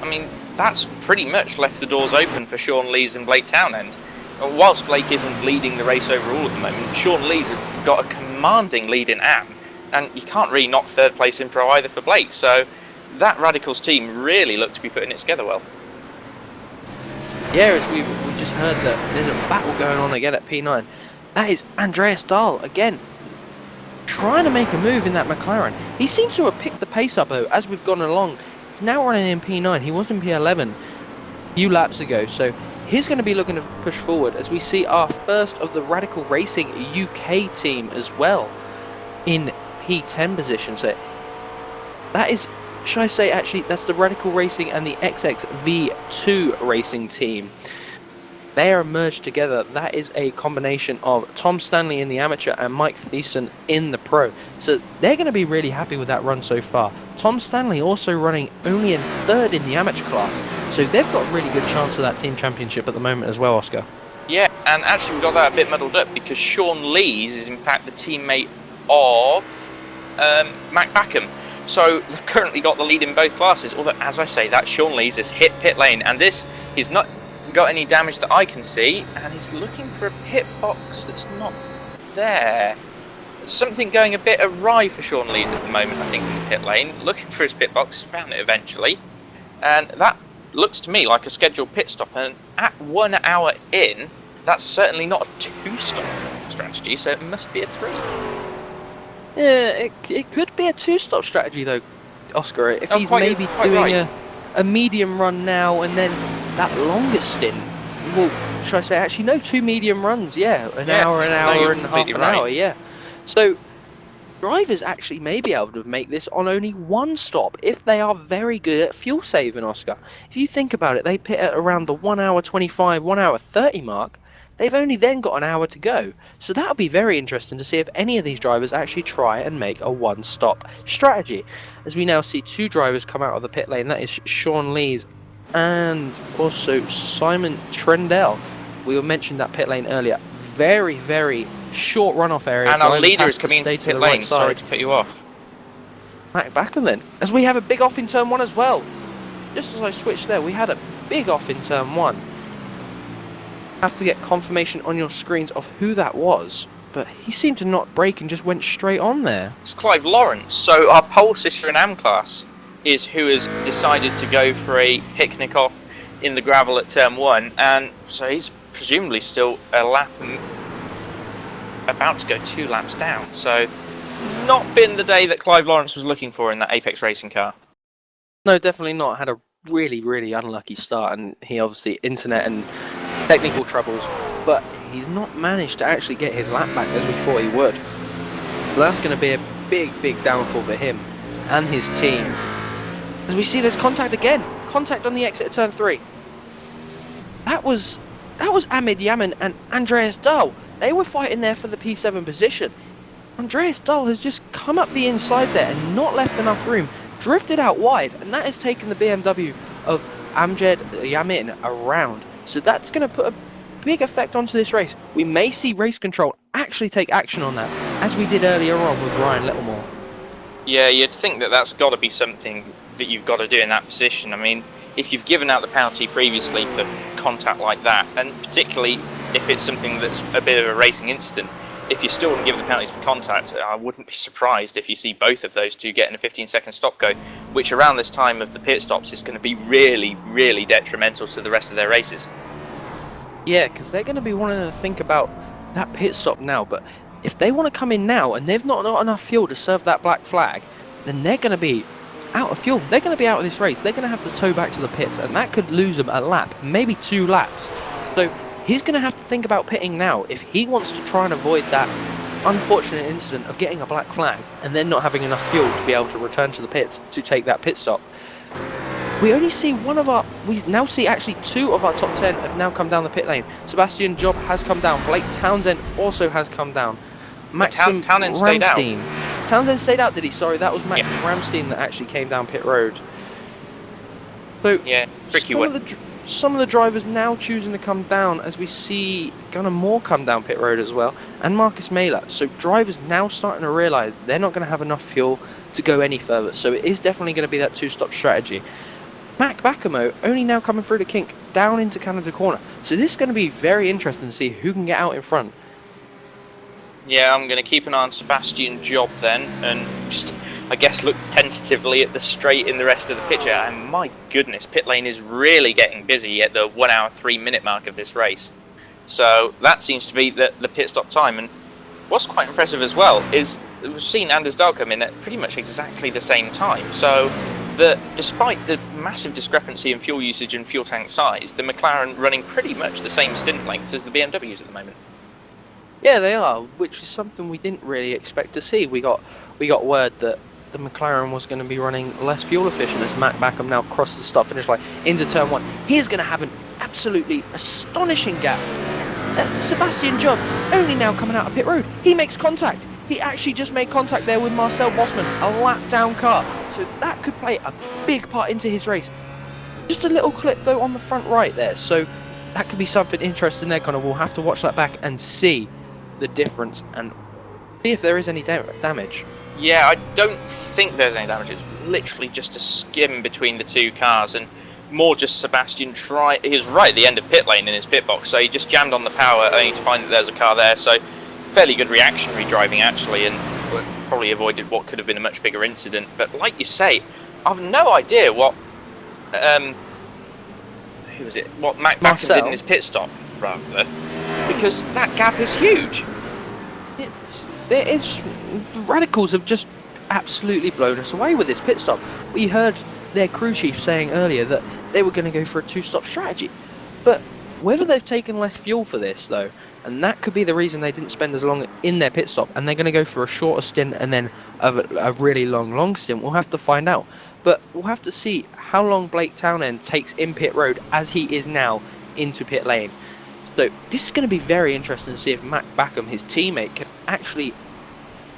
I mean, that's pretty much left the doors open for Sean Lees and Blake Townend. Whilst Blake isn't leading the race overall at the moment, Sean Lees has got a commanding lead in AM, and you can't really knock third place in Pro either for Blake, so that Radicals team really look to be putting it together well. Yeah, as we just heard that there's a battle going on again at P9. That is Andreas Dahl again, trying to make a move in that McLaren. He seems to have picked the pace up though as we've gone along. He's now running in P9. He was in P11 a few laps ago, so he's going to be looking to push forward as we see our first of the Radical Racing UK team as well in P10 position. So that is, should I say actually, that's the Radical Racing and the XXV2 Racing team. They are merged together. That is a combination of Tom Stanley in the amateur and Mike Thiessen in the pro. So they're going to be really happy with that run so far. Tom Stanley also running only in third in the amateur class. So they've got a really good chance of that team championship at the moment as well, Oscar. Yeah, and actually we got that a bit muddled up because Sean Lees is in fact the teammate of Mac Backham. So they've currently got the lead in both classes. Although, as I say, that Sean Lees has hit pit lane, and this is not got any damage that I can see, and he's looking for a pit box that's not there. Something going a bit awry for Sean Lees at the moment, I think, in the pit lane. Looking for his pit box, found it eventually, and that looks to me like a scheduled pit stop, and at 1 hour in, that's certainly not a 2-stop strategy, so it must be a 3. Yeah, it could be a 2-stop strategy though, Oscar, if he's quite maybe doing right. a medium run now and then that longer stint. Well, should I say actually no, 2 medium runs, yeah, an hour and half an hour, yeah. So drivers actually may be able to make this on only 1 stop if they are very good at fuel saving, Oscar. If you think about it, they pit at around the 1 hour 25, 1 hour 30 mark. They've only then got an hour to go. So that'll be very interesting to see if any of these drivers actually try and make a 1-stop strategy. As we now see 2 drivers come out of the pit lane, that is Sean Lees and also Simon Trendell. We mentioned that pit lane earlier. Very, very short runoff area. And our leader is coming into the pit lane. Sorry to cut you off. Mac Backham then, as we have a big off in turn 1 as well. Just as I switched there, we had a big off in turn 1. Have to get confirmation on your screens of who that was, but he seemed to not brake and just went straight on there. It's Clive Lawrence, so our pole sister in AM class is who has decided to go for a picnic off in the gravel at turn 1, and so he's presumably still a lap and about to go 2 laps down, so not been the day that Clive Lawrence was looking for in that Apex Racing car. No, definitely not. Had a really, really unlucky start, and he obviously internet and technical troubles, but he's not managed to actually get his lap back as we thought he would. That's going to be a big, big downfall for him and his team. As we see there's contact again. Contact on the exit of turn 3. That was Ahmed Yaman and Andreas Dahl. They were fighting there for the P7 position. Andreas Dahl has just come up the inside there and not left enough room, drifted out wide, and that has taken the BMW of Amjad Yamin around. So that's going to put a big effect onto this race. We may see race control actually take action on that, as we did earlier on with Ryan Littlemore. Yeah, you'd think that that's got to be something that you've got to do in that position. I mean, if you've given out the penalty previously for contact like that, and particularly if it's something that's a bit of a racing incident, if you're still going to give the penalties for contact, I wouldn't be surprised if you see both of those two getting a 15-second stop go, which around this time of the pit stops is going to be really, really detrimental to the rest of their races. Yeah, because they're going to be wanting to think about that pit stop now, but if they want to come in now and they've not got enough fuel to serve that black flag, then they're going to be out of fuel. They're going to be out of this race. They're going to have to tow back to the pits, and that could lose them a lap, maybe 2 laps. So he's going to have to think about pitting now if he wants to try and avoid that unfortunate incident of getting a black flag and then not having enough fuel to be able to return to the pits to take that pit stop. We only see we now see actually 2 of our top 10 have now come down the pit lane. Sebastian Job has come down. Blake Townsend also has come down. Maxim Townsend stayed out. Townsend stayed out, did he? Sorry, that was Max Ramstein that actually came down pit road. So yeah, tricky one. Some of the drivers now choosing to come down, as we see Gunnar Moore come down pit road as well, and Marcus Mailer. So drivers now starting to realise they're not going to have enough fuel to go any further. So it is definitely going to be that 2-stop strategy. Mac Bacamo only now coming through the kink down into Canada Corner. So this is going to be very interesting to see who can get out in front. Yeah, I'm going to keep an eye on Sebastian Job then, and just, I guess, look tentatively at the straight in the rest of the picture. And my goodness, pit lane is really getting busy at the 1 hour 3 minute mark of this race. So that seems to be the pit stop time. And what's quite impressive as well is we've seen Anders Dahl come in at pretty much exactly the same time. So despite the massive discrepancy in fuel usage and fuel tank size, the McLaren running pretty much the same stint lengths as the BMWs at the moment. Yeah, they are, which is something we didn't really expect to see. We got word that the McLaren was going to be running less fuel efficient as Matt Backham now crosses the start-finish line into turn 1. He's going to have an absolutely astonishing gap. Sebastian Job only now coming out of pit road. He makes contact. He actually just made contact there with Marcel Bosman, a lap-down car. So that could play a big part into his race. Just a little clip, though, on the front right there. So that could be something interesting there, Connor. We'll have to watch that back and see the difference and see if there is any damage. Yeah, I don't think there's any damage. It's literally just a skim between the 2 cars, and more just Sebastian he was right at the end of pit lane in his pit box, so he just jammed on the power only to find that there's a car there. So fairly good reactionary driving actually, and probably avoided what could have been a much bigger incident. But like you say, I've no idea what what Mac Backham did in his pit stop, rather, because that gap is huge. The Radicals have just absolutely blown us away with this pit stop. We heard their crew chief saying earlier that they were going to go for a 2-stop strategy, but whether they've taken less fuel for this though, and that could be the reason they didn't spend as long in their pit stop, and they're going to go for a shorter stint and then a really long stint, we'll have to find out. But we'll have to see how long Blake Townend takes in pit road as he is now into pit lane. So this is going to be very interesting to see if Mac Backham, his teammate, can actually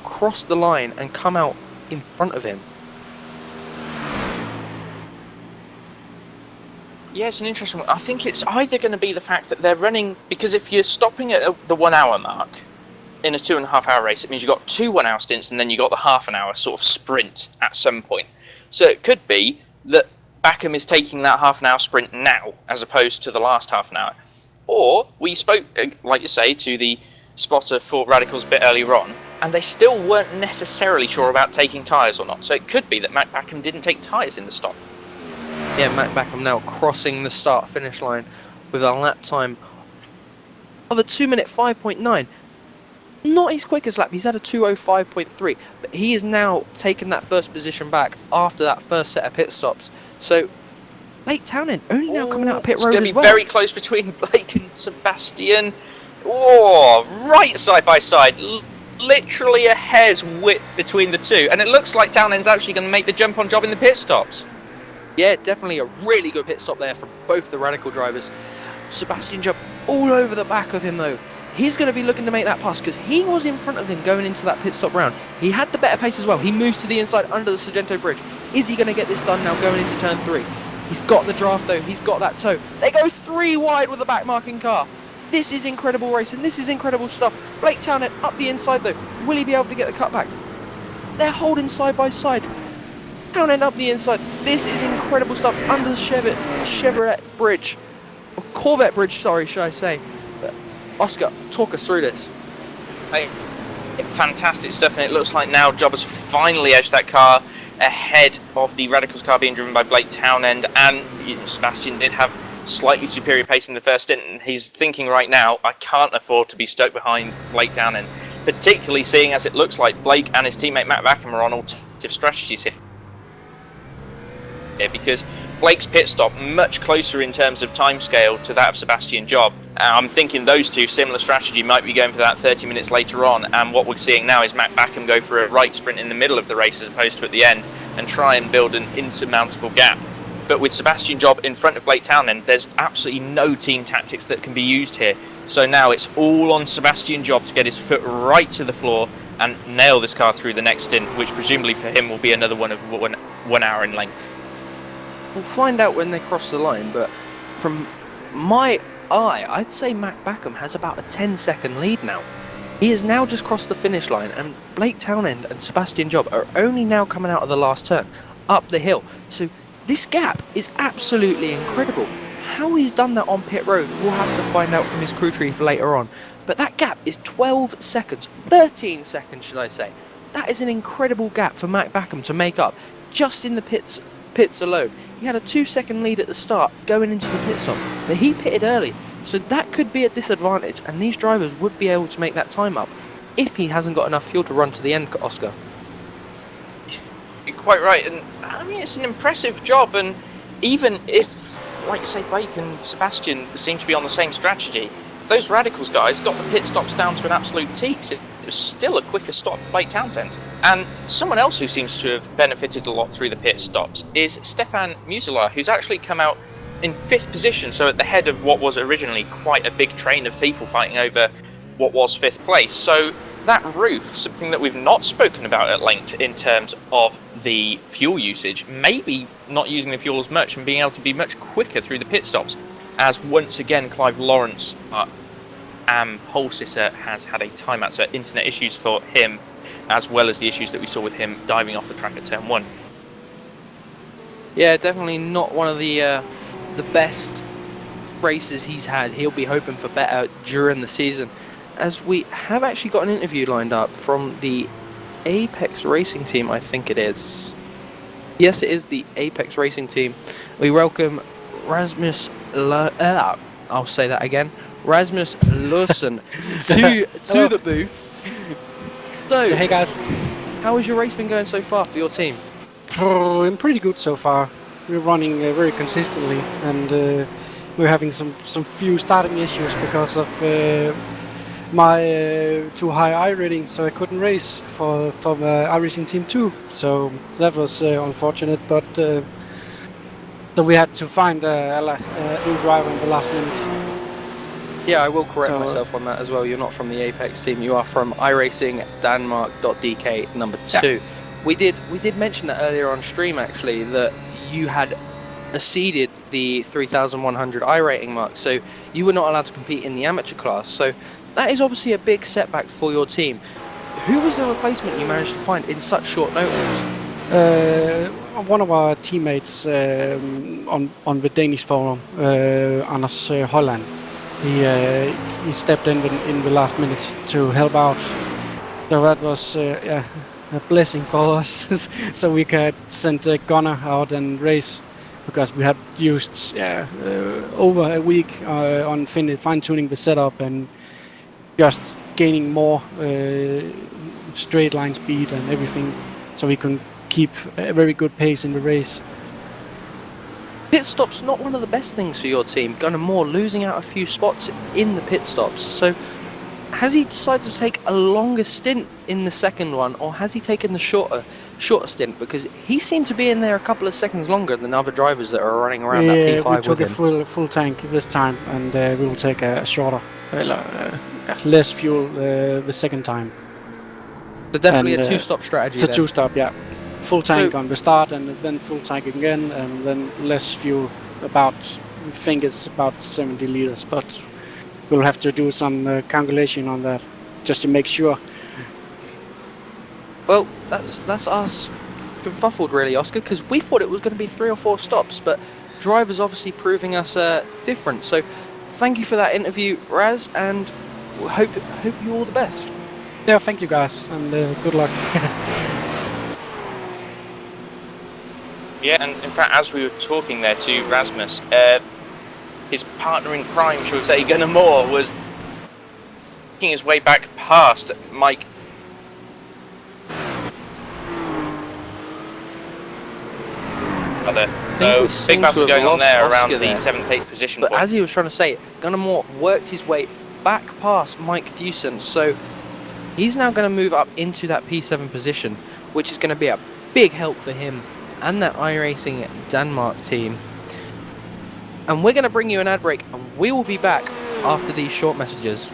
cross the line and come out in front of him. Yeah, it's an interesting one. I think it's either going to be the fact that they're running, because if you're stopping at the 1 hour mark in a 2.5 hour race, it means you've got 2 1 hour stints and then you've got the half an hour sort of sprint at some point. So it could be that Backham is taking that half an hour sprint now as opposed to the last half an hour. Or we spoke, like you say, to the spotter for Radicals a bit earlier on, and they still weren't necessarily sure about taking tyres or not. So it could be that Mac Backham didn't take tyres in the stop. Yeah, Mac Backham now crossing the start-finish line with a lap time of a 2 minute 5.9. Not his quickest lap, he's had a 2:05.3, but he is now taken that first position back after that first set of pit stops. So Blake Townend only now coming out of pit road as well. It's going to be very close between Blake and Sebastian. Oh, right side by side. Literally a hair's width between the two. And it looks like Townend's actually going to make the jump on Job in the pit stops. Yeah, definitely a really good pit stop there from both the Radical drivers. Sebastian Job all over the back of him though. He's going to be looking to make that pass because he was in front of him going into that pit stop round. He had the better pace as well. He moves to the inside under the Sargento Bridge. Is he going to get this done now going into turn 3? He's got the draft though. He's got that toe. They go 3 wide with the back marking car. This is incredible racing. This is incredible stuff. Blake Townend up the inside though. Will he be able to get the cutback? they're holding side by side. Townend up the inside. This is incredible stuff under the Chevrolet bridge. Or Corvette bridge, sorry, should I say. Oscar, talk us through this. Hey, fantastic stuff, and it looks like now Job has finally edged that car ahead of the Radicals car being driven by Blake Townend, and Sebastian did have slightly superior pace in the first stint, and he's thinking right now, I can't afford to be stuck behind Blake Townend, particularly seeing as it looks like Blake and his teammate Matt Backham are on alternative strategies here, because Blake's pit stop much closer in terms of timescale to that of Sebastian Job. I'm thinking those two, similar strategy, might be going for that 30 minutes later on, and what we're seeing now is Matt Backham go for a right sprint in the middle of the race as opposed to at the end, and try and build an insurmountable gap. But with Sebastian Job in front of Blake Townend, there's absolutely no team tactics that can be used here. So now it's all on Sebastian Job to get his foot right to the floor and nail this car through the next stint, which presumably for him will be another one of 1 hour in length. We'll find out when they cross the line, but from my eye, I'd say Matt Backham has about a 10-second lead now. He has now just crossed the finish line, and Blake Townend and Sebastian Job are only now coming out of the last turn, up the hill. So this gap is absolutely incredible. How he's done that on pit road, we'll have to find out from his crew chief later on. But that gap is 12 seconds, 13 seconds should I say. That is an incredible gap for Matt Backham to make up just in the pits alone. He had a 2-second lead at the start going into the pit stop, but he pitted early, so that could be a disadvantage, and these drivers would be able to make that time up if he hasn't got enough fuel to run to the end, Oscar. You're quite right, and I mean it's an impressive job, and even if, like say, Blake and Sebastian seem to be on the same strategy, those Radicals guys got the pit stops down to an absolute T, because it was still a quicker stop for Blake Townsend. And someone else who seems to have benefited a lot through the pit stops is Stefan Museler, who's actually come out in 5th position, so at the head of what was originally quite a big train of people fighting over what was 5th place. So that roof, something that we've not spoken about at length in terms of the fuel usage, maybe not using the fuel as much and being able to be much quicker through the pit stops, as once again Clive Lawrence pole sitter has had a timeout, so internet issues for him, as well as the issues that we saw with him diving off the track at turn 1. Yeah, definitely not one of the best races he's had. He'll be hoping for better during the season, as we have actually got an interview lined up from the Apex Racing team, I think it is. Yes, it is the Apex Racing team. We welcome Rasmus I'll say that again. Rasmus Lawson to the booth. So, hey guys. How has your race been going so far for your team? Oh, I'm pretty good so far. We're running very consistently, and we're having some few starting issues because of my too high I rating, so I couldn't race for the iRacing Team 2. So that was unfortunate, but so we had to find a new driver in the last minute. Yeah, I will correct myself on that as well. You're not from the Apex team. You are from iRacing Denmark.dk number 2. Yeah. We did mention that earlier on stream actually, that you had exceeded the 3,100 I rating mark, so you were not allowed to compete in the amateur class. So that is obviously a big setback for your team. Who was the replacement you managed to find in such short notice? One of our teammates on the Danish forum, Anders Holland. He stepped in the last minute to help out. So that was a blessing for us. So we could send Gunnar out and race, because we had used over a week on fine-tuning the setup and just gaining more straight line speed and everything, so we can keep a very good pace in the race. Pit stops not one of the best things for your team. Gunnar Moore losing out a few spots in the pit stops. So has he decided to take a longer stint in the second one, or has he taken the shorter stint? Because he seemed to be in there a couple of seconds longer than other drivers that are running around that P5 with him. We took a full tank this time, and we will take a shorter, less fuel the second time. So definitely a two-stop strategy. It's a two-stop, yeah. Full tank on the start, and then full tank again, and then less fuel. I think it's about 70 liters, but we'll have to do some calculation on that just to make sure. Well, that's us befuffled really, Oscar, because we thought it was going to be 3 or 4 stops, but drivers obviously proving us different. So thank you for that interview, Raz, and hope you all the best. Yeah, thank you guys, and good luck. Yeah, and in fact, as we were talking there to Rasmus, his partner in crime, shall we say, Gunnar Moore, was making his way back past Mike. So big battle going on there around the 7th, 8th position. But point. as he was trying to say, Gunnar Moore worked his way back past Mike Thewson, so he's now going to move up into that P7 position, which is going to be a big help for him and that iRacing Denmark team. And we're going to bring you an ad break, and we will be back after these short messages.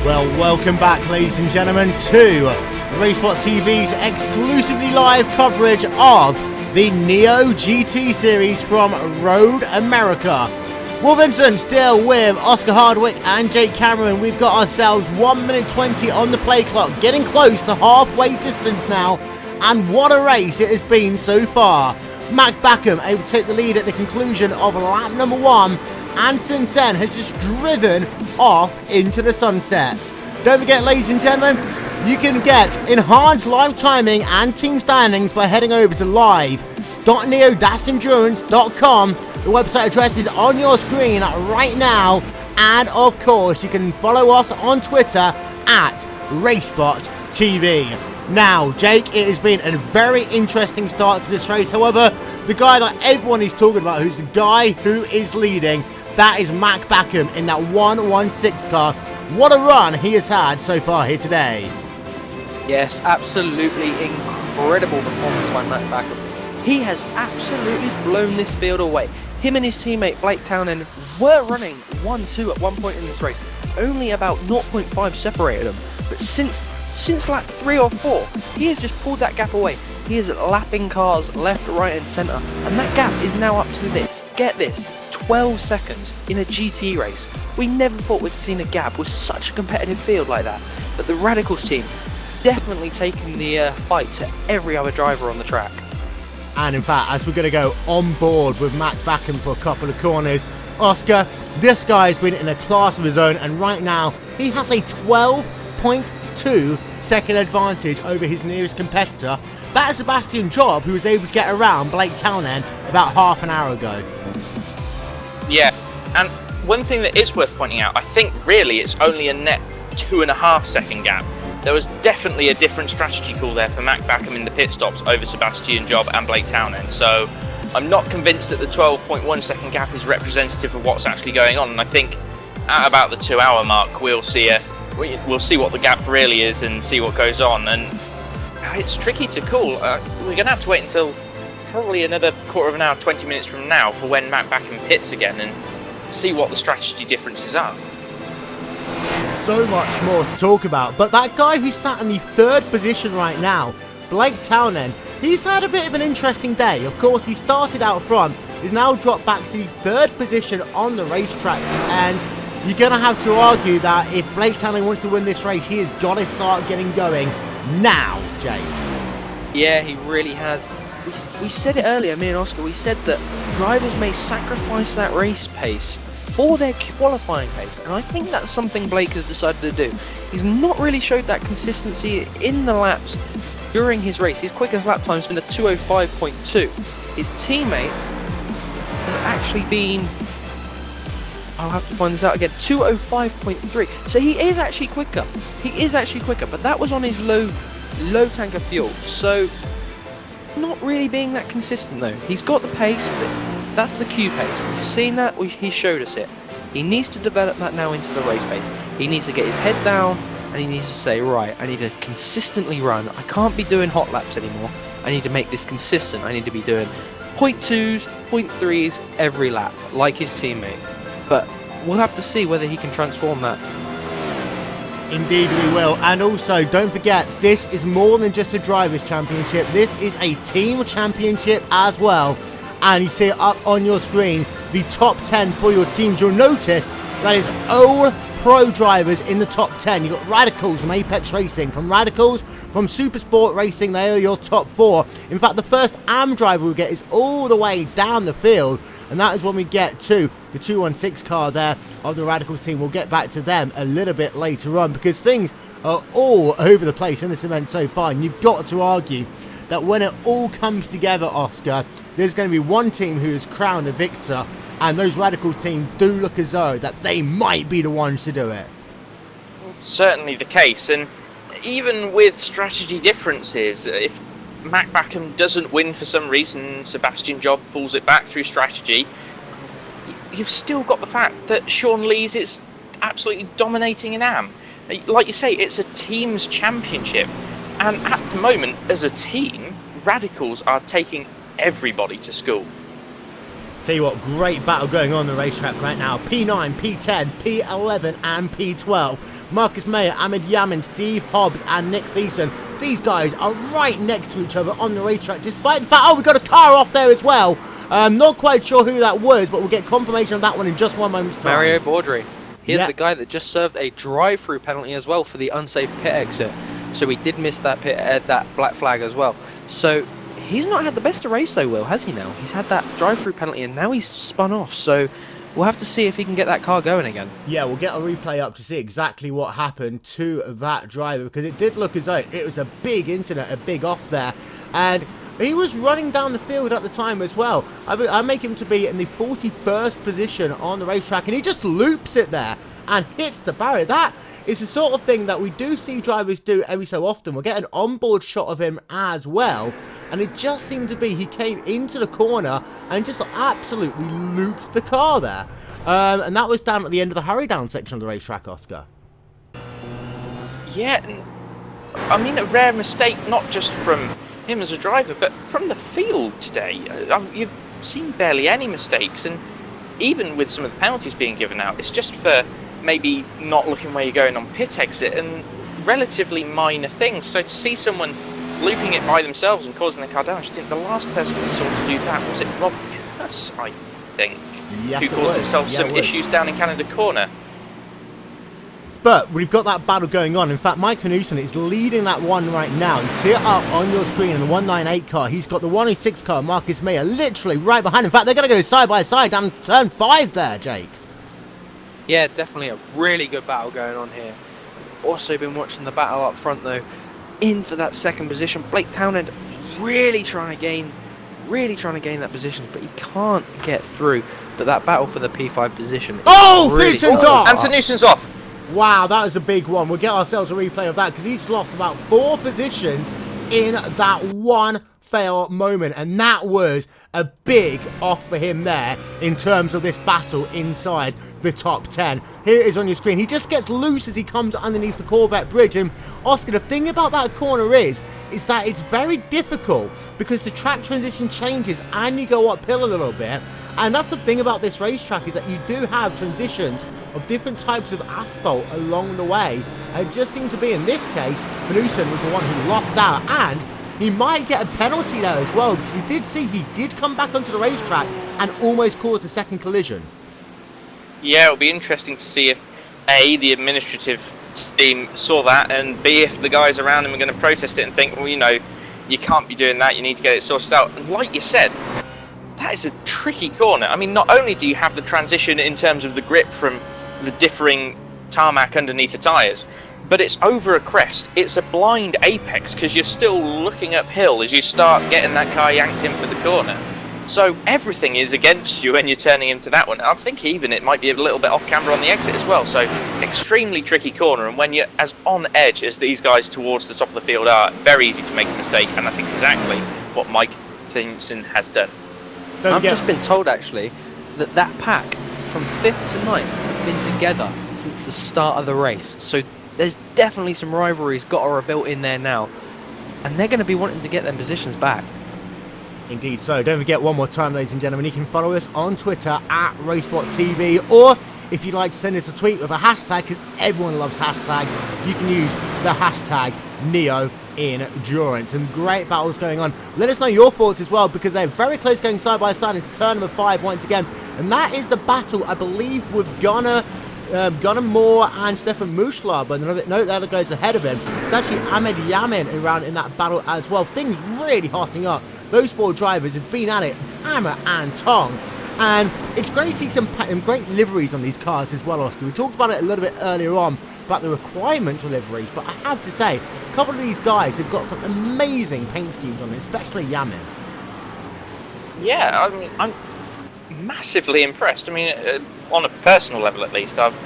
Well, welcome back, ladies and gentlemen, to RaceSpotTV's exclusively live coverage of the Neo GT series from Road America. Will Vincent still with Oscar Hardwick and Jake Cameron. We've got ourselves 1 minute 20 on the play clock, getting close to halfway distance now, and what a race it has been so far. Mac Backham able to take the lead at the conclusion of lap number 1, and since then has just driven off into the sunset. Don't forget, ladies and gentlemen, you can get enhanced live timing and team standings by heading over to live.neo-endurance.com. The website address is on your screen right now, and of course you can follow us on Twitter at RaceSpotTV. Now, Jake, it has been a very interesting start to this race. However, the guy that everyone is talking about, who's the guy who is leading, that is Mac Backham in that 116 car. What a run he has had so far here today. Yes, absolutely incredible performance by Mac Backham. He has absolutely blown this field away. Him and his teammate Blake Townend were running 1-2 at one point in this race. Only about 0.5 separated them. But since lap 3 or 4, he has just pulled that gap away. He is lapping cars left, right and centre. And that gap is now up to this. Get this. 12 seconds in a GT race. We never thought we'd seen a gap with such a competitive field like that. But the Radicals team, definitely taken the fight to every other driver on the track. And in fact, as we're going to go on board with Matt Backham for a couple of corners, Oscar, this guy's been in a class of his own, and right now he has a 12.2 second advantage over his nearest competitor. That is Sebastian Job, who was able to get around Blake Townend about half an hour ago. Yeah, and one thing that is worth pointing out, I think really it's only a net 2.5 second gap. There was definitely a different strategy call there for Matt Backham in the pit stops over Sebastian Job and Blake Townend. So I'm not convinced that the 12.1 second gap is representative of what's actually going on. And I think at about the 2 hour mark, we'll see what the gap really is and see what goes on. And it's tricky to call. We're going to have to wait until probably another quarter of an hour, 20 minutes from now for when Matt Backham pits again and see what the strategy differences are. So much more to talk about, but that guy who sat in the 3rd position right now, Blake Townend, he's had a bit of an interesting day. Of course, he started out front, he's now dropped back to the 3rd position on the racetrack, and you're going to have to argue that if Blake Townend wants to win this race, he has got to start getting going now, Jay. Yeah, he really has. We said it earlier, me and Oscar, we said that drivers may sacrifice that race pace for their qualifying pace, and I think that's something Blake has decided to do. He's not really showed that consistency in the laps during his race. His quickest lap time has been a 2:05.2. His teammates has actually been, I'll have to find this out again, 2:05.3. So he is actually quicker. But that was on his low tank of fuel. So not really being that consistent though. He's got the pace, but that's the Q pace. We've seen that, he showed us it. He needs to develop that now into the race pace. He needs to get his head down and he needs to say, right, I need to consistently run. I can't be doing hot laps anymore. I need to make this consistent. I need to be doing 0.2s, 0.3s every lap, like his teammate. But we'll have to see whether he can transform that. Indeed we will. And also, don't forget, this is more than just a Drivers' Championship. This is a Team Championship as well. And you see it up on your screen, the top 10 for your teams. You'll notice that is all pro drivers in the top 10. You've got Radicals from Apex Racing. From Radicals, from Supersport Racing, they are your top 4. In fact, the first AM driver we get is all the way down the field. And that is when we get to the 216 car there of the Radicals team. We'll get back to them a little bit later on, because things are all over the place in this event so far. And you've got to argue that when it all comes together, Oscar, there's going to be one team who is crowned a victor, and those Radical teams do look as though that they might be the ones to do it. Certainly the case, and even with strategy differences, if Matt Backham doesn't win for some reason, Sebastian Job pulls it back through strategy, you've still got the fact that Sean Lees is absolutely dominating in AM. Like you say, it's a team's championship, and at the moment, as a team, Radicals are taking everybody to school. Tell you what, great battle going on the racetrack right now. P9, P10, P11 and P12. Marcus Mayer, Ahmed Yamin, Steve Hobbs and Nick Thiessen. These guys are right next to each other on the racetrack, despite the fact, oh, we've got a car off there as well. Not quite sure who that was, but we'll get confirmation of that one in just one moment's time. Mario Baudry. Here's the guy that just served a drive-through penalty as well for the unsafe pit exit. So we did miss that that black flag as well. So he's not had the best of race though, Will, has he now? He's had that drive-through penalty and now he's spun off. So we'll have to see if he can get that car going again. Yeah, we'll get a replay up to see exactly what happened to that driver, because it did look as though it was a big incident, a big off there. And he was running down the field at the time as well. I make him to be in the 41st position on the racetrack, and he just loops it there and hits the barrier. That is the sort of thing that we do see drivers do every so often. We'll get an onboard shot of him as well, and it just seemed to be he came into the corner and just absolutely looped the car there. And that was down at the end of the hurry down section of the racetrack, Oscar. Yeah, I mean, a rare mistake, not just from him as a driver, but from the field today. You've seen barely any mistakes, and even with some of the penalties being given out, it's just for maybe not looking where you're going on pit exit and relatively minor things. So to see someone looping it by themselves and causing the car damage, I think the last person we saw to do that was it Rob Kuss, I think, yes, who caused himself some issues down in Canada Corner. But we've got that battle going on. In fact, Mike Knudsen is leading that one right now. You see it up on your screen in the 198 car. He's got the 106 car, Marcus Mayer, literally right behind. In fact, they're going to go side by side down turn 5 there, Jake. Yeah, definitely a really good battle going on here. Also been watching the battle up front though. In for that second position. Blake Townend really trying to gain that position, but he can't get through. But that battle for the P5 position is really Knudsen's off! And Knudsen's off! Wow, that was a big one. We'll get ourselves a replay of that because he's lost about 4 positions in that one fail moment, and that was a big off for him there in terms of this battle inside the top 10. Here it is on your screen. He just gets loose as he comes underneath the Corvette bridge, and Oscar, the thing about that corner is that it's very difficult because the track transition changes and you go uphill a little bit, and that's the thing about this racetrack is that you do have transitions of different types of asphalt along the way. And it just seemed to be in this case, Knudsen was the one who lost out, and he might get a penalty there as well, because we did see he did come back onto the racetrack and almost caused a second collision. Yeah, it'll be interesting to see if A, the administrative team saw that, and B, if the guys around him are going to protest it and think, well, you know, you can't be doing that, you need to get it sorted out. And like you said, that is a tricky corner. I mean, not only do you have the transition in terms of the grip from the differing tarmac underneath the tyres, but it's over a crest. It's a blind apex because you're still looking uphill as you start getting that car yanked in for the corner. So everything is against you when you're turning into that one. I think even it might be a little bit off camera on the exit as well. So extremely tricky corner, and when you're as on edge as these guys towards the top of the field are, very easy to make a mistake, and that's exactly what Mike Knudsen has done. I've just been told actually that pack from 5th to 9th have been together since the start of the race. So there's definitely some rivalries got or are built in there now, and they're going to be wanting to get their positions back. Indeed so. Don't forget one more time, ladies and gentlemen, you can follow us on Twitter at RaceSpotTV, or if you'd like to send us a tweet with a hashtag, because everyone loves hashtags, you can use the hashtag NeoEndurance. Some great battles going on. Let us know your thoughts as well, because they're very close going side by side into turn number 5 once again, and that is the battle, I believe, with Gunnar Moore and Stefan Muschler, but no, the other goes ahead of him. It's actually Ahmed Yamin around in that battle as well. Things really hotting up. Those 4 drivers have been at it hammer and tong, and it's great to see some great liveries on these cars as well, Oscar. We talked about it a little bit earlier on about the requirement of liveries, but I have to say, a couple of these guys have got some amazing paint schemes on it, especially Yamin. Yeah, I mean, I'm massively impressed. I mean, on a personal level at least, I've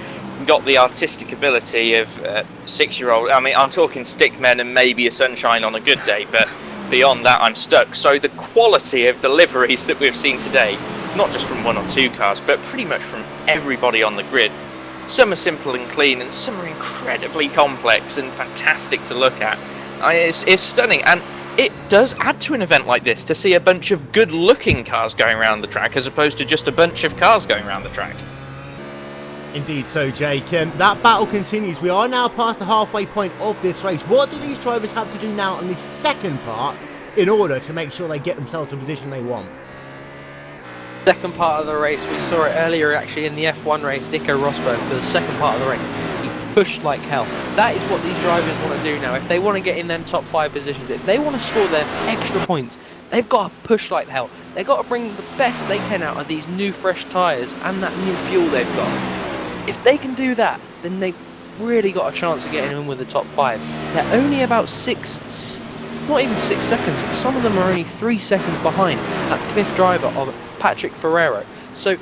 got the artistic ability of 6-year-old. I mean, I'm talking stickmen and maybe a sunshine on a good day, but beyond that I'm stuck. So the quality of the liveries that we've seen today, not just from 1 or 2 cars, but pretty much from everybody on the grid, some are simple and clean and some are incredibly complex and fantastic to look at. It's stunning, and it does add to an event like this to see a bunch of good looking cars going around the track as opposed to just a bunch of cars going around the track. Indeed so, Jake. That battle continues. We are now past the halfway point of this race. What do these drivers have to do now on the second part in order to make sure they get themselves to the position they want? Second part of the race, we saw it earlier actually in the F1 race, Nico Rosberg for the second part of the race. He pushed like hell. That is what these drivers want to do now. If they want to get in them top 5 positions, if they want to score their extra points, they've got to push like hell. They've got to bring the best they can out of these new fresh tyres and that new fuel they've got. If they can do that, then they've really got a chance of getting in with the top 5. They're only about not even 6 seconds. Some of them are only 3 seconds behind that 5th driver of Patrick Ferrero. So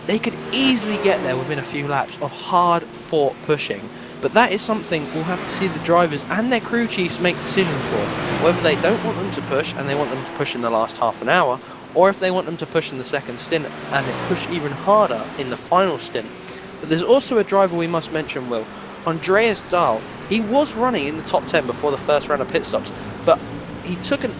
they could easily get there within a few laps of hard-fought pushing. But that is something we'll have to see the drivers and their crew chiefs make decisions for. Whether they don't want them to push and they want them to push in the last half an hour, or if they want them to push in the second stint and then push even harder in the final stint. But there's also a driver we must mention, Will. Andreas Dahl. He was running in the top 10 before the first round of pit stops, but he took an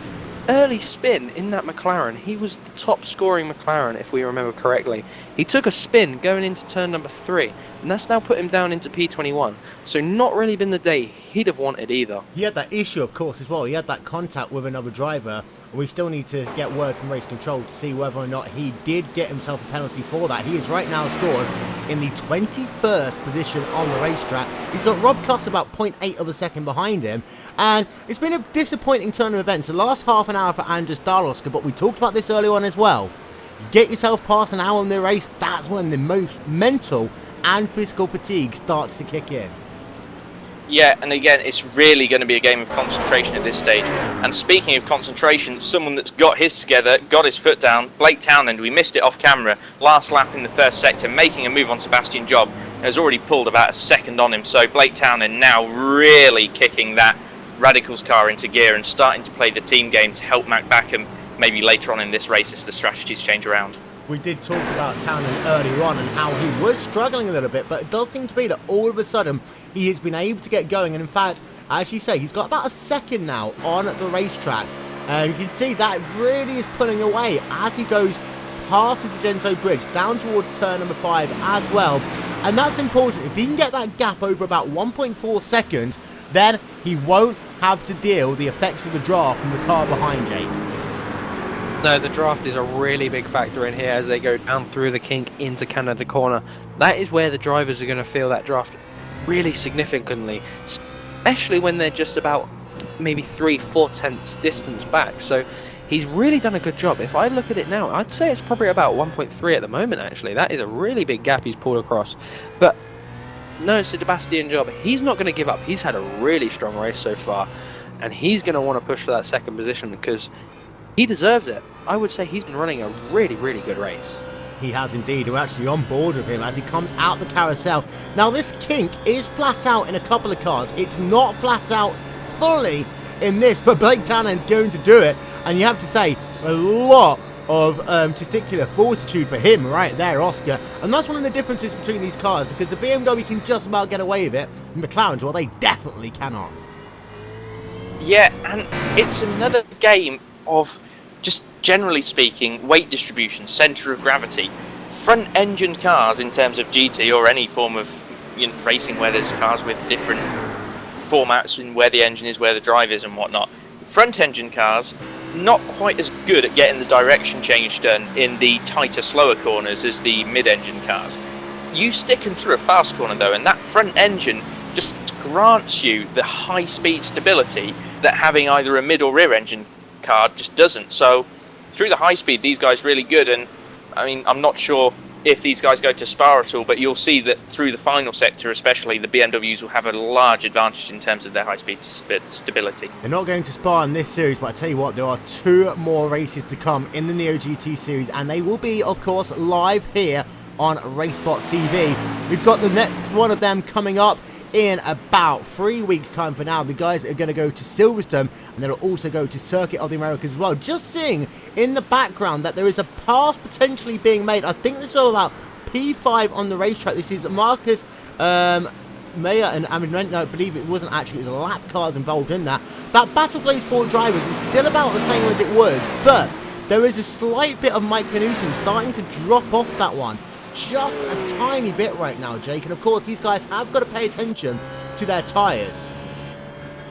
early spin in that McLaren. He was the top scoring McLaren, if we remember correctly. He took a spin going into turn number 3, and that's now put him down into P21. So not really been the day he'd have wanted either. He had that issue, of course, as well. He had that contact with another driver We still need to get word from race control to see whether or not he did get himself a penalty for that. He is right now scored in the 21st position on the racetrack. He's got Rob Cuss about 0.8 of a second behind him, and it's been a disappointing turn of events. The last half an hour for Andrzej Dalowska, but we talked about this earlier on as well. You get yourself past an hour in the race, that's when the most mental and physical fatigue starts to kick in. Yeah, and again, it's really going to be a game of concentration at this stage. And speaking of concentration, someone that's got his together, got his foot down, Blake Townend, we missed it off camera, last lap in the first sector, making a move on Sebastian Job, has already pulled about a second on him. So Blake Townend now really kicking that Radicals car into gear and starting to play the team game to help Mac Backham maybe later on in this race as the strategies change around. We did talk about Townend earlier on and how he was struggling a little bit, but it does seem to be that all of a sudden he has been able to get going. And in fact, as you say, he's got about a second now on the racetrack. You can see that really is pulling away as he goes past the Sargento Bridge down towards turn number 5 as well. And that's important. If he can get that gap over about 1.4 seconds, then he won't have to deal with the effects of the draft from the car behind Jake. No, the draft is a really big factor in here as they go down through the kink into Canada Corner. That is where the drivers are going to feel that draft really significantly, especially when they're just about maybe 3-4 tenths distance back. So he's really done a good job. If I look at it now, I'd say it's probably about 1.3 at the moment, actually. That is a really big gap he's pulled across. But no, Sebastian Job, he's not going to give up. He's had a really strong race so far, and he's going to want to push for that second position because he deserves it. I would say he's been running a really, really good race. He has indeed. We're actually on board with him as he comes out the carousel. Now this kink is flat out in a couple of cars. It's not flat out fully in this, but Blake Townend's going to do it. And you have to say, a lot of testicular fortitude for him right there, Oscar. And that's one of the differences between these cars, because the BMW can just about get away with it. The McLarens, well, they definitely cannot. Yeah, and it's another game of, just generally speaking, weight distribution, centre of gravity. Front-engined cars in terms of GT or any form of racing where there's cars with different formats in where the engine is, where the drive is and whatnot. Front-engine cars, not quite as good at getting the direction change done in the tighter, slower corners as the mid-engine cars. You stick them through a fast corner though, and that front engine just grants you the high-speed stability that having either a mid or rear engine car just doesn't. So through the high speed, these guys really good. And I mean, I'm not sure if these guys go to Spa at all, but you'll see that through the final sector especially, the BMWs will have a large advantage in terms of their high speed stability. They're not going to Spa in this series, but I tell you what, there are 2 more races to come in the Neo GT series, and they will be, of course, live here on RaceSpotTV. We've got the next one of them coming up in about 3 weeks time. For now, the guys are going to go to Silverstone, and they'll also go to Circuit of the Americas as well. Just seeing in the background that there is a pass potentially being made. I think this is all about P5 on the racetrack. This is Marcus Meyer and no, I believe it wasn't actually, it was lap cars involved in that. That Battle of Blaze 4 drivers is still about the same as it was, but there is a slight bit of Mike Knudsen starting to drop off that one. Just a tiny bit right now, Jake, and of course these guys have got to pay attention to their tyres.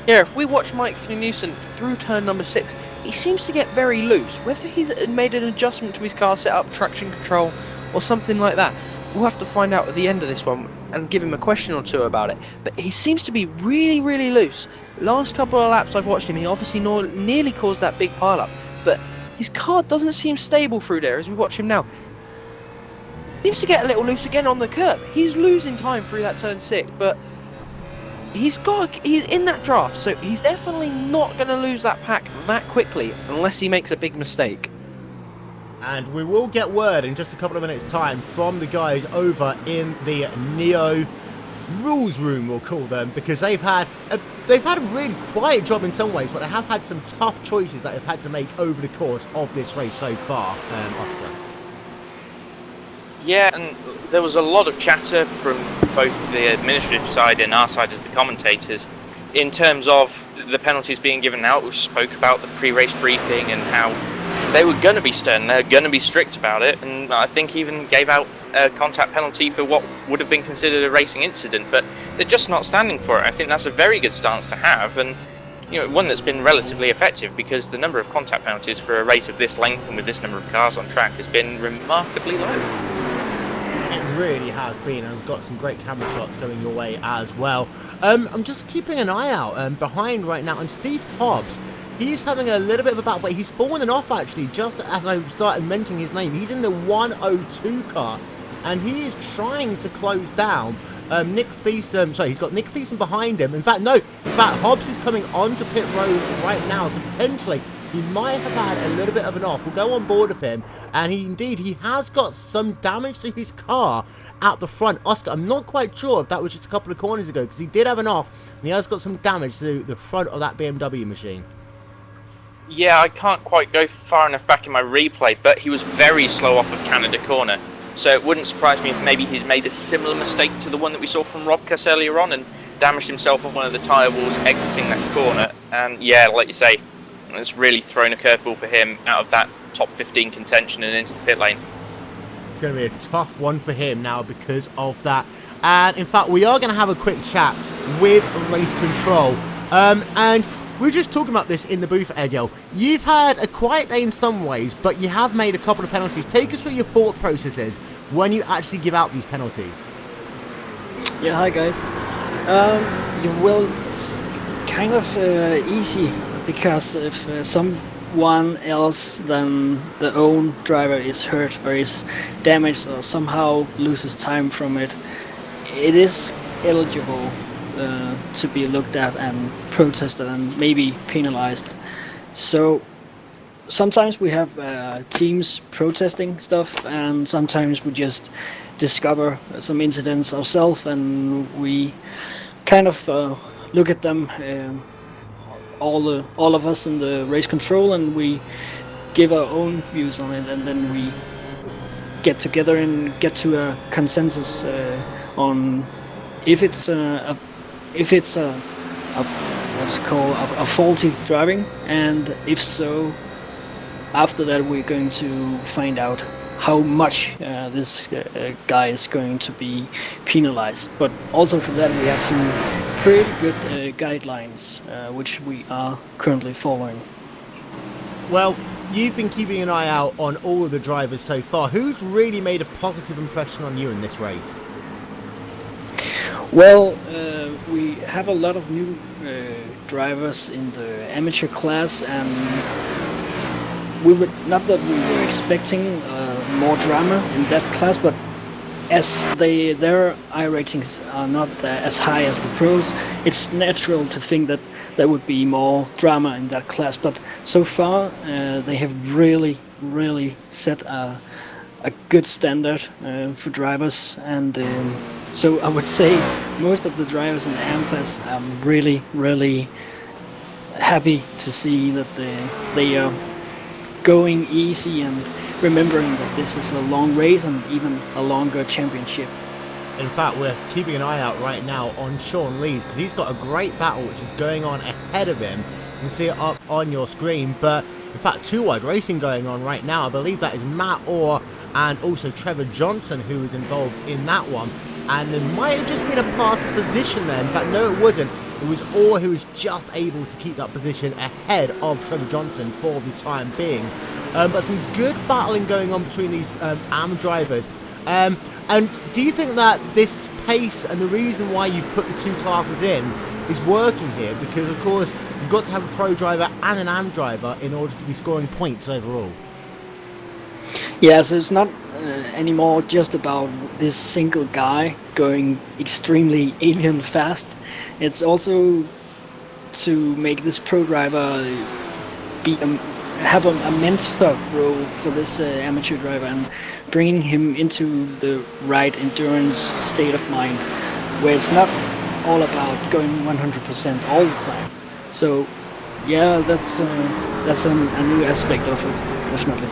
Yeah, if we watch Mike Knudsen through turn number 6, he seems to get very loose. Whether he's made an adjustment to his car setup, traction control, or something like that, we'll have to find out at the end of this one and give him a question or two about it. But he seems to be really, really loose. Last couple of laps I've watched him, he obviously nearly caused that big pile-up, but his car doesn't seem stable through there as we watch him now. Seems to get a little loose again on the curb. He's losing time through that turn 6, but he's in that draft, so he's definitely not going to lose that pack that quickly unless he makes a big mistake. And we will get word in just a couple of minutes time from the guys over in the Neo rules room, we'll call them, because they've had a really quiet job in some ways, but they have had some tough choices that they've had to make over the course of this race so far, Oscar. Yeah, and there was a lot of chatter from both the administrative side and our side as the commentators in terms of the penalties being given out. We spoke about the pre-race briefing and how they were going to be stern, they're going to be strict about it, and I think even gave out a contact penalty for what would have been considered a racing incident, but they're just not standing for it. I think that's a very good stance to have, and one that's been relatively effective, because the number of contact penalties for a race of this length and with this number of cars on track has been remarkably low. It really has been, and I've got some great camera shots going your way as well. I'm just keeping an eye out behind right now, and Steve Hobbs, he's having a little bit of a battle, but he's fallen off actually, just as I started mentioning his name. He's in the 102 car, and he is trying to close down Nick Thiessen. Sorry, he's got Nick Thiessen behind him. In fact, Hobbs is coming onto pit road right now, so potentially he might have had a little bit of an off. We'll go on board of him, and he has got some damage to his car out the front. Oscar, I'm not quite sure if that was just a couple of corners ago, because he did have an off, and he has got some damage to the front of that BMW machine. Yeah, I can't quite go far enough back in my replay, but he was very slow off of Canada corner. So it wouldn't surprise me if maybe he's made a similar mistake to the one that we saw from Robcus earlier on and damaged himself on one of the tyre walls exiting that corner. And yeah, like you say, it's really thrown a curveball for him out of that top 15 contention and into the pit lane. It's going to be a tough one for him now because of that. And in fact, we are going to have a quick chat with Race Control. And we were just talking about this in the booth, Egil. You've had a quiet day in some ways, but you have made a couple of penalties. Take us through your thought processes when you actually give out these penalties. Yeah, hi guys. It's kind of easy, because if someone else than the own driver is hurt or is damaged or somehow loses time from it, it is eligible to be looked at and protested and maybe penalized. So sometimes we have teams protesting stuff, and sometimes we just discover some incidents ourselves and we kind of look at them, all of us in the race control, and we give our own views on it, and then we get together and get to a consensus on if it's what's called a faulty driving, and if so, after that we're going to find out how much this guy is going to be penalized. But also for that we have some pretty good guidelines which we are currently following. Well, you've been keeping an eye out on all of the drivers so far. Who's really made a positive impression on you in this race? Well, we have a lot of new drivers in the amateur class, and we were not that we were expecting more drama in that class, but as their I ratings are not as high as the pros, it's natural to think that there would be more drama in that class. But so far, they have really set a good standard for drivers, and so I would say most of the drivers in the AM class, I'm really happy to see that they are going easy and remembering that this is a long race and even a longer championship. In fact, we're keeping an eye out right now on Sean Lees, because he's got a great battle which is going on ahead of him. You can see it up on your screen, but in fact, two wide racing going on right now. I believe that is Matt Orr and also Trevor Johnson who is involved in that one. And there might have just been a past position there. In fact, no, it wasn't. It was Orr who was just able to keep that position ahead of Trevor Johnson for the time being. But some good battling going on between these AM drivers. And do you think that this pace and the reason why you've put the two classes in is working here? Because, of course, you've got to have a pro driver and an AM driver in order to be scoring points overall. Yeah, so it's not anymore just about this single guy going extremely alien fast. It's also to make this pro driver have a mentor role for this amateur driver and bringing him into the right endurance state of mind, where it's not all about going 100% all the time. So yeah, that's a new aspect of it, definitely.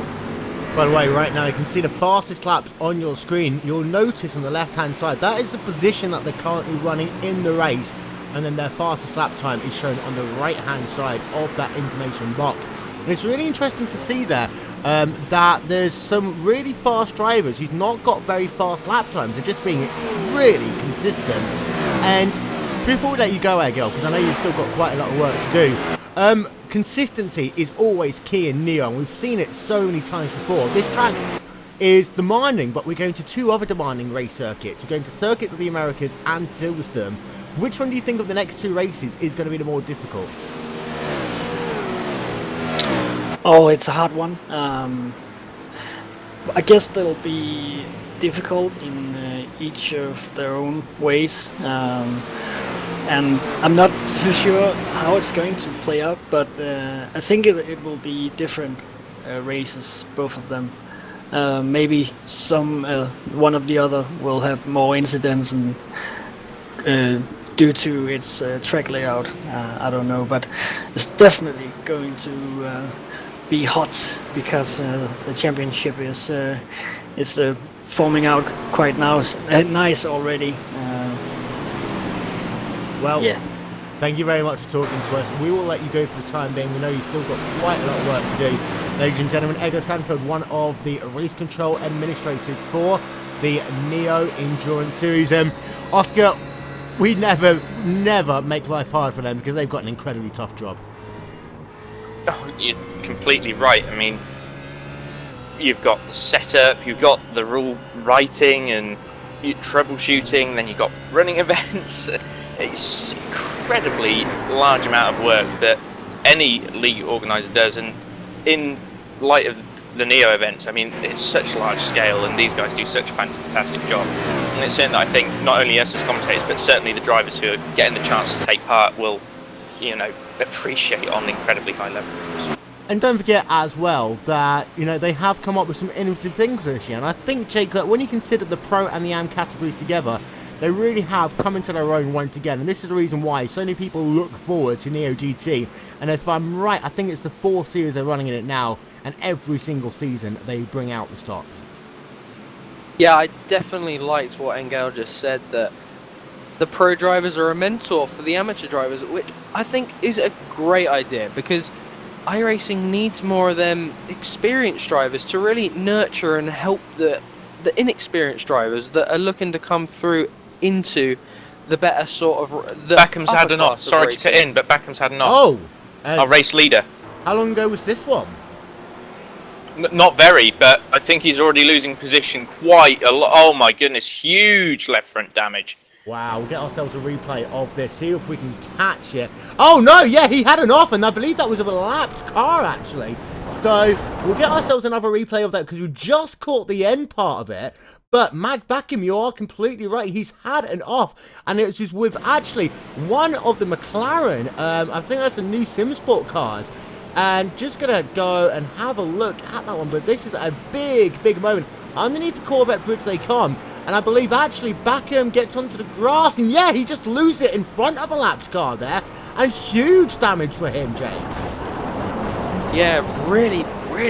By the way, right now you can see the fastest laps on your screen. You'll notice on the left hand side that is the position that they're currently running in the race, and then their fastest lap time is shown on the right hand side of that information box. And it's really interesting to see there that there's some really fast drivers who's not got very fast lap times. They're just being really consistent. And Before we let you go, Egil, because I know you've still got quite a lot of work to do, consistency is always key in Neo, and we've seen it so many times before. This track is demanding, but we're going to 2 other demanding race circuits. We're going to Circuit of the Americas and Silverstone. Which one do you think of the next 2 races is going to be the more difficult? Oh, it's a hard one. I guess they'll be difficult in each of their own ways. And I'm not too sure how it's going to play out, but I think it will be different races, both of them. Maybe one of the other will have more incidents and due to its track layout. I don't know, but it's definitely going to be hot because the championship is forming out quite nice already. Well, yeah. Thank you very much for talking to us. We will let you go for the time being. We know you've still got quite a lot of work to do. Ladies and gentlemen, Egil Sandford, one of the race control administrators for the Neo Endurance Series. Oscar, we never make life hard for them because they've got an incredibly tough job. Oh, you're completely right. I mean, you've got the setup, you've got the rule writing and troubleshooting, then you've got running events. It's incredibly large amount of work that any league organizer does, and in light of the Neo events, I mean, it's such large scale and these guys do such a fantastic job, and it's something that I think not only us as commentators but certainly the drivers who are getting the chance to take part will, you know, appreciate on incredibly high levels. And don't forget as well that, you know, they have come up with some innovative things this year, and I think, Jake, that when you consider the Pro and the Am categories together, they really have come into their own once again, and this is the reason why so many people look forward to Neo GT. And if I'm right, I think it's the 4th series they're running in it now, and every single season they bring out the stocks. Yeah, I definitely liked what Engel just said, that the pro drivers are a mentor for the amateur drivers, which I think is a great idea, because iRacing needs more of them experienced drivers to really nurture and help the inexperienced drivers that are looking to come through into the better sort of the Backham's had an off. Sorry racing. to cut in, but Backham's had an off. Oh! Our race leader. How long ago was this one? Not very, but I think he's already losing position quite a lot. Oh my goodness, huge left front damage. Wow, we'll get ourselves a replay of this, see if we can catch it. Oh no, yeah, he had an off, and I believe that was of a lapped car, actually. So, we'll get ourselves another replay of that, because we just caught the end part of it. But, Mag Backham, you are completely right. He's had an off, and it's just with, actually, one of the McLaren, I think that's a new SimSport cars. And just going to go and have a look at that one, but this is a big moment. Underneath the Corvette bridge they come, and I believe actually Backham gets onto the grass, and yeah, he just loses it in front of a lapped car there, and huge damage for him, Jake. Yeah, really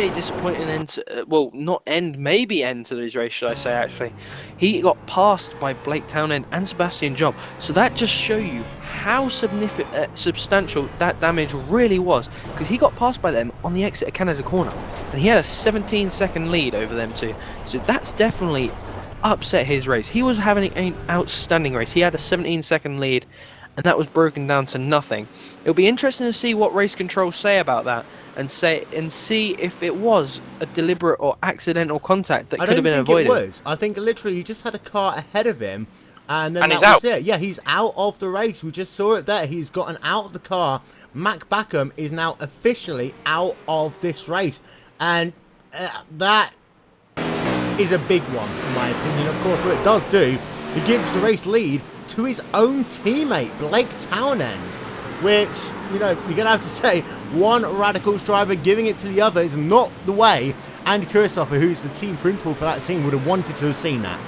disappointing end to, well, not end, maybe end to these races, should I say, actually. He got passed by Blake Townend and Sebastian Job, so that just shows you how substantial that damage really was, because he got passed by them on the exit of Canada corner, and he had a 17-second lead over them too, so that's definitely upset his race. He was having an outstanding race. He had a 17-second lead, and that was broken down to nothing. It'll be interesting to see what race control say about that, and see if it was a deliberate or accidental contact that could have been avoided. I don't think it was. I think literally he just had a car ahead of him, and then he's that out. was it. Yeah, he's out of the race. We just saw it there. He's gotten out of the car. Mac Backham is now officially out of this race, and that is a big one, in my opinion. Of course, what it does do, it gives the race lead to his own teammate, Blake Townend, which, you know, you're going to have to say, one Radicals driver giving it to the other is not the way Andy Christopher, who's the team principal for that team, would have wanted to have seen that.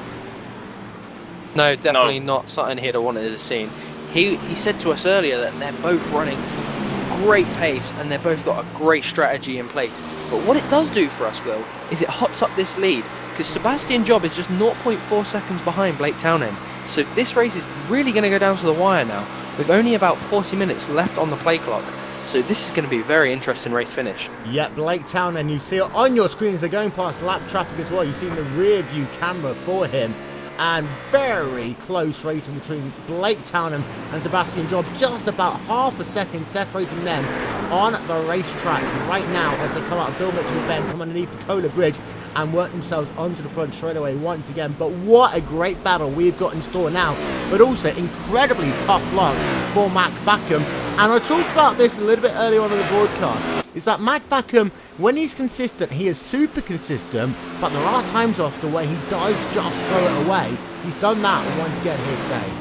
No, definitely not something he'd have wanted to have seen. He said to us earlier that they're both running great pace and they've both got a great strategy in place. But what it does do for us, Will, is it hots up this lead, because Sebastian Job is just 0.4 seconds behind Blake Townend. So this race is really going to go down to the wire now, with only about 40 minutes left on the play clock. So this is going to be a very interesting race finish. Yeah, Blake Townend, you see it on your screens, they're going past lap traffic as well. You see in the rear view camera for him. and very close racing between Blake Townham and Sebastian Job, just about half a second separating them on the racetrack right now as they come out of Bill Mitchell Bend, come underneath the Kohler Bridge and work themselves onto the front straight away once again. But what a great battle we've got in store now, but also incredibly tough luck for Mac Backham. And I talked about this a little bit earlier on in the broadcast, is that Mac Backham, when he's consistent, he is super consistent, but there are times off the way he does just throw it away. He's done that once again here today.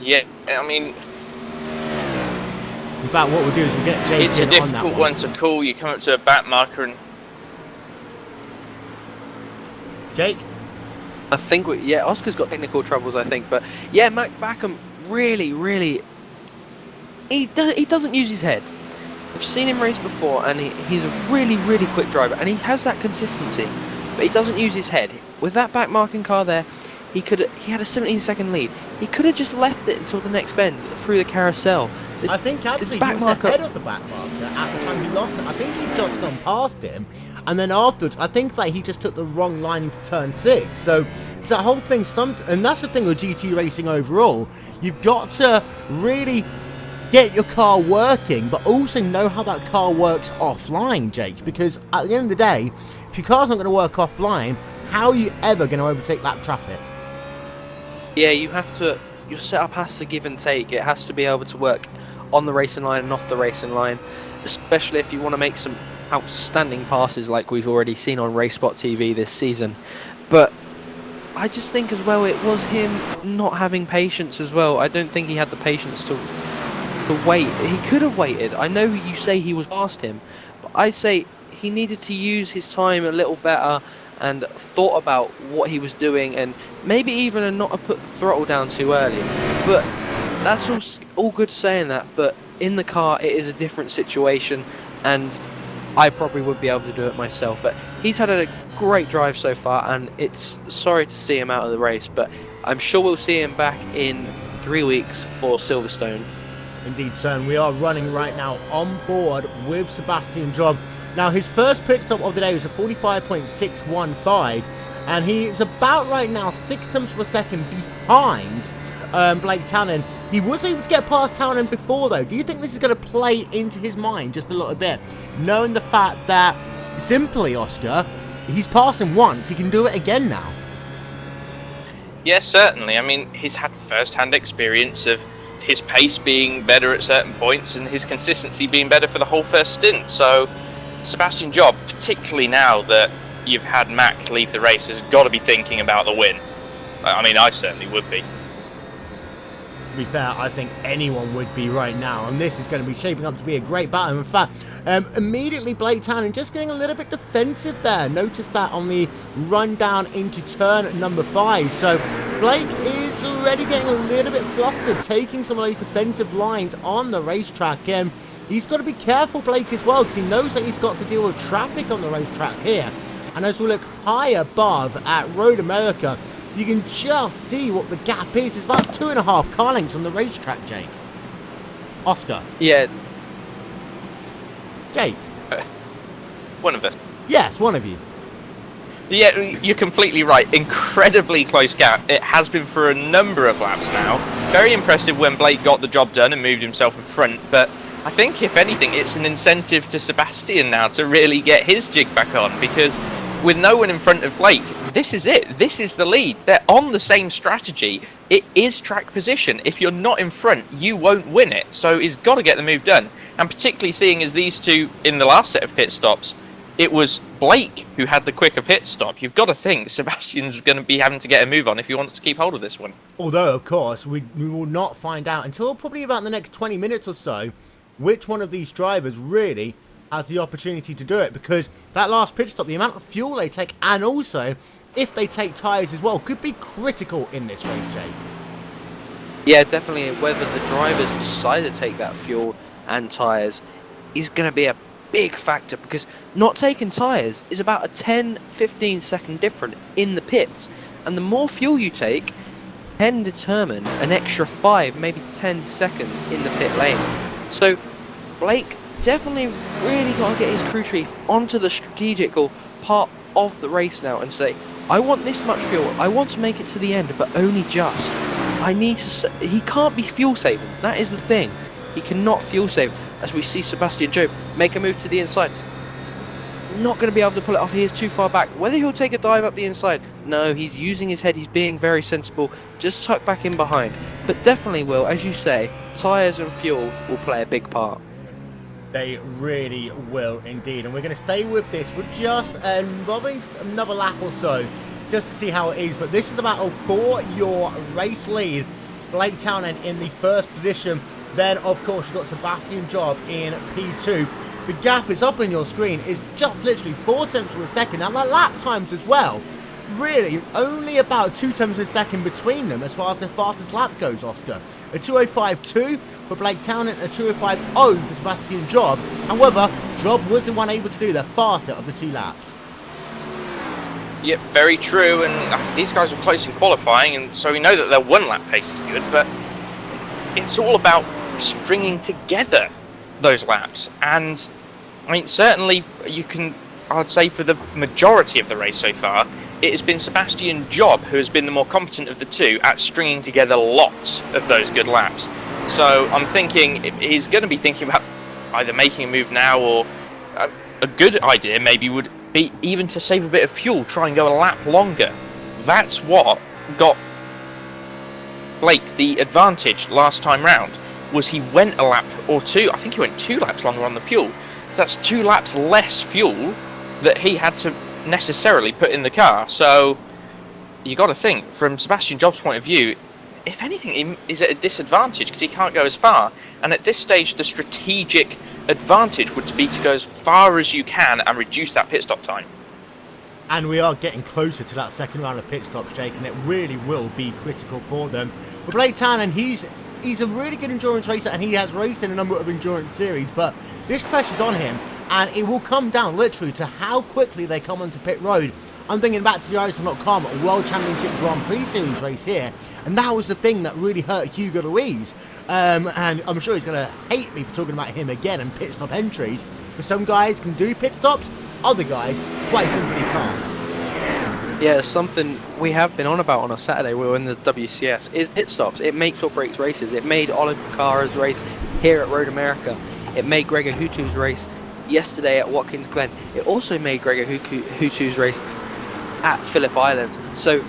Yeah, I mean, in fact, what we'll do is we'll get Jake it's a in on that difficult one to call. You come up to a back marker and... Jake? I think, yeah, Oscar's got technical troubles, I think. But, yeah, Mac Backham really... He doesn't use his head. I've seen him race before, and he's a really quick driver, and he has that consistency, but he doesn't use his head. With that back marking car there, he had a 17-second lead. He could have just left it until the next bend through the carousel. I think actually he was ahead of the back marker at the time he lost it. I think he'd just gone past him, and then afterwards, I think that he just took the wrong line into turn 6. So that whole thing, and that's the thing with GT racing overall. You've got to really get your car working, but also know how that car works offline, Jake, because at the end of the day, if your car's not going to work offline, how are you ever going to overtake lap traffic? Yeah, your setup has to give and take. It has to be able to work on the racing line and off the racing line, especially if you want to make some outstanding passes like we've already seen on RaceSpotTV this season. But I just think as well, it was him not having patience as well. I don't think he had the patience to wait. He could have waited. I know you say he was past him, but I say he needed to use his time a little better and thought about what he was doing, and maybe even not have put the throttle down too early. But that's all good saying that, but in the car it is a different situation, and I probably would be able to do it myself. But he's had a great drive so far, and it's sorry to see him out of the race, but I'm sure we'll see him back in 3 weeks for Silverstone. Indeed, sir, and we are running right now on board with Sebastian Job. Now, his first pit stop of the day was a 45.615, and he is about right now 6 tenths per second behind Blake Townham. He was able to get past Townham before, though. Do you think this is going to play into his mind just a little bit, knowing the fact that, simply, Oscar, he's passed him once, he can do it again now? Yes, certainly. I mean, he's had first-hand experience of his pace being better at certain points and his consistency being better for the whole first stint. So Sebastian Job, particularly now that you've had Mac leave the race, has got to be thinking about the win. I mean, I certainly would be. To be fair, I think anyone would be right now, and this is going to be shaping up to be a great battle. In fact, immediately Blake Townham just getting a little bit defensive there. Notice that on the run down into turn number 5. So Blake is already getting a little bit flustered, taking some of those defensive lines on the racetrack. He's got to be careful, Blake, as well, because he knows that he's got to deal with traffic on the racetrack here. And as we look high above at Road America, you can just see what the gap is. It's about 2.5 car lengths on the racetrack, Jake. Oscar. Yeah. Jake. One of us. Yes, one of you. Yeah, you're completely right. Incredibly close gap. It has been for a number of laps now. Very impressive when Blake got the job done and moved himself in front, but I think, if anything, it's an incentive to Sebastian now to really get his jig back on, because with no one in front of Blake, this is it. This is the lead. They're on the same strategy. It is track position. If you're not in front, you won't win it. So he's got to get the move done. And particularly seeing as these two, in the last set of pit stops, it was Blake who had the quicker pit stop. You've got to think Sebastian's going to be having to get a move on if he wants to keep hold of this one. Although, of course, we will not find out until probably about the next 20 minutes or so which one of these drivers really has the opportunity to do it, because that last pit stop, the amount of fuel they take, and also if they take tyres as well, could be critical in this race, Jake. Yeah, definitely. Whether the drivers decide to take that fuel and tyres is going to be a big factor, because not taking tyres is about a 10-15 second difference in the pits, and the more fuel you take can determine an extra 5, maybe 10 seconds in the pit lane. So Blake definitely really got to get his crew chief onto the strategical part of the race now and say, I want this much fuel. I want to make it to the end, but only just. I need to. He can't be fuel saving. That is the thing. He cannot fuel save. As we see Sebastian Job make a move to the inside. Not going to be able to pull it off. He is too far back. Whether he'll take a dive up the inside, no. He's using his head. He's being very sensible. Just tuck back in behind. But definitely will, as you say, tyres and fuel will play a big part. They really will indeed, and we're going to stay with this for just probably another lap or so, just to see how it is. But this is the battle for your race lead. Blake Townend in the first position. Then, of course, you've got Sebastian Job in P2. The gap is up on your screen. It's just literally 4 tenths of a second. Now, the lap times as well, really only about 2 tenths of a second between them as far as the fastest lap goes, Oscar. A 2:05.2 for Blake Townend, a 2:05.0 for Sebastian Job. However, Job was the one able to do the faster of the 2 laps. Yep, very true, and these guys were close in qualifying, and so we know that their 1 lap pace is good, but it's all about stringing together those laps. And I mean, certainly you can, I'd say for the majority of the race so far, it has been Sebastian Job who has been the more competent of the two at stringing together lots of those good laps. So I'm thinking he's going to be thinking about either making a move now, or a good idea maybe would be even to save a bit of fuel, try and go a lap longer. That's what got Blake the advantage last time round, was he went a lap or 2, I think he went 2 laps longer on the fuel. So that's 2 laps less fuel that he had to necessarily put in the car. So you got to think, from Sebastian Job's point of view, if anything, he is at a disadvantage because he can't go as far. And at this stage, the strategic advantage would be to go as far as you can and reduce that pit stop time. And we are getting closer to that second round of pit stops, Jake, and it really will be critical for them. But Blake Townend, he's a really good endurance racer, and he has raced in a number of endurance series, but this pressure's on him, and it will come down literally to how quickly they come onto pit road. I'm thinking back to the RaceSpotTV World Championship Grand Prix Series race here, and that was the thing that really hurt Hugo Louise. And I'm sure he's going to hate me for talking about him again and pit stop entries, but some guys can do pit stops, other guys quite simply can't. Yeah, something we have been on about on a Saturday, we were in the WCS, is pit stops. It makes or breaks races. It made Oleg Bukara's race here at Road America. It made Gregor Hutu's race yesterday at Watkins Glen. It also made Gregor Hutu's race at Phillip Island. So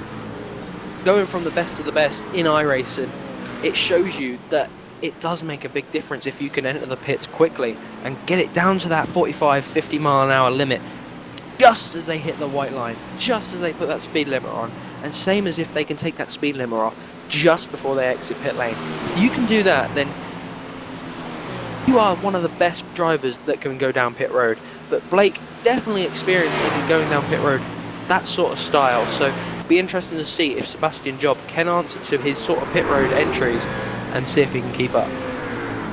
going from the best to the best in iRacing, it shows you that it does make a big difference if you can enter the pits quickly and get it down to that 45-50 mile an hour limit just as they hit the white line, just as they put that speed limit on, and same as if they can take that speed limit off just before they exit pit lane. If you can do that, then you are one of the best drivers that can go down pit road. But Blake definitely experienced in going down pit road that sort of style, so it'll be interesting to see if Sebastian Job can answer to his sort of pit road entries and see if he can keep up.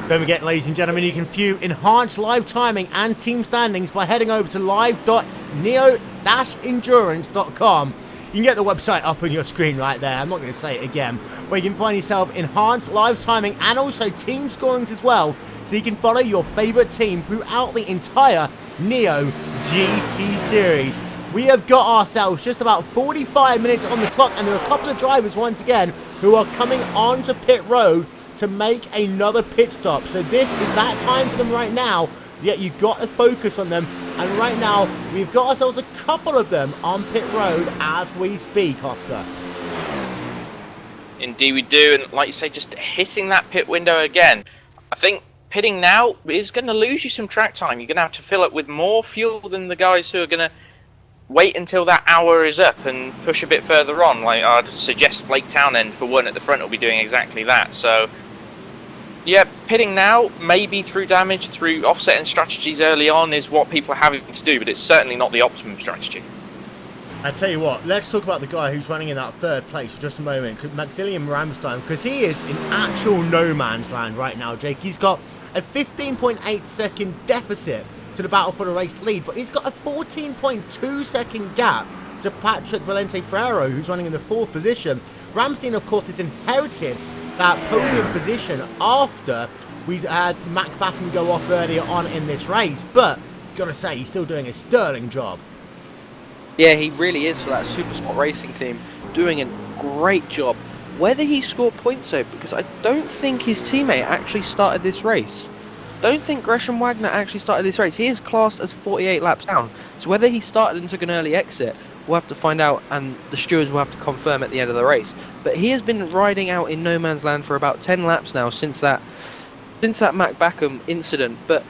Don't forget, ladies and gentlemen, you can view enhanced live timing and team standings by heading over to live.neo-endurance.com. You can get the website up on your screen right there. I'm not going to say it again, but you can find yourself enhanced live timing and also team scorings as well, so you can follow your favorite team throughout the entire Neo GT series. We have got ourselves just about 45 minutes on the clock, and there are a couple of drivers once again who are coming onto pit road to make another pit stop. So this is that time for them right now, yet you've got to focus on them. And right now, we've got ourselves a couple of them on pit road as we speak, Oscar. Indeed we do, and like you say, just hitting that pit window again. I think pitting now is going to lose you some track time. You're going to have to fill it with more fuel than the guys who are going to wait until that hour is up and push a bit further on. Like, I'd suggest Blake Townend, for one, at the front will be doing exactly that. So yeah, pitting now, maybe through damage, through offsetting strategies early on, is what people are having to do, but it's certainly not the optimum strategy. I tell you what, let's talk about the guy who's running in that third place for just a moment, Maximilian Ramstein, because he is in actual no man's land right now, Jake. He's got a 15.8 second deficit to the battle for the race lead, but he's got a 14.2 second gap to Patrick Valente Ferrero, who's running in the 4th position. Ramstein, of course, has inherited that podium position after we had Mac Backen go off earlier on in this race, but gotta say, he's still doing a sterling job. Yeah, he really is for that Super Sport Racing team, doing a great job. Whether he scored points though, because I don't think his teammate actually started this race. Don't think Gresham Wagner actually started this race. He is classed as 48 laps down. So whether he started and took an early exit, we'll have to find out, and the stewards will have to confirm at the end of the race. But he has been riding out in no man's land for about 10 laps now since that Mac Backham incident. But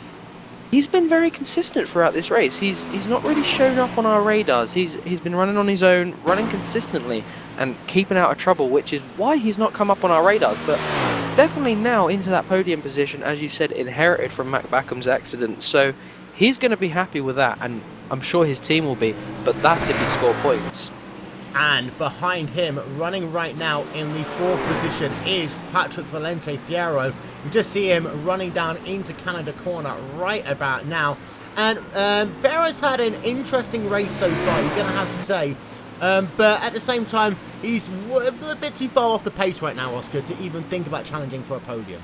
he's been very consistent throughout this race. He's not really shown up on our radars. He's been running on his own, running consistently, and keeping out of trouble, which is why he's not come up on our radars. But definitely now into that podium position, as you said, inherited from Mac Backham's accident. So he's going to be happy with that, and I'm sure his team will be. But that's if he scores points. And behind him, running right now in the 4th position, is Patrick Valente Fierro. You just see him running down into Canada corner right about now. And Fierro's had an interesting race so far, you're going to have to say. But at the same time, he's a bit too far off the pace right now, Oscar, to even think about challenging for a podium.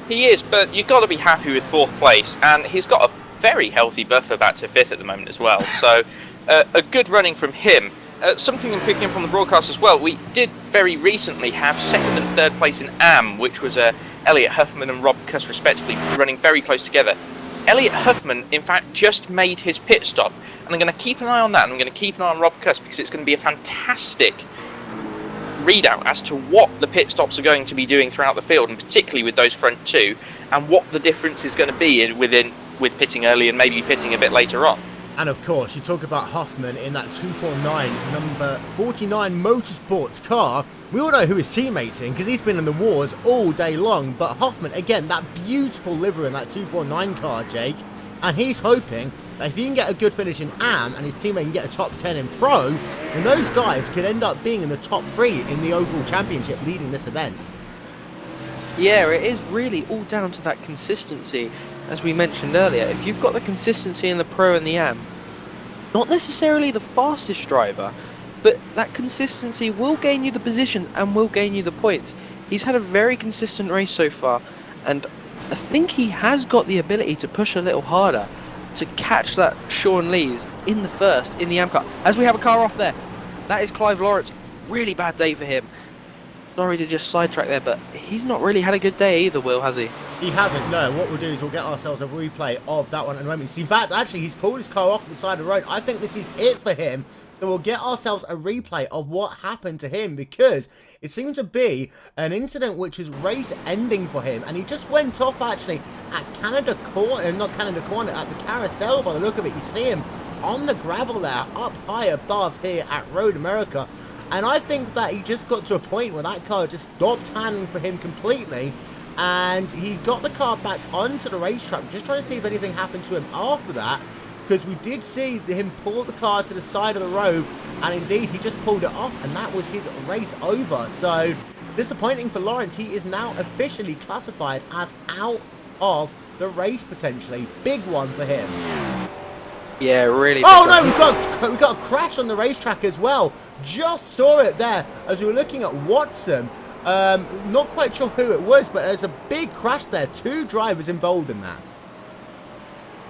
He is, but you've got to be happy with 4th place, and he's got a very healthy buffer back to 5th at the moment as well. So a good running from him. Something I'm picking up on the broadcast as well, we did very recently have 2nd and 3rd place in AM, which was Elliot Huffman and Rob Cuss respectively, running very close together. Elliot Huffman, in fact, just made his pit stop, and I'm going to keep an eye on that, and I'm going to keep an eye on Rob Cuss, because it's going to be a fantastic readout as to what the pit stops are going to be doing throughout the field, and particularly with those front two, and what the difference is going to be with pitting early and maybe pitting a bit later on. And of course, you talk about Hoffman in that 249 number 49 Motorsports car. We all know who his teammate's in because he's been in the wars all day long. But Hoffman, again, that beautiful livery in that 249 car, Jake. And he's hoping that if he can get a good finish in AM and his teammate can get a top 10 in Pro, then those guys could end up being in the top 3 in the overall championship leading this event. Yeah, it is really all down to that consistency. As we mentioned earlier, if you've got the consistency in the Pro and the AM, not necessarily the fastest driver, but that consistency will gain you the position and will gain you the points. He's had a very consistent race so far, and I think he has got the ability to push a little harder to catch that Sean Lees in the first in the AM car. As we have a car off there, that is Clive Lawrence. Really bad day for him. Sorry to just sidetrack there, but he's not really had a good day either, Will, has he? He hasn't, no. What we'll do is we'll get ourselves a replay of that one in a moment. In fact, actually, he's pulled his car off the side of the road. I think this is it for him. So we'll get ourselves a replay of what happened to him, because it seemed to be an incident which is race ending for him. And he just went off, actually, at Canada Corner, not Canada Corner, at the carousel by the look of it. You see him on the gravel there, up high above here at Road America. And I think that he just got to a point where that car just stopped handling for him completely. And he got the car back onto the racetrack, just trying to see if anything happened to him after that. Because we did see him pull the car to the side of the road. And indeed, he just pulled it off. And that was his race over. So, disappointing for Lawrence. He is now officially classified as out of the race, potentially. Big one for him. Yeah, really. Oh no, we've got a crash on the racetrack as well. Just saw it there as we were looking at Watson. Not quite sure who it was, but there's a big crash there. 2 drivers involved in that.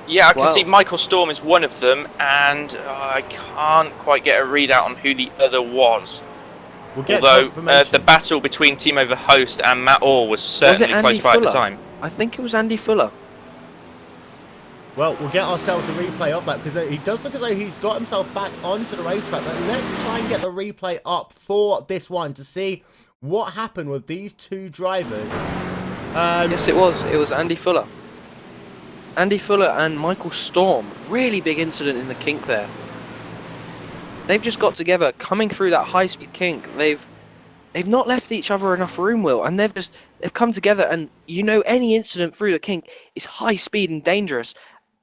Yeah, I can see Michael Storm is one of them, and I can't quite get a readout on who the other was. We'll get Although the battle between Timo Verhoest and Matt Orr was certainly close by at the time. I think it was Andy Fuller. Well, we'll get ourselves a replay of that, because he does look as though he's got himself back onto the racetrack. But let's try and get the replay up for this one to see what happened with these 2 drivers. Yes, it was. It was Andy Fuller. Andy Fuller and Michael Storm. Really big incident in the kink there. They've just got together, coming through that high-speed kink. They've not left each other enough room, Will, and they've come together. And you know, any incident through the kink is high speed and dangerous.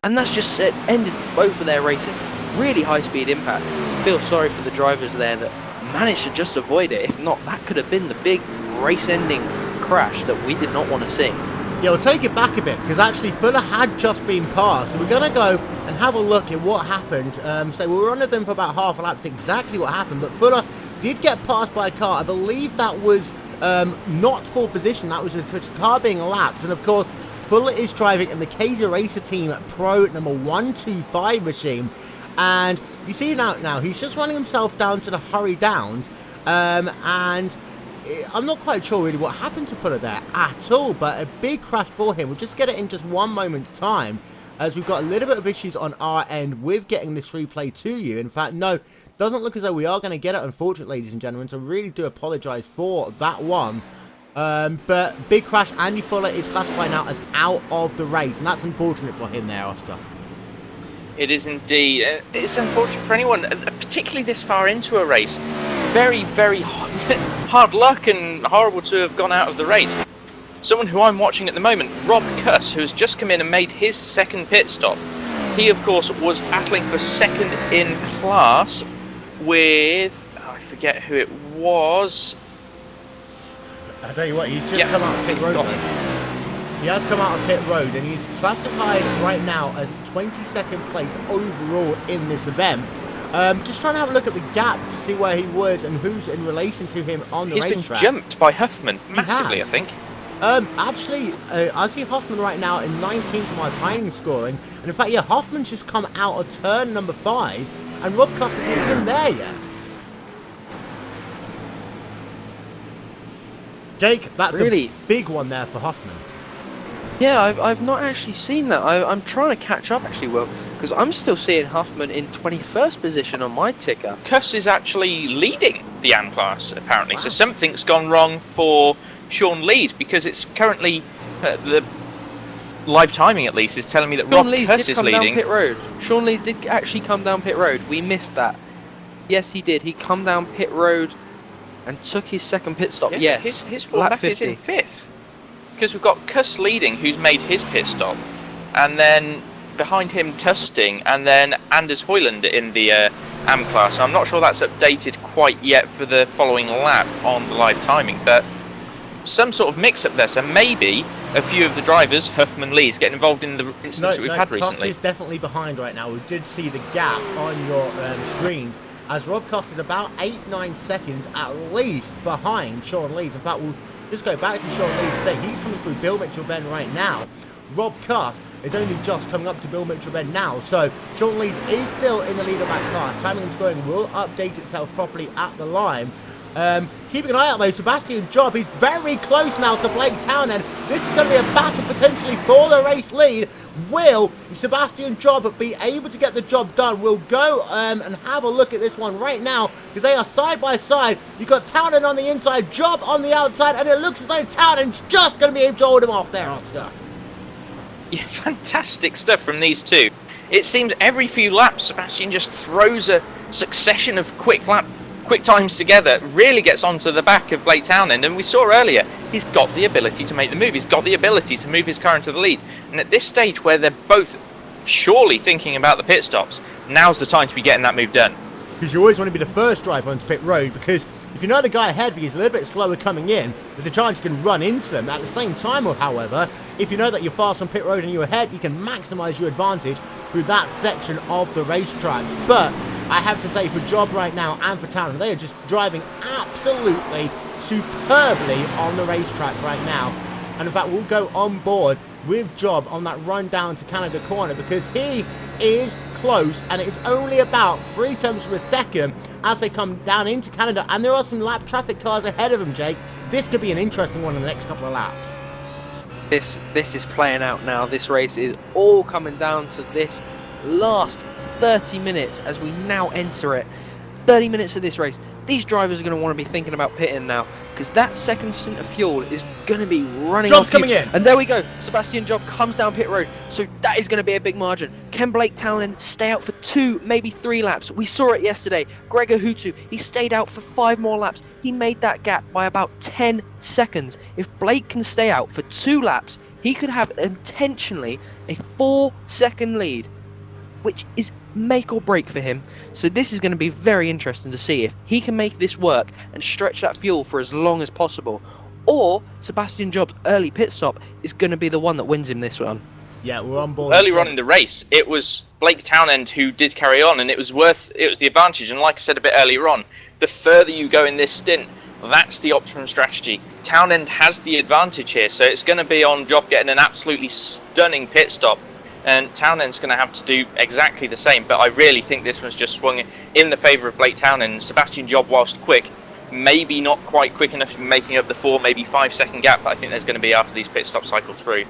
And that's just ended both of their races. Really high-speed impact. Feel sorry for the drivers there that managed to just avoid it. If not, that could have been the big race-ending crash that we did not want to see. Yeah, we'll take it back a bit, because actually Fuller had just been passed. So we're going to go and have a look at what happened. So we were on with them for about half a lap. That's exactly what happened. But Fuller did get passed by a car. I believe that was not for position. That was a car being lapped. And of course, Fuller is driving in the Kaiser Racer Team Pro number 125 machine. And you see now he's just running himself down to the hurry downs, and I'm not quite sure really what happened to Fuller there at all, but a big crash for him. We'll just get it in just one moment's time, as we've got a little bit of issues on our end with getting this replay to you. In fact, no, doesn't look as though we are going to get it, unfortunately, ladies and gentlemen, so really do apologise for that one. But big crash. Andy Fuller is classified now as out of the race, and that's unfortunate for him there, Oscar. It is indeed. It's unfortunate for anyone, particularly this far into a race. Very, very hard luck and horrible to have gone out of the race. Someone who I'm watching at the moment, Rob Cuss, who has just come in and made his second pit stop. He, of course, was battling for second in class with... I forget who it was. I tell you what, he's just come out of pit road. He has come out of pit road, and he's classified right now as 22nd place overall in this event. Just trying to have a look at the gap to see where he was and who's in relation to him on the racetrack. He's been jumped by Huffman massively, I think. Actually, I see Hoffman right now in 19th on my timing scoring, and in fact, yeah, Hoffman's just come out of turn number 5, and Rob Cuss isn't even there yet. Jake, that's really a big one there for Hoffman. Yeah, I've not actually seen that. I'm trying to catch up, actually, Will, because I'm still seeing Huffman in 21st position on my ticker. Cuss is actually leading the AM class, apparently, so something's gone wrong for Sean Lees, because it's currently, the live timing at least, is telling me that Rob Cuss is leading. Pit road. Sean Lees did actually come down pit road. We missed that. Yes, he did. He come down pit road and took his second pit stop. Yeah, yes, his fullback is in 5th. Because we've got Cuss leading, who's made his pit stop, and then behind him Tusting, and then Anders Hoyland in the AM class. I'm not sure that's updated quite yet for the following lap on the live timing, but some sort of mix-up there. So maybe a few of the drivers, Huffman, Lees, getting involved in the incidents that we've had recently. Cuss is definitely behind right now. We did see the gap on your screens, as Rob Cuss is about 8-9 seconds at least behind Sean Lees. In fact, we'll just go back to Sean Lees and say he's coming through Bill Mitchell Bend right now. Rob Cuss is only just coming up to Bill Mitchell Bend now, so Sean Lees is still in the lead of that class. Timing and scoring will update itself properly at the line. Keeping an eye out though, Sebastian Job, he's very close now to Blake Townend. This is going to be a battle potentially for the race lead. Will Sebastian Job be able to get the job done? We'll go and have a look at this one right now, because they are side by side. You've got Townend on the inside, Job on the outside, and it looks as though Townend's just going to be able to hold him off there, Oscar. Yeah, fantastic stuff from these two. It seems every few laps Sebastian just throws a succession of quick times together, really gets onto the back of Blake Townend, and we saw earlier, he's got the ability to make the move, he's got the ability to move his car into the lead, and at this stage where they're both surely thinking about the pit stops, now's the time to be getting that move done. Because you always want to be the first driver onto pit road, because if you know the guy ahead of you is a little bit slower coming in, there's a chance you can run into them. At the same time, however, if you know that you're fast on pit road and you're ahead, you can maximise your advantage through that section of the racetrack. But I have to say, for Job right now and for Townend, they are just driving absolutely superbly on the racetrack right now. And in fact, we'll go on board with Job on that run down to Canada corner, because he is close, and it's only about 3 tenths of a second as they come down into Canada, and there are some lap traffic cars ahead of him, Jake. This could be an interesting one in the next couple of laps. This is playing out now. This race is all coming down to this last 30 minutes as we now enter it. 30 minutes of this race. These drivers are going to want to be thinking about pitting now, because that second stint of fuel is going to be running Job's off coming fumes. in. And there we go. Sebastian Job comes down pit road. So that is going to be a big margin. Can Blake Townend stay out for 2, maybe 3 laps? We saw it yesterday. Gregor Hutu, he stayed out for 5 more laps. He made that gap by about 10 seconds. If Blake can stay out for 2 laps, he could have intentionally a 4-second lead, which is make or break for him. So this is going to be very interesting to see if he can make this work and stretch that fuel for as long as possible, or Sebastian Job's early pit stop is going to be the one that wins him this one. Yeah, we're on board. Earlier on in the race, it was Blake Townend who did carry on, and it was the advantage. And like I said a bit earlier on, the further you go in this stint, that's the optimum strategy. Townend has the advantage here, so it's going to be on Job getting an absolutely stunning pit stop. and Townend's going to have to do exactly the same. But I really think this one's just swung in the favour of Blake Townend. Sebastian Job, whilst quick, maybe not quite quick enough to be making up the 4, maybe 5 second gap that I think there's going to be after these pit stops cycle through.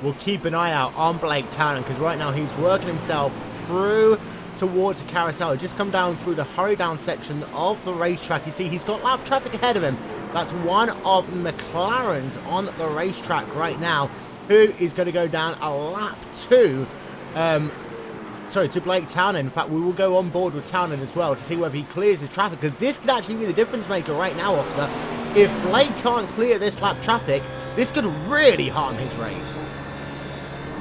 We'll keep an eye out on Blake Townend, because right now he's working himself through towards the carousel. Just come down through the hurry down section of the racetrack. You see he's got lap traffic ahead of him. That's one of McLaren's on the racetrack right now, who is going to go down a lap to Blake Townend. In fact, we will go on board with Townend as well to see whether he clears the traffic, because this could actually be the difference maker right now, Oscar. If Blake can't clear this lap traffic, this could really harm his race.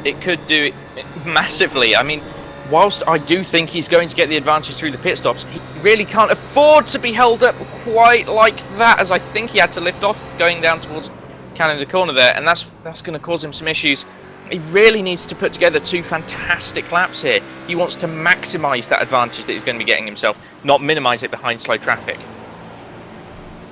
It could do it massively. I mean, whilst I do think he's going to get the advantage through the pit stops, he really can't afford to be held up quite like that, as I think he had to lift off going down towards Canada Corner there, and that's going to cause him some issues. He really needs to put together 2 fantastic laps here. He wants to maximise that advantage that he's going to be getting himself, not minimise it behind slow traffic.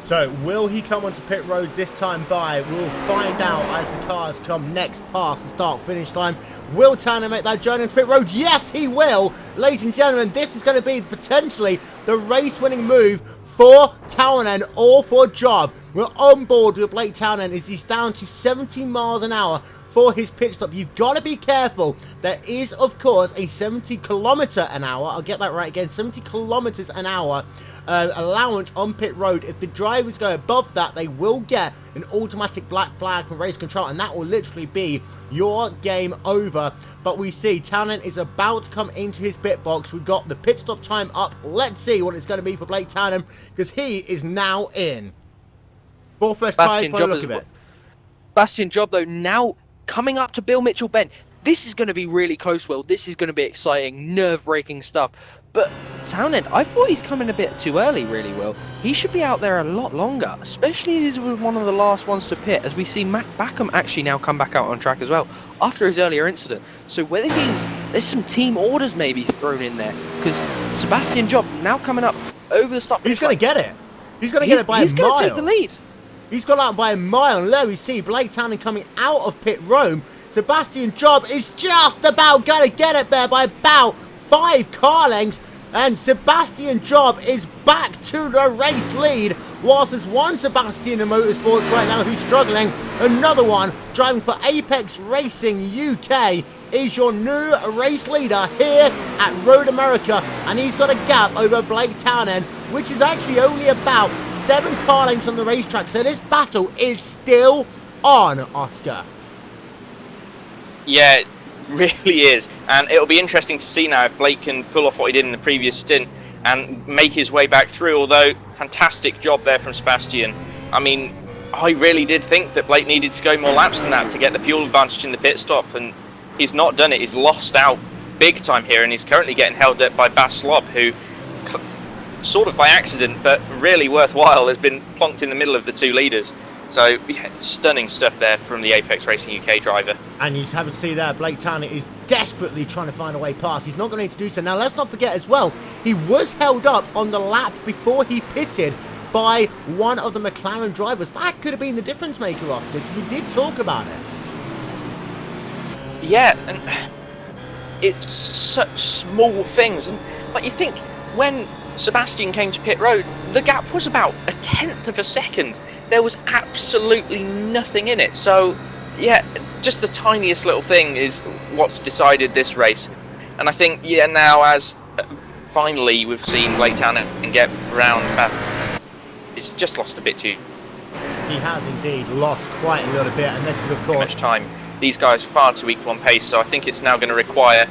So, will he come onto pit road this time by? We'll find out as the cars come next past the start-finish line. Will Townend make that journey into pit road? Yes, he will! Ladies and gentlemen, this is going to be potentially the race-winning move for Townend or for Job. We're on board with Blake Townend as he's down to 70 miles an hour for his pit stop. You've got to be careful. There is, of course, a 70 kilometer an hour. I'll get that right again. 70 kilometers an hour allowance on pit road. If the drivers go above that, they will get an automatic black flag from race control, and that will literally be your game over. But we see Townend is about to come into his pit box. We've got the pit stop time up. Let's see what it's going to be for Blake Townend, because he is now in. 4 fresh tyres by the look of it. Sebastian Job, though, now coming up to Bill Mitchell Bend. This is going to be really close, Will. This is going to be exciting, nerve-breaking stuff. But Townend, I thought he's coming a bit too early, really, Will. He should be out there a lot longer, especially as he was one of the last ones to pit, as we see Matt Backham actually now come back out on track as well, after his earlier incident. So whether there's some team orders maybe thrown in there, because Sebastian Job now coming up over the stop. He's going to get it. He's going to get it by a mile. He's going to take the lead. He's got out by a mile, and there we see Blake Townend coming out of pit road. Sebastian Job is just about going to get it there by about 5 car lengths, and Sebastian Job is back to the race lead, whilst there's one Sebastian in motorsports right now who's struggling. Another one driving for Apex Racing UK is your new race leader here at Road America, and he's got a gap over Blake Townend, which is actually only about 7 car lengths on the racetrack. So this battle is still on, Oscar. Yeah, it really is. And it'll be interesting to see now if Blake can pull off what he did in the previous stint and make his way back through. Although, fantastic job there from Sebastian. I mean, I really did think that Blake needed to go more laps than that to get the fuel advantage in the pit stop, and he's not done it. He's lost out big time here, and he's currently getting held up by Bas Slob, who, sort of by accident, but really worthwhile, has been plonked in the middle of the 2 leaders. So, yeah, stunning stuff there from the Apex Racing UK driver. And you have to see there, Blake Townend is desperately trying to find a way past. He's not going to do so. Now, let's not forget as well, he was held up on the lap before he pitted by one of the McLaren drivers. That could have been the difference maker, Oscar. We did talk about it. Yeah, and it's such small things. But you think, when Sebastian came to pit road, the gap was about 1/10 of a second. There was absolutely nothing in it. So, yeah, just the tiniest little thing is what's decided this race. And I think, yeah, now as finally we've seen Blake Townend get round back, it's just lost a bit too. He has indeed lost quite a little bit, and this is, of course, much time. These guys far too equal on pace, so I think it's now going to require.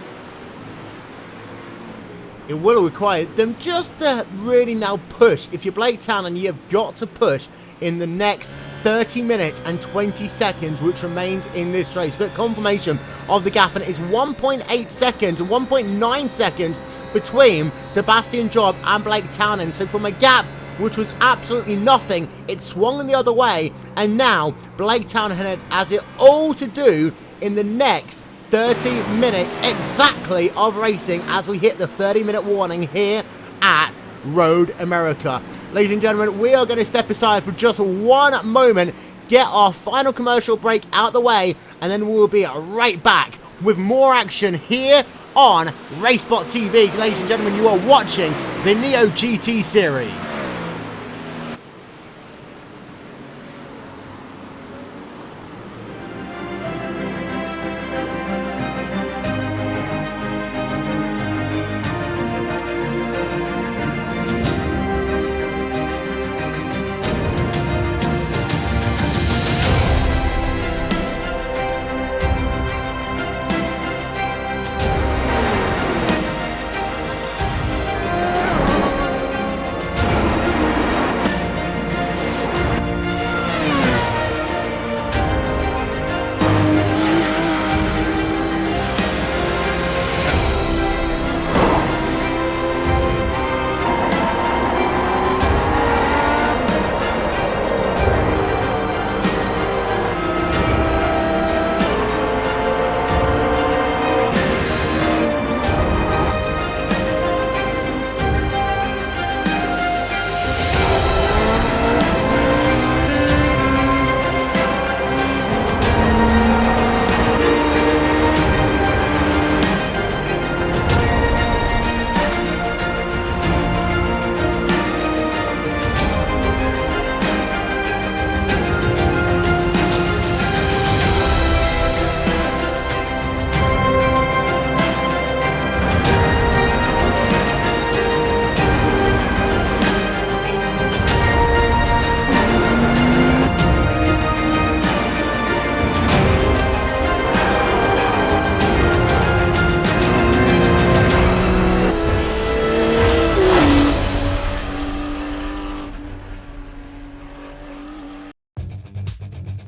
It will require them just to really now push. If you're Blake Townend, you have got to push in the next 30 minutes and 20 seconds, which remains in this race. Got confirmation of the gap, and it is 1.8 seconds and 1.9 seconds between Sebastian Job and Blake Townend. So from a gap which was absolutely nothing, it swung in the other way, and now Blake Townend has it all to do in the next 30 minutes exactly of racing as we hit the 30-minute warning here at Road America. Ladies and gentlemen, we are going to step aside for just one moment, get our final commercial break out the way, and then we'll be right back with more action here on RaceSpotTV. Ladies and gentlemen, you are watching the Neo GT series.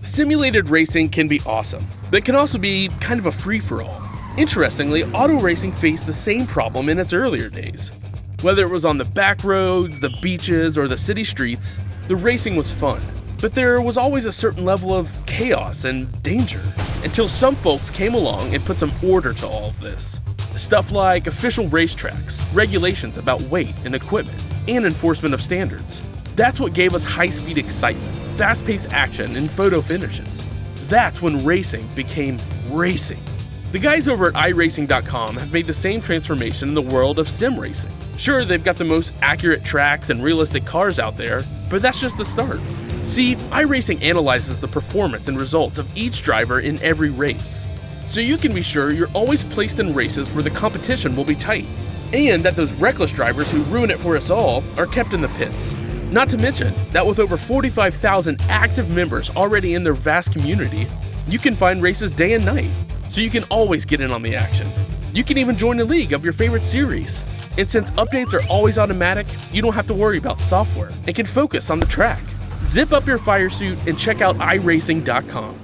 Simulated racing can be awesome, but it can also be kind of a free-for-all. Interestingly, auto racing faced the same problem in its earlier days. Whether it was on the back roads, the beaches, or the city streets, the racing was fun. But there was always a certain level of chaos and danger, until some folks came along and put some order to all of this. Stuff like official racetracks, regulations about weight and equipment, and enforcement of standards. That's what gave us high-speed excitement, fast-paced action, and photo finishes. That's when racing became racing. The guys over at iRacing.com have made the same transformation in the world of sim racing. Sure, they've got the most accurate tracks and realistic cars out there, but that's just the start. See, iRacing analyzes the performance and results of each driver in every race, so you can be sure you're always placed in races where the competition will be tight, and that those reckless drivers who ruin it for us all are kept in the pits. Not to mention that with over 45,000 active members already in their vast community, you can find races day and night, so you can always get in on the action. You can even join a league of your favorite series. And since updates are always automatic, you don't have to worry about software and can focus on the track. Zip up your fire suit and check out iRacing.com.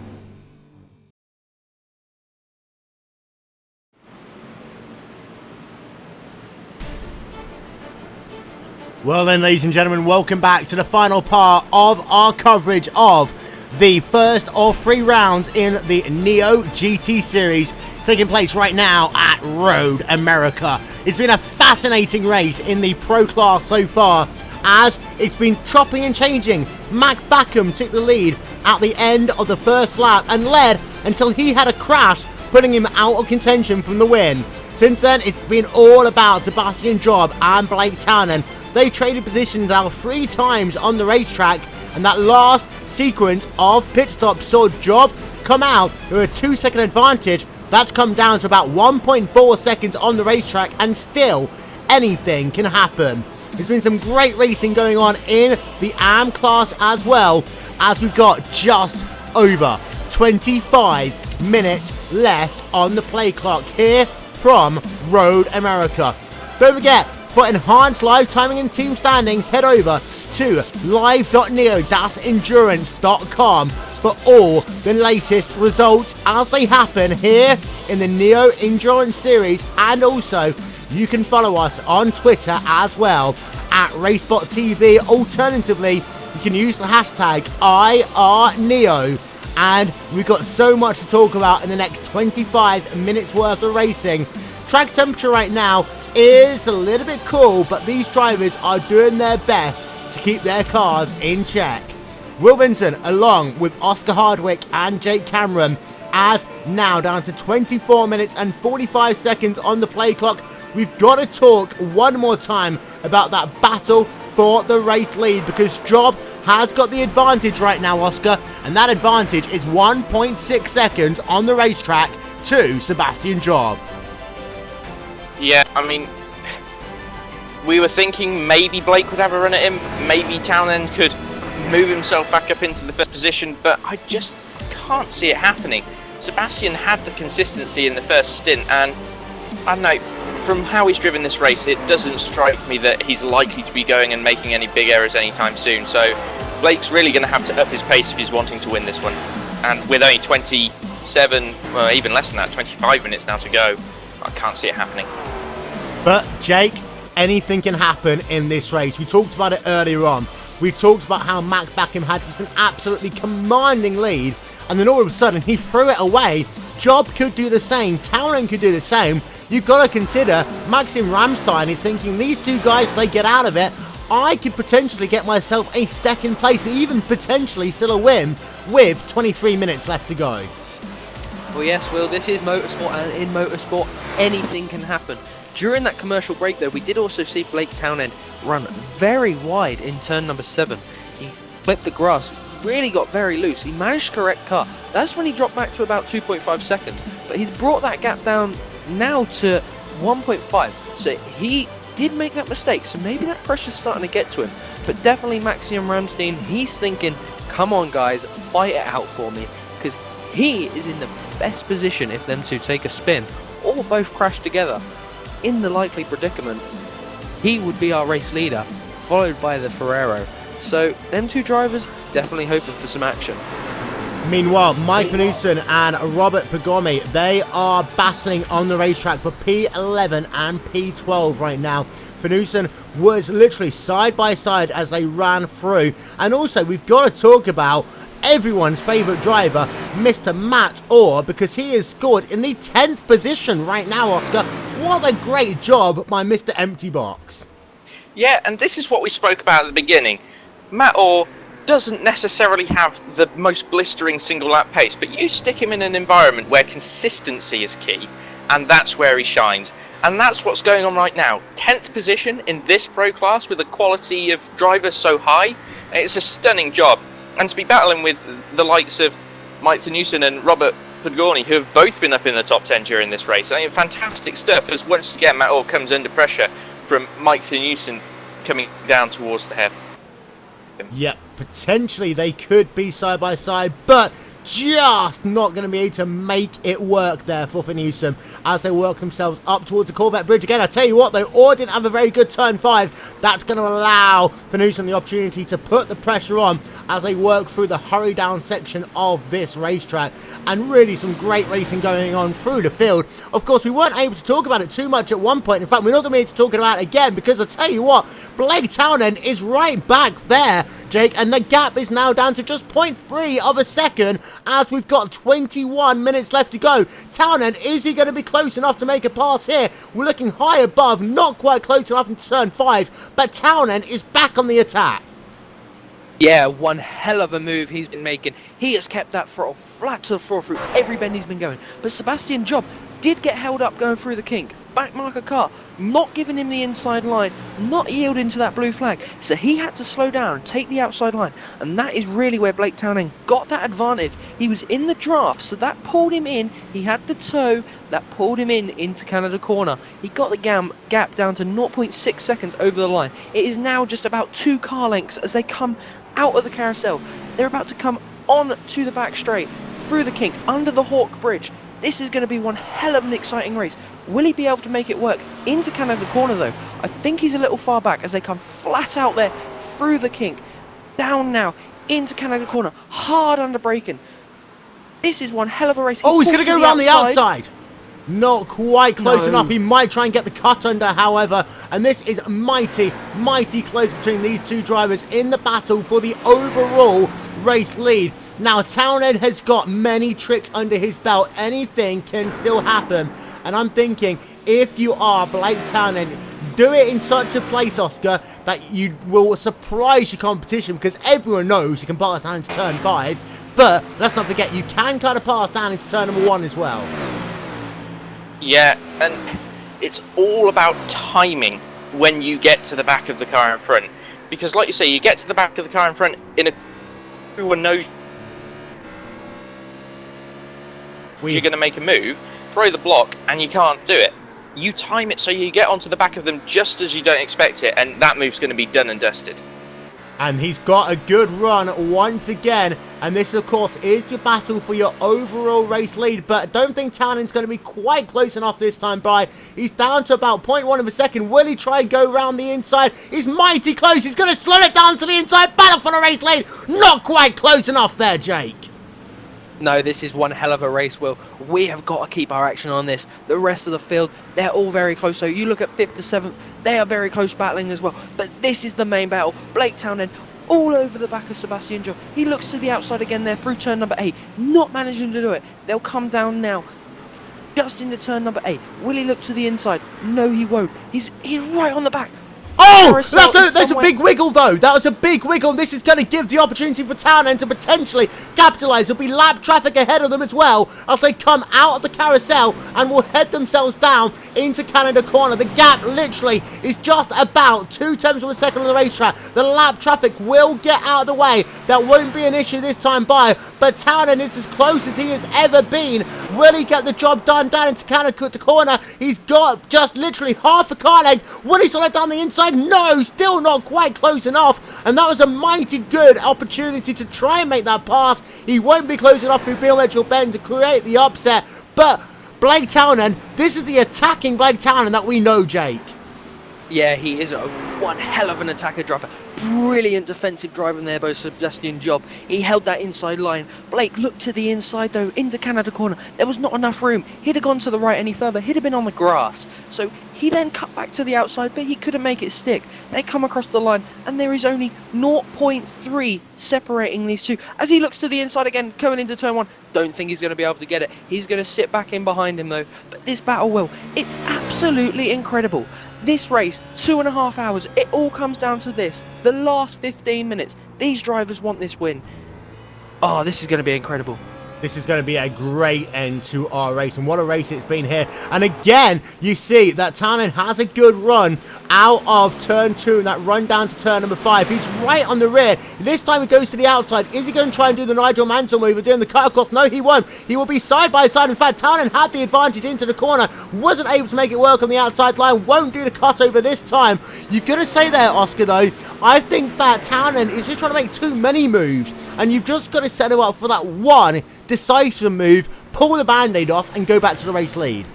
Well then, ladies and gentlemen, welcome back to the final part of our coverage of the first of 3 rounds in the Neo GT series, taking place right now at Road America. It's been a fascinating race in the pro class so far, as it's been chopping and changing. Mac Backham took the lead at the end of the first lap and led until he had a crash, putting him out of contention from the win. Since then, it's been all about Sebastian Job and Blake Townend. They traded positions now 3 times on the racetrack, and that last sequence of pit stops saw Job come out with a 2-second advantage. That's come down to about 1.4 seconds on the racetrack, and still anything can happen. There's been some great racing going on in the AM class as well, as we've got just over 25 minutes left on the play clock here from Road America. Don't forget, for enhanced live timing and team standings, head over to live.neo-endurance.com for all the latest results as they happen here in the Neo Endurance Series, and also you can follow us on Twitter as well at RaceSpotTV. Alternatively, you can use the hashtag IRNeo, and we've got so much to talk about in the next 25 minutes worth of racing. Track temperature right now is a little bit cool, but these drivers are doing their best to keep their cars in check. Will Vincent, along with Oscar Hardwick and Jake Cameron, as now down to 24 minutes and 45 seconds on the play clock. We've got to talk one more time about that battle for the race lead, because Job has got the advantage right now, Oscar, and that advantage is 1.6 seconds on the racetrack to Sebastian Job. Yeah, I mean, we were thinking maybe Blake would have a run at him, maybe Townend could move himself back up into the first position, but I just can't see it happening. Sebastian had the consistency in the first stint, and I don't know, from how he's driven this race, it doesn't strike me that he's likely to be going and making any big errors anytime soon. So Blake's really going to have to up his pace if he's wanting to win this one. And with only 27, well, even less than that, 25 minutes now to go, I can't see it happening. But Jake, anything can happen in this race. We talked about it earlier on. We talked about how Max Backham had just an absolutely commanding lead, and then all of a sudden he threw it away. Job could do the same, Townend could do the same. You've got to consider Maxim Ramstein is thinking, these two guys, if they get out of it, I could potentially get myself a second place and even potentially still a win with 23 minutes left to go. Well, yes, Will, this is motorsport, and in motorsport, anything can happen. During that commercial break, though, we did also see Blake Townend run very wide in turn number 7. He flipped the grass, really got very loose. He managed to correct car. That's when he dropped back to about 2.5 seconds. But he's brought that gap down now to 1.5. So he did make that mistake. So maybe that pressure's starting to get to him. But definitely Maxim Ramstein, he's thinking, come on, guys, fight it out for me. Because he is in the best position if them two take a spin or both crash together. In the likely predicament, he would be our race leader, followed by the Ferrero. So them two drivers definitely hoping for some action. Meanwhile, Mike Venussen and Robert Pagoni, they are battling on the racetrack for P11 and P12 right now. Venussen was literally side by side as they ran through. And also, we've got to talk about everyone's favourite driver, Mr. Matt Orr, because he is scored in the 10th position right now, Oscar. What a great job by Mr. Empty Box. Yeah, and this is what we spoke about at the beginning. Matt Orr doesn't necessarily have the most blistering single lap pace, but you stick him in an environment where consistency is key, and that's where he shines. And that's what's going on right now. 10th position in this pro class with a quality of driver so high. It's a stunning job. And to be battling with the likes of Mike Venussen and Robert Pagoni, who have both been up in the top 10 during this race. I mean, fantastic stuff, as once again Matt Orr comes under pressure from Mike Venussen coming down towards the hair. Yep, potentially they could be side by side, but just not going to be able to make it work there for Venussen as they work themselves up towards the Corvette Bridge again. I tell you what, though, Orr didn't have a very good turn 5. That's going to allow Venussen the opportunity to put the pressure on as they work through the hurry down section of this racetrack, and really some great racing going on through the field. Of course, we weren't able to talk about it too much at one point. In fact, we're not going to be able to talk about it again, because I tell you what, Blake Townend is right back there, Jake, and the gap is now down to just 0.3 of a second as we've got 21 minutes left to go. Townend, is he going to be close enough to make a pass here? We're looking high above, not quite close enough in turn 5, but Townend is back on the attack. Yeah, one hell of a move he's been making. He has kept that throttle flat to the floor through every bend he's been going. But Sebastian Job did get held up going through the kink. Backmarker car, not giving him the inside line, not yielding to that blue flag. So he had to slow down and take the outside line. And that is really where Blake Townend got that advantage. He was in the draft, so that pulled him in. He had the toe that pulled him in into Canada corner. He got the gap down to 0.6 seconds over the line. It is now just about 2 car lengths as they come out of the carousel. They're about to come on to the back straight, through the kink, under the Hawk Bridge. This is going to be one hell of an exciting race. Will he be able to make it work? Into Canada corner though, I think he's a little far back as they come flat out there through the kink. Down now, into Canada corner, hard under braking. This is one hell of a race. Oh, he's going to go around the outside. Not quite close enough. He might try and get the cut under, however. And this is mighty, mighty close between these two drivers in the battle for the overall race lead. Now, Townend has got many tricks under his belt. Anything can still happen. And I'm thinking, if you are Blake Townend, do it in such a place, Oscar, that you will surprise your competition, because everyone knows you can pass hands turn 5. but let's not forget you can kind of pass down into turn number 1 as well. Yeah, and it's all about timing when you get to the back of the car in front. Because like you say, you get to the back of the car in front in a everyone knows you're going to make a move, throw the block, and you can't do it. You time it so you get onto the back of them just as you don't expect it, and that move's going to be done and dusted. And he's got a good run once again, and this of course is your battle for your overall race lead, but I don't think Townend's going to be quite close enough this time by. He's down to about 0.1 of a second. Will he try and go around the inside? He's mighty close. He's going to slow it down to the inside. Battle for the race lead. Not quite close enough there, Jake. No, this is one hell of a race, Will. We have got to keep our action on this. The rest of the field, they're all very close. So you look at 5th to 7th, they are very close battling as well. But this is the main battle. Blake Townend all over the back of Sebastian Job. He looks to the outside again there through turn number 8. Not managing to do it. They'll come down now. Just into turn number 8. Will he look to the inside? No, he won't. He's right on the back. Oh, that's a big wiggle though. That was a big wiggle. This is going to give the opportunity for Townend to potentially capitalise. There'll be lap traffic ahead of them as well as they come out of the carousel and will head themselves down into Canada corner. The gap literally is just about 2/10 of a second on the racetrack. The lap traffic will get out of the way. That won't be an issue this time by, but Townend is as close as he has ever been. Will he get the job done down into Canada corner? He's got just literally half a car length. Will he slow it down the inside? No, still not quite close enough, and that was a mighty good opportunity to try and make that pass. He won't be close enough through Bill Mitchell Bend to create the upset, but Blake Townend, this is the attacking Blake Townend that we know, Jake. Yeah, he is one hell of an attacker driver. Brilliant defensive driving there by Sebastian Job. He held that inside line. Blake looked to the inside though, into Canada corner. There was not enough room. He'd have gone to the right any further. He'd have been on the grass. So he then cut back to the outside, but he couldn't make it stick. They come across the line, and there is only 0.3 separating these two. As he looks to the inside again, coming into turn 1. Don't think he's going to be able to get it. He's going to sit back in behind him though. But this battle, Will, it's absolutely incredible. This race, 2.5 hours, it all comes down to this. The last 15 minutes, these drivers want this win. Oh, this is going to be incredible. This is going to be a great end to our race, and what a race it's been here. And again, you see that Townend has a good run out of turn 2 and that run down to turn number 5. He's right on the rear. This time he goes to the outside. Is he going to try and do the Nigel Mansell move of doing the cut across? No, he won't. He will be side by side. In fact, Townend had the advantage into the corner. Wasn't able to make it work on the outside line. Won't do the cut over this time. You're going to say there, Oscar, though, I think that Townend is just trying to make too many moves. And you've just got to set him up for that one decisive move, pull the band-aid off, and go back to the race lead.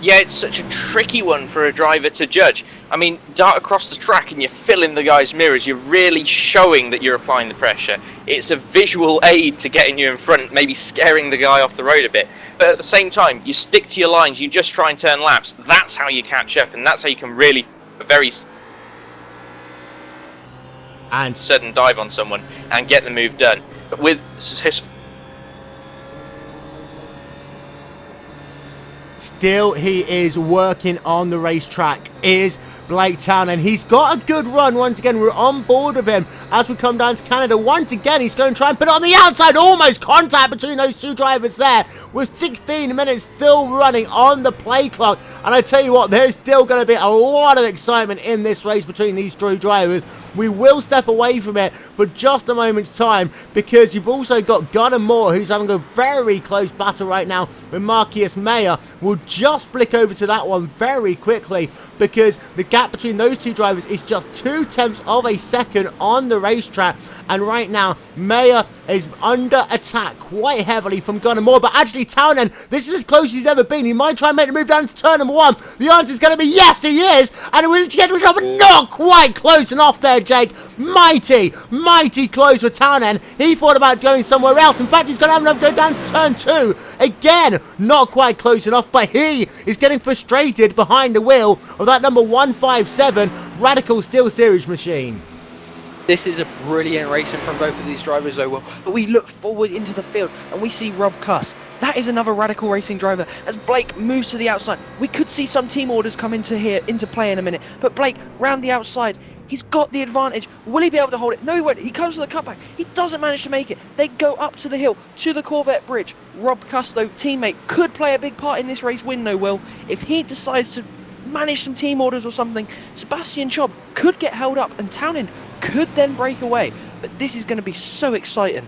Yeah, it's such a tricky one for a driver to judge. I mean, dart across the track and you're filling the guy's mirrors. You're really showing that you're applying the pressure. It's a visual aid to getting you in front, maybe scaring the guy off the road a bit. But at the same time, you stick to your lines. You just try and turn laps. That's how you catch up, and that's how you can really very and sudden dive on someone and get the move done. But with his still, he is working on the racetrack, is Blake Townend. He's got a good run once again. We're on board of him as we come down to Canada. Once again, he's going to try and put it on the outside. Almost contact between those two drivers there with 16 minutes still running on the play clock. And I tell you what, there's still going to be a lot of excitement in this race between these two drivers. We will step away from it for just a moment's time because you've also got Gunnar Moore, who's having a very close battle right now with Marcus Mayer. We'll just flick over to that one very quickly because the gap between those two drivers is just 0.2 of a second on the racetrack. And right now, Mayer is under attack quite heavily from Gunnar Moore. But actually, Townend, this is as close as he's ever been. He might try and make the move down to turn number 1. The answer is going to be yes, he is. And we'll get to but not quite close enough there, Jake. Mighty close for Townend. He thought about going somewhere else. In fact, he's going to have enough to go down to turn 2. Again, not quite close enough. But he is getting frustrated behind the wheel of that number 157 Radical Steel Series machine. This is a brilliant racing from both of these drivers, though. But we look forward into the field and we see Rob Cuss. That is another Radical Racing driver. As Blake moves to the outside, we could see some team orders come into play in a minute. But Blake, round the outside, He's got the advantage. Will he be able to hold it? No, he won't. He comes to the cutback. He doesn't manage to make it. They go up to the hill, to the Corvette bridge. Rob Custo, teammate, could play a big part in this race win, no, Will. If he decides to manage some team orders or something, Sebastian Job could get held up and Townend could then break away. But this is going to be so exciting.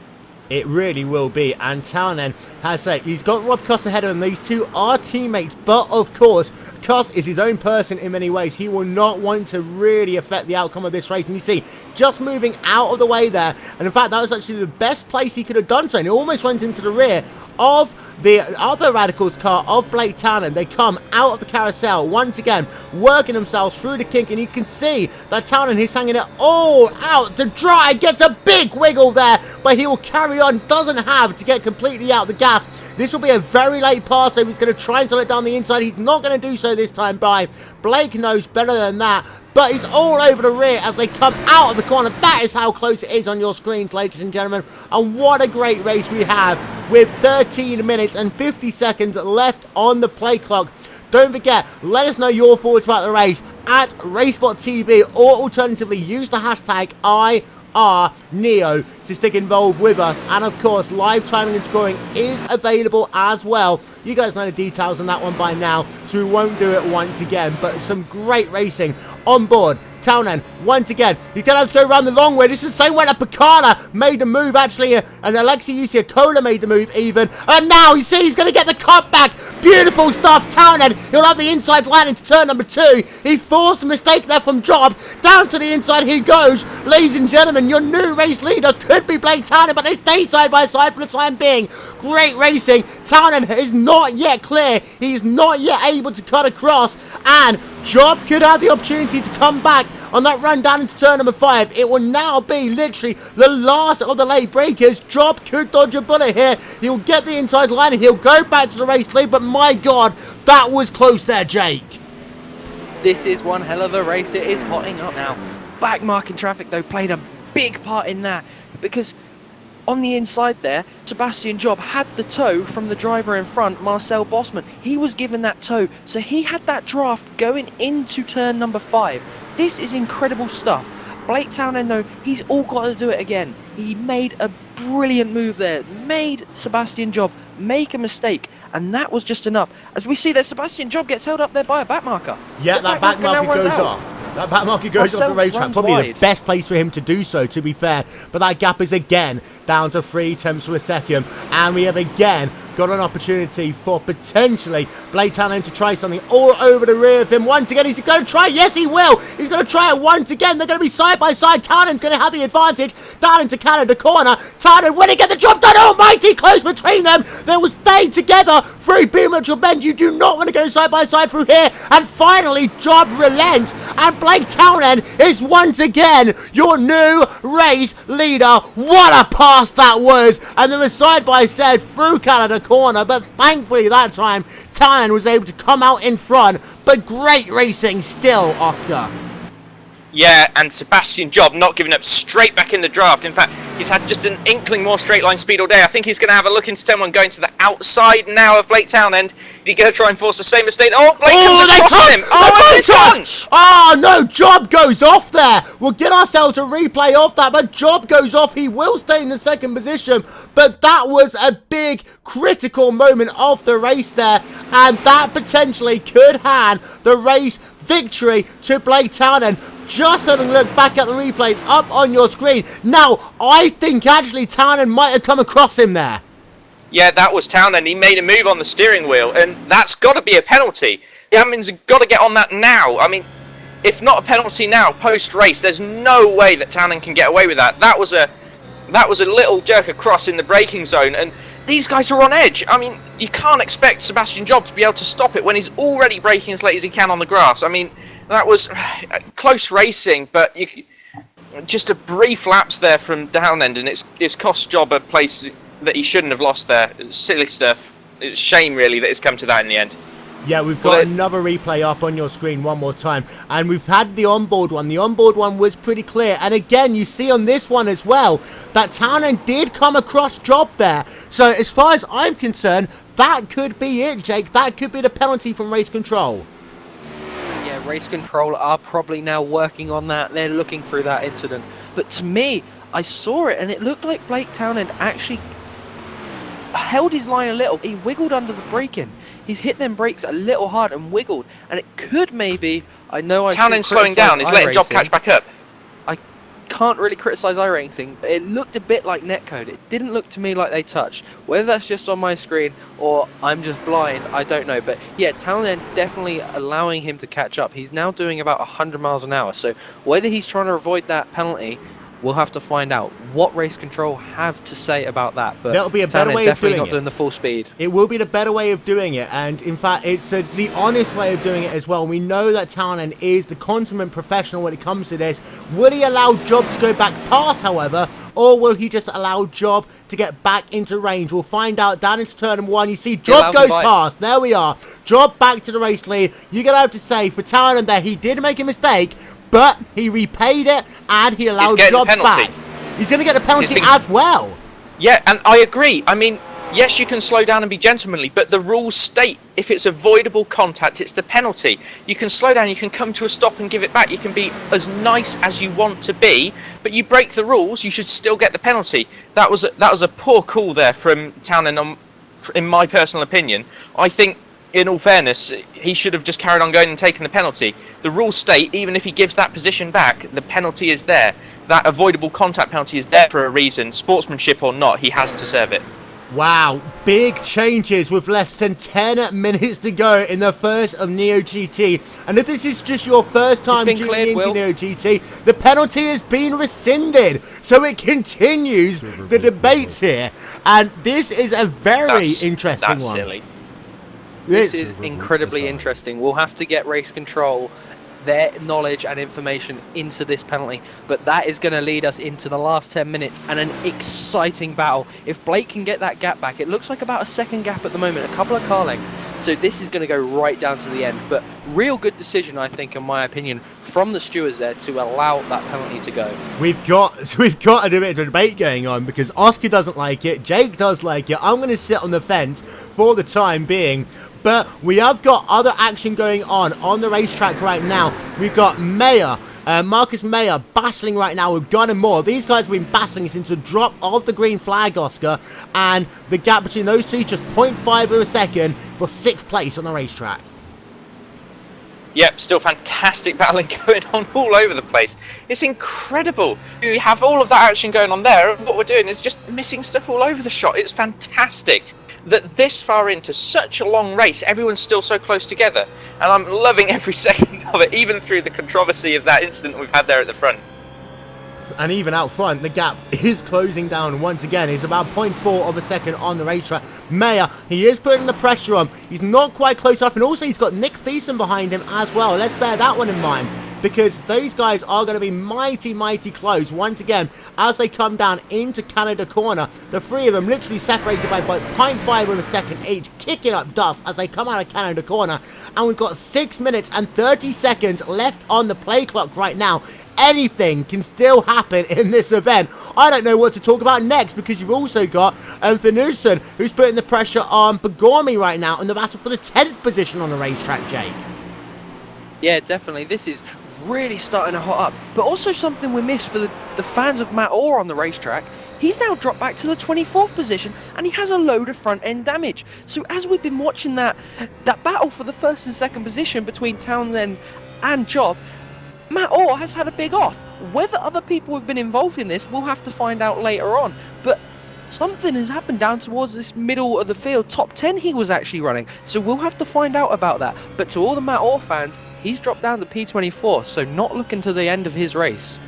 It really will be, and Townend has said he's got Rob Cuss ahead of him. These two are teammates, but of course, Cuss is his own person in many ways. He will not want to really affect the outcome of this race, and you see, just moving out of the way there, and in fact, that was actually the best place he could have done so, and he almost went into the rear of the other Radicals car of Blake Townend. They come out of the carousel once again, working themselves through the kink, and you can see that Townend is hanging it all out to dry. Gets a big wiggle there, but he will carry on. Doesn't have to get completely out the gas. This will be a very late pass, so he's going to try and sell it down the inside. He's not going to do so this time by. Blake knows better than that, but he's all over the rear as they come out of the corner. That is how close it is on your screens, ladies and gentlemen. And what a great race we have with 13 minutes and 50 seconds left on the play clock. Don't forget, let us know your thoughts about the race at RaceSpotTV, or alternatively use the hashtag IRNEO to stick involved with us. And of course, live timing and scoring is available as well. You guys know the details on that one by now, so we won't do it once again. But some great racing on board. Townend, once again, he's going to have to go around the long way. This is the same way that Picana made the move, actually, and Alexi Usiakola made the move even. And now, you see, he's going to get the cut back. Beautiful stuff, Townend. He'll have the inside line into turn number 2. He forced a mistake there from Job. Down to the inside he goes. Ladies and gentlemen, your new race leader could be Blake Townend, but they stay side by side for the time being. Great racing. Townend is not yet clear. He's not yet able to cut across, and Job could have the opportunity to come back on that run down into turn number 5. It will now be literally the last of the late breakers. Job could dodge a bullet here. He'll get the inside line and he'll go back to the race lead, but my God, that was close there, Jake. This is one hell of a race. It is hotting up now. Backmarking traffic, though, played a big part in that, because on the inside there, Sebastian Job had the tow from the driver in front, Marcel Bosman. He was given that tow, so he had that draft going into turn number 5. This is incredible stuff. Blake Townend, though, he's all got to do it again. He made a brilliant move there, made Sebastian Job make a mistake, and that was just enough. As we see that Sebastian Job gets held up there by a backmarker. Yeah, that backmarker goes off. That backmarker goes off the racetrack. Probably the best place for him to do so, to be fair. But that gap is again down to 3 tenths per second. And we have again got an opportunity for potentially Blake Townend to try something all over the rear of him. Once again, he's going to try. Yes, he will. He's going to try it once again. They're going to be side by side. Townend's going to have the advantage. Down into Canada corner. Townend, will he get the job done? Almighty close between them. They will stay together through Beamutual Bend. You do not want to go side by side through here. And finally, Job relents. And Blake Townend is once again your new race leader. What a pass that was. And they were side by side through Canada corner, but thankfully that time Townend was able to come out in front. But great racing still, Oscar. Yeah, and Sebastian Job not giving up, straight back in the draft. In fact, he's had just an inkling more straight line speed all day. I think he's going to have a look into turn 1, going to the outside now of Blake Townend. Is he going to try and force the same mistake? Oh, Blake comes across him. Oh, it's gone. Oh, no, Job goes off there. We'll get ourselves a replay of that, but Job goes off. He will stay in the second position, but that was a big, critical moment of the race there, and that potentially could hand the race victory to Blake Townend. Just having a look back at the replays up on your screen. Now, I think actually Townend might have come across him there. Yeah, that was Townend. He made a move on the steering wheel, and that's got to be a penalty. The admins have got to get on that now. I mean, if not a penalty now, post-race, there's no way that Townend can get away with that. That was a little jerk across in the braking zone, and these guys are on edge. I mean, you can't expect Sebastian Job to be able to stop it when he's already braking as late as he can on the grass. I mean, that was close racing, but just a brief lapse there from Townend, and it's cost Job a place that he shouldn't have lost there. It's silly stuff. It's a shame, really, that it's come to that in the end. Yeah, we've got another replay up on your screen one more time. And we've had the onboard one. The onboard one was pretty clear. And again, you see on this one as well, that Townend did come across Job there. So as far as I'm concerned, that could be it, Jake. That could be the penalty from race control. Yeah, Race Control are probably now working on that. They're looking through that incident. But to me, I saw it and it looked like Blake Townend actually held his line a little. He wiggled under the braking. He's hit them brakes a little hard and wiggled. And it could maybe, I know I Townend's slowing down. He's letting Job catch back up. I can't really criticise iRacing, but it looked a bit like netcode. It didn't look to me like they touched. Whether that's just on my screen or I'm just blind, I don't know. But yeah, Townend definitely allowing him to catch up. He's now doing about 100 miles an hour. So whether he's trying to avoid that penalty, we'll have to find out what Race Control have to say about that. But that'll be a better way of definitely doing not it. doing the full speed. It will be the better way of doing it, and in fact, it's the honest way of doing it as well. We know that Townend is the consummate professional when it comes to this. Will he allow Job to go back past, however, or will he just allow Job to get back into range? We'll find out down into turn 1. You see, Job goes past. There we are. Job back to the race lead. You're going to have to say, for Townend there, he did make a mistake, but he repaid it, and he allowed Job back. He's going to get the penalty as well. Yeah, and I agree. I mean, yes, you can slow down and be gentlemanly, but the rules state if it's avoidable contact, it's the penalty. You can slow down, you can come to a stop and give it back. You can be as nice as you want to be, but you break the rules, you should still get the penalty. That was a poor call there from Townend, in my personal opinion. I think, in all fairness, he should have just carried on going and taken the penalty. The rules state, even if he gives that position back, the penalty is there. That avoidable contact penalty is there for a reason. Sportsmanship or not, he has to serve it. Wow, big changes with less than 10 minutes to go in the first of Neo GT. And if this is just your first time tuning into Neo GT, the penalty has been rescinded. So it continues the debates here. And this is a very interesting one. That's silly. This is incredibly interesting. We'll have to get Race Control their knowledge and information into this penalty, but that is going to lead us into the last 10 minutes and an exciting battle. If Blake can get that gap back, it looks like about a second gap at the moment, a couple of car lengths, so this is going to go right down to the end. But real good decision, I think, in my opinion, from the stewards there to allow that penalty to go. We've got a bit of a debate going on because Oscar doesn't like it, Jake does like it. I'm going to sit on the fence for the time being. But we have got other action going on the racetrack right now. We've got Marcus Mayer battling right now with Gunnar Moore. These guys have been battling since the drop of the green flag, Oscar. And the gap between those two, just 0.5 of a second for 6th place on the racetrack. Yep, still fantastic battling going on all over the place. It's incredible. You have all of that action going on there, and what we're doing is just missing stuff all over the shot. It's fantastic that this far into such a long race, everyone's still so close together. And I'm loving every second of it, even through the controversy of that incident we've had there at the front. And even out front, the gap is closing down once again. It's about 0.4 of a second on the racetrack. Mayer, he is putting the pressure on. He's not quite close enough, and also he's got Nick Thiessen behind him as well. Let's bear that one in mind, because those guys are going to be mighty, mighty close once again as they come down into Canada corner. The three of them literally separated by about 0.5 of a second each, kicking up dust as they come out of Canada corner. And we've got 6 minutes and 30 seconds left on the play clock right now. Anything can still happen in this event. I don't know what to talk about next, because you've also got Finucane, who's putting the pressure on Bagormi right now in the battle for the 10th position on the racetrack, Jake. Yeah, definitely. This is really starting to hot up. But also something we missed for the fans of Matt Orr on the racetrack. He's now dropped back to the 24th position, and he has a load of front-end damage. So as we've been watching that battle for the 1st and 2nd position between Townend and Job, Matt Orr has had a big off. Whether other people have been involved in this, we'll have to find out later on. But something has happened down towards this middle of the field. Top 10 he was actually running. So we'll have to find out about that. But to all the Matt Orr fans, he's dropped down to P24. So not looking to the end of his race.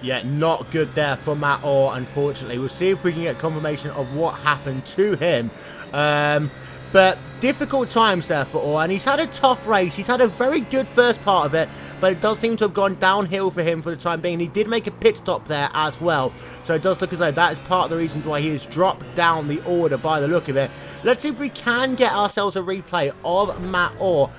Yeah, not good there for Matt Orr, unfortunately. We'll see if we can get confirmation of what happened to him. But difficult times there for Orr, and he's had a tough race. He's had a very good first part of it, but it does seem to have gone downhill for him for the time being. And he did make a pit stop there as well. So it does look as though that is part of the reasons why he has dropped down the order by the look of it. Let's see if we can get ourselves a replay of Matt Orr,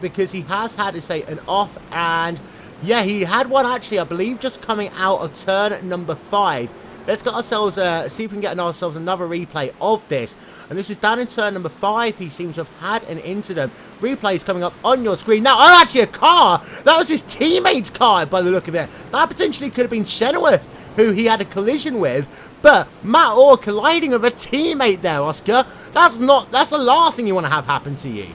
because he has had, to say, an off, and Yeah, he had one actually, I believe, just coming out of turn number 5. Let's get ourselves, see if we can get ourselves another replay of this. And this was down in turn number 5. He seems to have had an incident. Replay is coming up on your screen. Now, oh, actually a car. That was his teammate's car by the look of it. That potentially could have been Chenoweth, who he had a collision with. But Matt Orr colliding with a teammate there, Oscar. That's the last thing you want to have happen to you.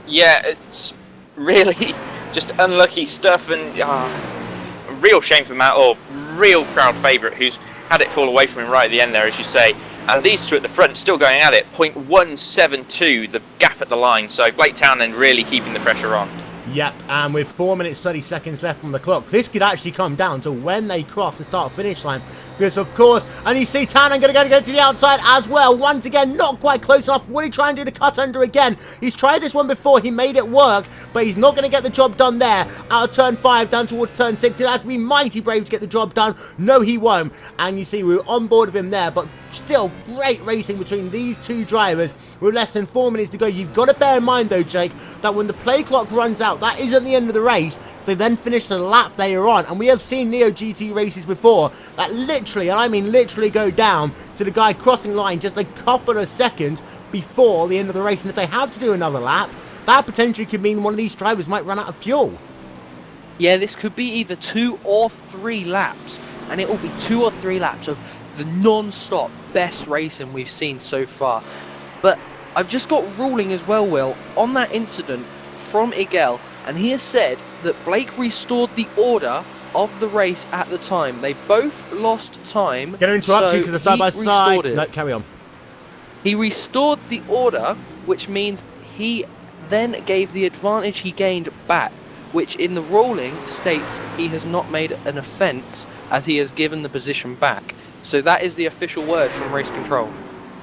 Yeah, it's really just unlucky stuff, and a real shame for Matt Orr. Real crowd favourite who's had it fall away from him right at the end there, as you say. And these two at the front still going at it. 0.172, the gap at the line. So Blake Townend really keeping the pressure on. Yep, and with 4 minutes 30 seconds left on the clock, this could actually come down to when they cross the start-finish line. Because, of course, and you see Townend going to go to the outside as well. Once again, not quite close enough. Will he try and do the cut under again? He's tried this one before. He made it work, but he's not going to get the job done there. Out of turn 5, down towards turn 6. He'll have to be mighty brave to get the job done. No, he won't. And you see, we were on board with him there, but still great racing between these two drivers. With less than 4 minutes to go, you've got to bear in mind though, Jake, that when the play clock runs out, that isn't the end of the race. They then finish the lap they are on, and we have seen Neo GT races before that literally, and I mean literally, go down to the guy crossing line just a couple of seconds before the end of the race. And if they have to do another lap, that potentially could mean one of these drivers might run out of fuel. Yeah, this could be either 2 or 3 laps, and it will be 2 or 3 laps of the non-stop best racing we've seen so far. But I've just got ruling as well, Will, on that incident from Igel, and he has said that Blake restored the order of the race at the time. They both lost time. Going to interrupt you because they're side by side. No, carry on. He restored the order, which means he then gave the advantage he gained back, which in the ruling states he has not made an offence as he has given the position back. So that is the official word from race control.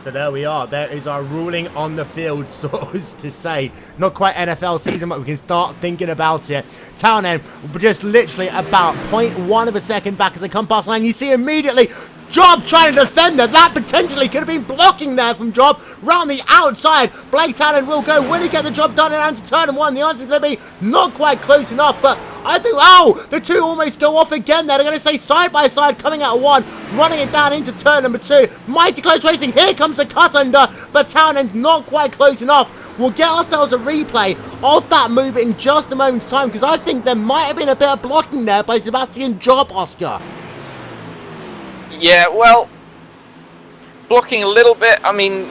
So there we are. There is our ruling on the field, so as to say. Not quite NFL season, but we can start thinking about it. Townend just literally about 0.1 of a second back as they come past the line. You see immediately Job trying to defend there. That potentially could have been blocking there from Job. Round the outside, Blake Townend will go. Will he get the job done and to turn 1? The answer is going to be not quite close enough, but I think, oh, the two almost go off again there. They're going to say side by side, coming out of 1, running it down into turn number 2. Mighty close racing. Here comes the cut under, but Townend's not quite close enough. We'll get ourselves a replay of that move in just a moment's time, because I think there might have been a bit of blocking there by Sebastian Job, Oscar. Yeah, well, blocking a little bit. I mean,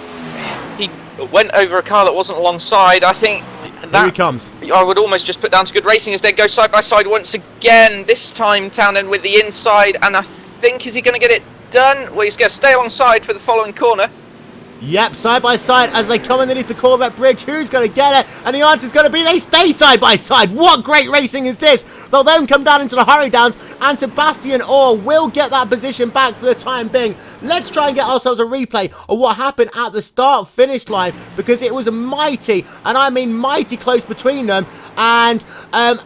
he went over a car that wasn't alongside. I think that Here he comes. I would almost just put down to good racing as they go side by side once again. This time Townend with the inside, and I think, is he going to get it done? Well, he's going to stay alongside for the following corner. Yep, side by side as they come underneath the Corvette bridge. Who's going to get it? And the answer is going to be they stay side by side. What great racing is this? They'll then come down into the hurry downs, and Sebastian Orr will get that position back for the time being. Let's try and get ourselves a replay of what happened at the start-finish line, because it was a mighty, and I mean mighty close between them. And I'm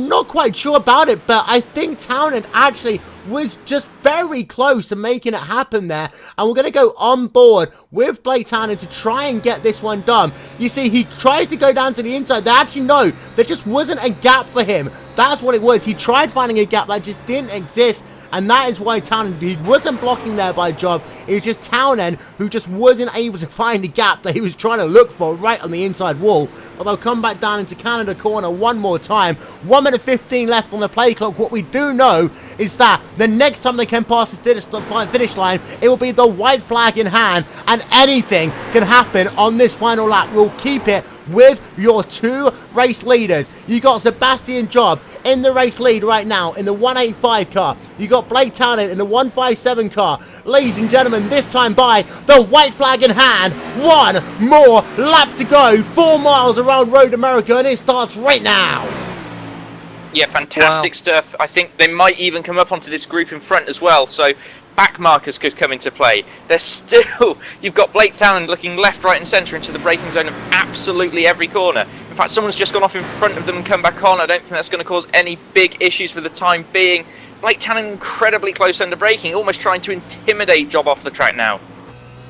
not quite sure about it, but I think Townend actually was just very close to making it happen there. And we're going to go on board with Blake Townend to try and get this one done. You see, he tries to go down to the inside. They actually know there just wasn't a gap for him. That's what it was. He tried finding a gap that just didn't exist. And that is why Townend, he wasn't blocking there by Job. It was just Townend who just wasn't able to find the gap that he was trying to look for right on the inside wall. But they'll come back down into Canada corner one more time. 1 minute 15 left on the play clock. What we do know is that the next time they can pass the finish line, it will be the white flag in hand. And anything can happen on this final lap. We'll keep it with your 2 race leaders. You got Sebastian Job in the race lead right now in the 185 car. You got Blake Townend in the 157 car. Ladies and gentlemen, this time by the white flag in hand. 1 more lap to go. 4 miles around Road America, and it starts right now. Yeah, fantastic stuff. I think they might even come up onto this group in front as well, so back markers could come into play. There's still, you've got Blake Townend looking left, right and centre into the braking zone of absolutely every corner. In fact, someone's just gone off in front of them and come back on. I don't think that's going to cause any big issues for the time being. Blake Townend incredibly close under braking, almost trying to intimidate Job off the track now.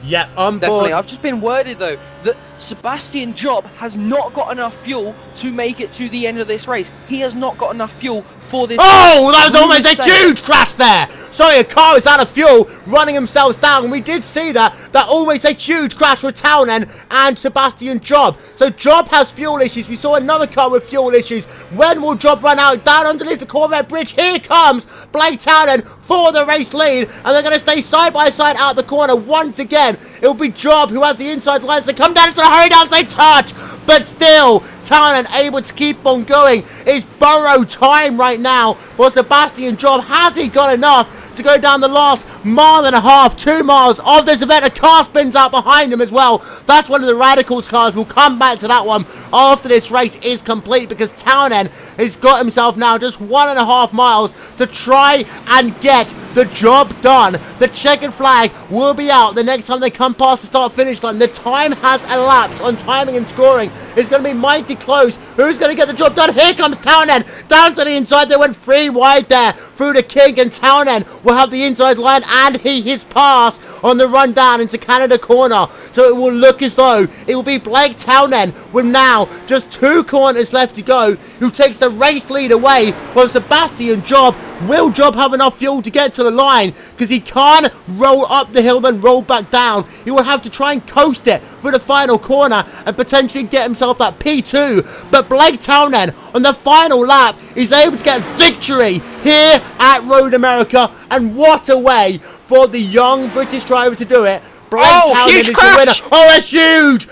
Yeah, on Definitely. board. I've just been worded though that Sebastian Job has not got enough fuel to make it to the end of this race. He has not got enough fuel for this. Oh, that was We almost would a say huge crash there. Sorry, a car is out of fuel, running themselves down. We did see that. That almost a huge crash with Townend and Sebastian Job. So Job has fuel issues. We saw another car with fuel issues. When will Job run out? Down underneath the Corvette bridge. Here comes Blake Townend for the race lead. And they're going to stay side by side out the corner once again. It will be Job who has the inside lines to come down into the hurry down, say touch. But still, Townend able to keep on going. It's Burrow time right now for Sebastian Job. Has he got enough to go down the last mile and a half, 2 miles of this event? A car spins out behind him as well. That's one of the Radicals cars. We'll come back to that one after this race is complete, because Townend has got himself now just 1.5 miles to try and get the job done. The checkered flag will be out the next time they come past the start finish line. The time has elapsed on timing and scoring. It's going to be mighty close. Who's going to get the job done? Here comes Townend down to the inside. They went 3 wide there through the King, and Townend will have the inside line, and his pass on the run down into Canada corner. So it will look as though it will be Blake Townend with now just 2 corners left to go, who takes the race lead away from Sebastian Job. Will Job have enough fuel to get to the line? Because he can't roll up the hill then roll back down. He will have to try and coast it for the final corner and potentially get himself that P2. But Blake Townend on the final lap is able to get victory here at Road America. And what a way for the young British driver to do it. Blake Townend is the winner. Oh, a huge,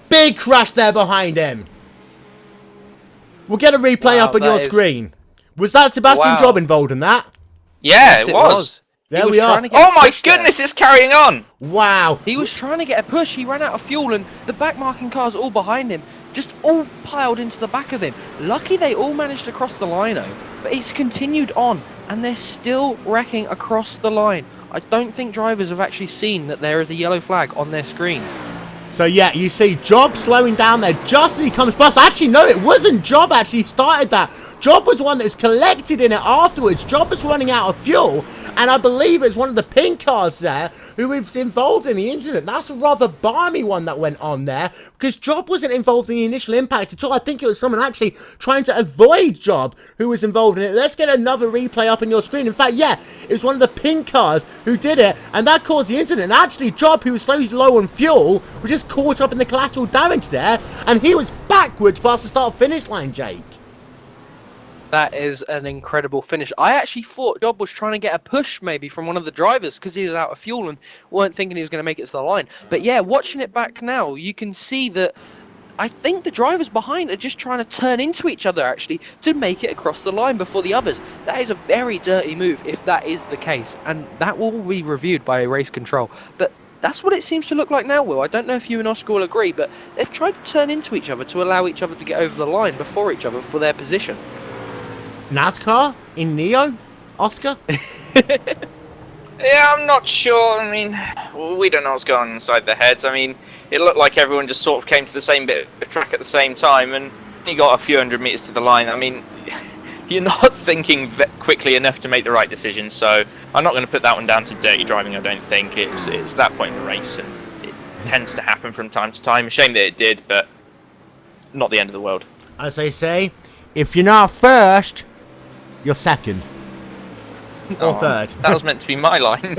big crash there behind him. We'll get a replay up on your screen. Was that Sebastian Job involved in that? Yeah, it was. There we are. Oh my goodness, it's carrying on. Wow. He was trying to get a push. He ran out of fuel, and the back marking cars all behind him just all piled into the back of him. Lucky they all managed to cross the line, though. But it's continued on, and they're still wrecking across the line. I don't think drivers have actually seen that there is a yellow flag on their screen. So yeah, you see Job slowing down there just as he comes past. Actually, no, it wasn't Job actually started that. Job was one that is collected in it afterwards. Job was running out of fuel, and I believe it's one of the pink cars there who was involved in the incident. That's a rather balmy one that went on there, because Job wasn't involved in the initial impact at all. I think it was someone actually trying to avoid Job who was involved in it. Let's get another replay up on your screen. In fact, yeah, it was one of the pink cars who did it, and that caused the incident. And actually, Job, who was so low on fuel, was just caught up in the collateral damage there, and he was backwards past the start-finish line, Jake. That is an incredible finish. I actually thought Job was trying to get a push maybe from one of the drivers because he was out of fuel and weren't thinking he was going to make it to the line. But yeah, watching it back now, you can see that I think the drivers behind are just trying to turn into each other actually to make it across the line before the others. That is a very dirty move if that is the case, and that will be reviewed by race control. But that's what it seems to look like now, Will. I don't know if you and Oscar will agree, but they've tried to turn into each other to allow each other to get over the line before each other for their position. NASCAR in Neo, Oscar? Yeah, I'm not sure. I mean, we don't know what's going on inside their heads. I mean, it looked like everyone just sort of came to the same bit of track at the same time, and you got a few hundred meters to the line. I mean, you're not thinking quickly enough to make the right decision, so I'm not going to put that one down to dirty driving, I don't think. It's that point in the race, and it tends to happen from time to time. A shame that it did, but not the end of the world. As they say, if you're not first, you're second. Or third. That was meant to be my line.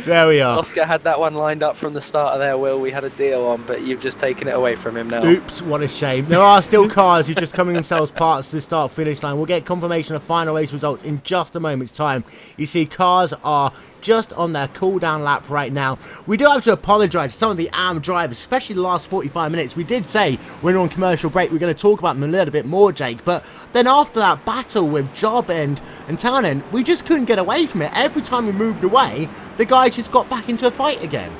There we are. Oscar had that one lined up from the start of there, Will. We had a deal on, but you've just taken it away from him now. Oops, what a shame. There are still cars who are just coming themselves parts to the start-finish line. We'll get confirmation of final race results in just a moment's time. You see, cars are just on their cool-down lap right now. We do have to apologise to some of the AM drivers, especially the last 45 minutes. We did say when we're on commercial break we're going to talk about them a little bit more, Jake, but then after that battle with Job and Townend, we just couldn't get away from it. Every time we moved away, the guys just got back into a fight again.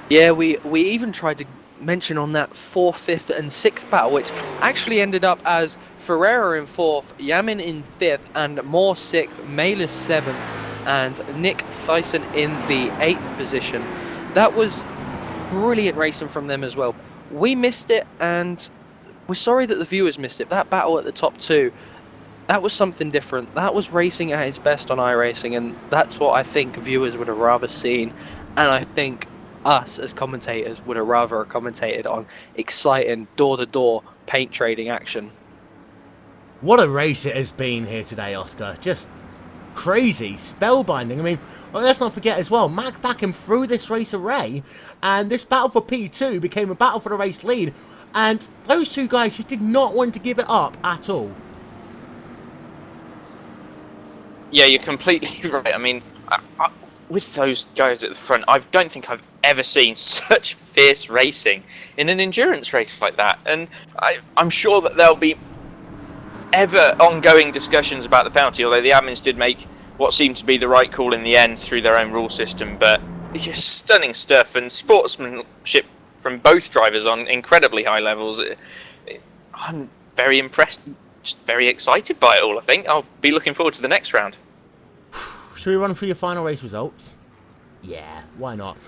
Yeah, we even tried to mention on that 4th, 5th and 6th battle, which actually ended up as Ferreira in 4th, Yamin in 5th, and Moore 6th, Malis 7th, and Nick Thyssen in the 8th position. That was brilliant racing from them as well. We missed it, and we're sorry that the viewers missed it. That battle at the top 2, that was something different. That was racing at its best on iRacing, and that's what I think viewers would have rather seen. And I think us as commentators would have rather commentated on exciting door-to-door paint trading action. What a race it has been here today, Oscar. Just crazy, spellbinding. I mean, let's not forget as well, Mac Backham threw this race away, and this battle for P2 became a battle for the race lead, and those two guys just did not want to give it up at all. Yeah, you're completely right. I mean, with those guys at the front, I don't think I've ever seen such fierce racing in an endurance race like that, and I'm sure that there'll be ever ongoing discussions about the penalty, although the admins did make what seemed to be the right call in the end through their own rule system. But it's just stunning stuff, and sportsmanship from both drivers on incredibly high levels. I'm very impressed, just very excited by it all. I think I'll be looking forward to the next round. Should we run through your final race results? Yeah, why not?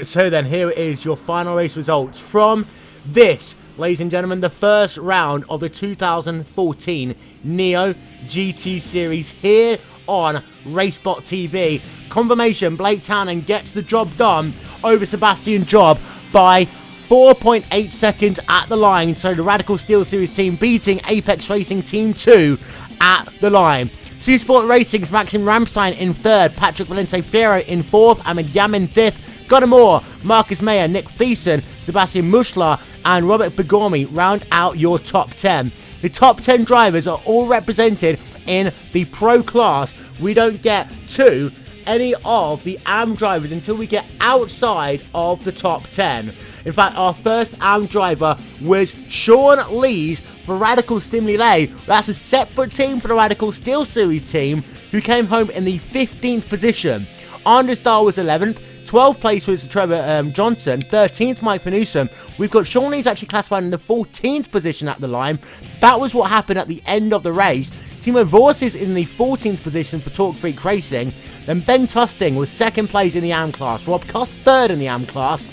So then, here it is, your final race results from this, ladies and gentlemen, the first round of the 2014 Neo GT Series here on RaceSpotTV. Confirmation, Blake Townend gets the job done over Sebastian Job by 4.8 seconds at the line. So the Radical Steel Series team beating Apex Racing Team 2 at the line. Sport Racing's Maxim Ramstein in third, Patrick Valente Fierro in fourth, Ahmed Yamin fifth, Gunnar Moore, Marcus Mayer, Nick Thiessen, Sebastian Muschler, and Robert Begormi round out your top 10. The top 10 drivers are all represented in the pro class. We don't get to any of the AM drivers until we get outside of the top 10. In fact, our first AM driver was Sean Lees for Radical Simulay. That's a separate team for the Radical Steel Series team, who came home in the 15th position. Anders Dahl was 11th. 12th place was Trevor Johnson. 13th, Mike Van Newsom. We've got Sean Lees actually classified in the 14th position at the line. That was what happened at the end of the race. Timo Vors is in the 14th position for Talk Freak Racing. Then Ben Tusting was 2nd place in the AM class. Rob Cost 3rd in the AM class.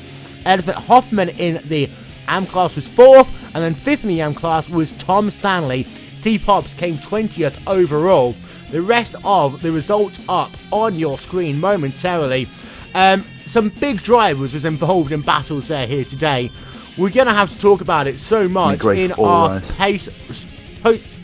Edvard Hoffman in the AM class was 4th. And then 5th in the AM class was Tom Stanley. Steve Hobbs came 20th overall. The rest of the results up on your screen momentarily. Some big drivers was involved in battles there here today. We're going to have to talk about it so much in our post.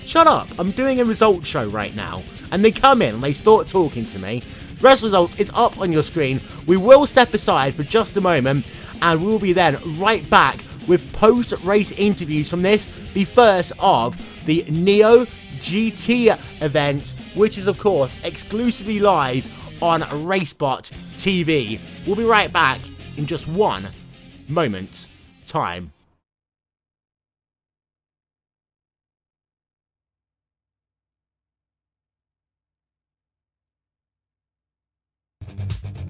Shut up, I'm doing a results show right now. And they come in and they start talking to me. Rest results is up on your screen. We will step aside for just a moment, and we'll be then right back with post-race interviews from this, the first of the Neo GT event, which is of course exclusively live on RaceSpot TV. We'll be right back in just one moment's time.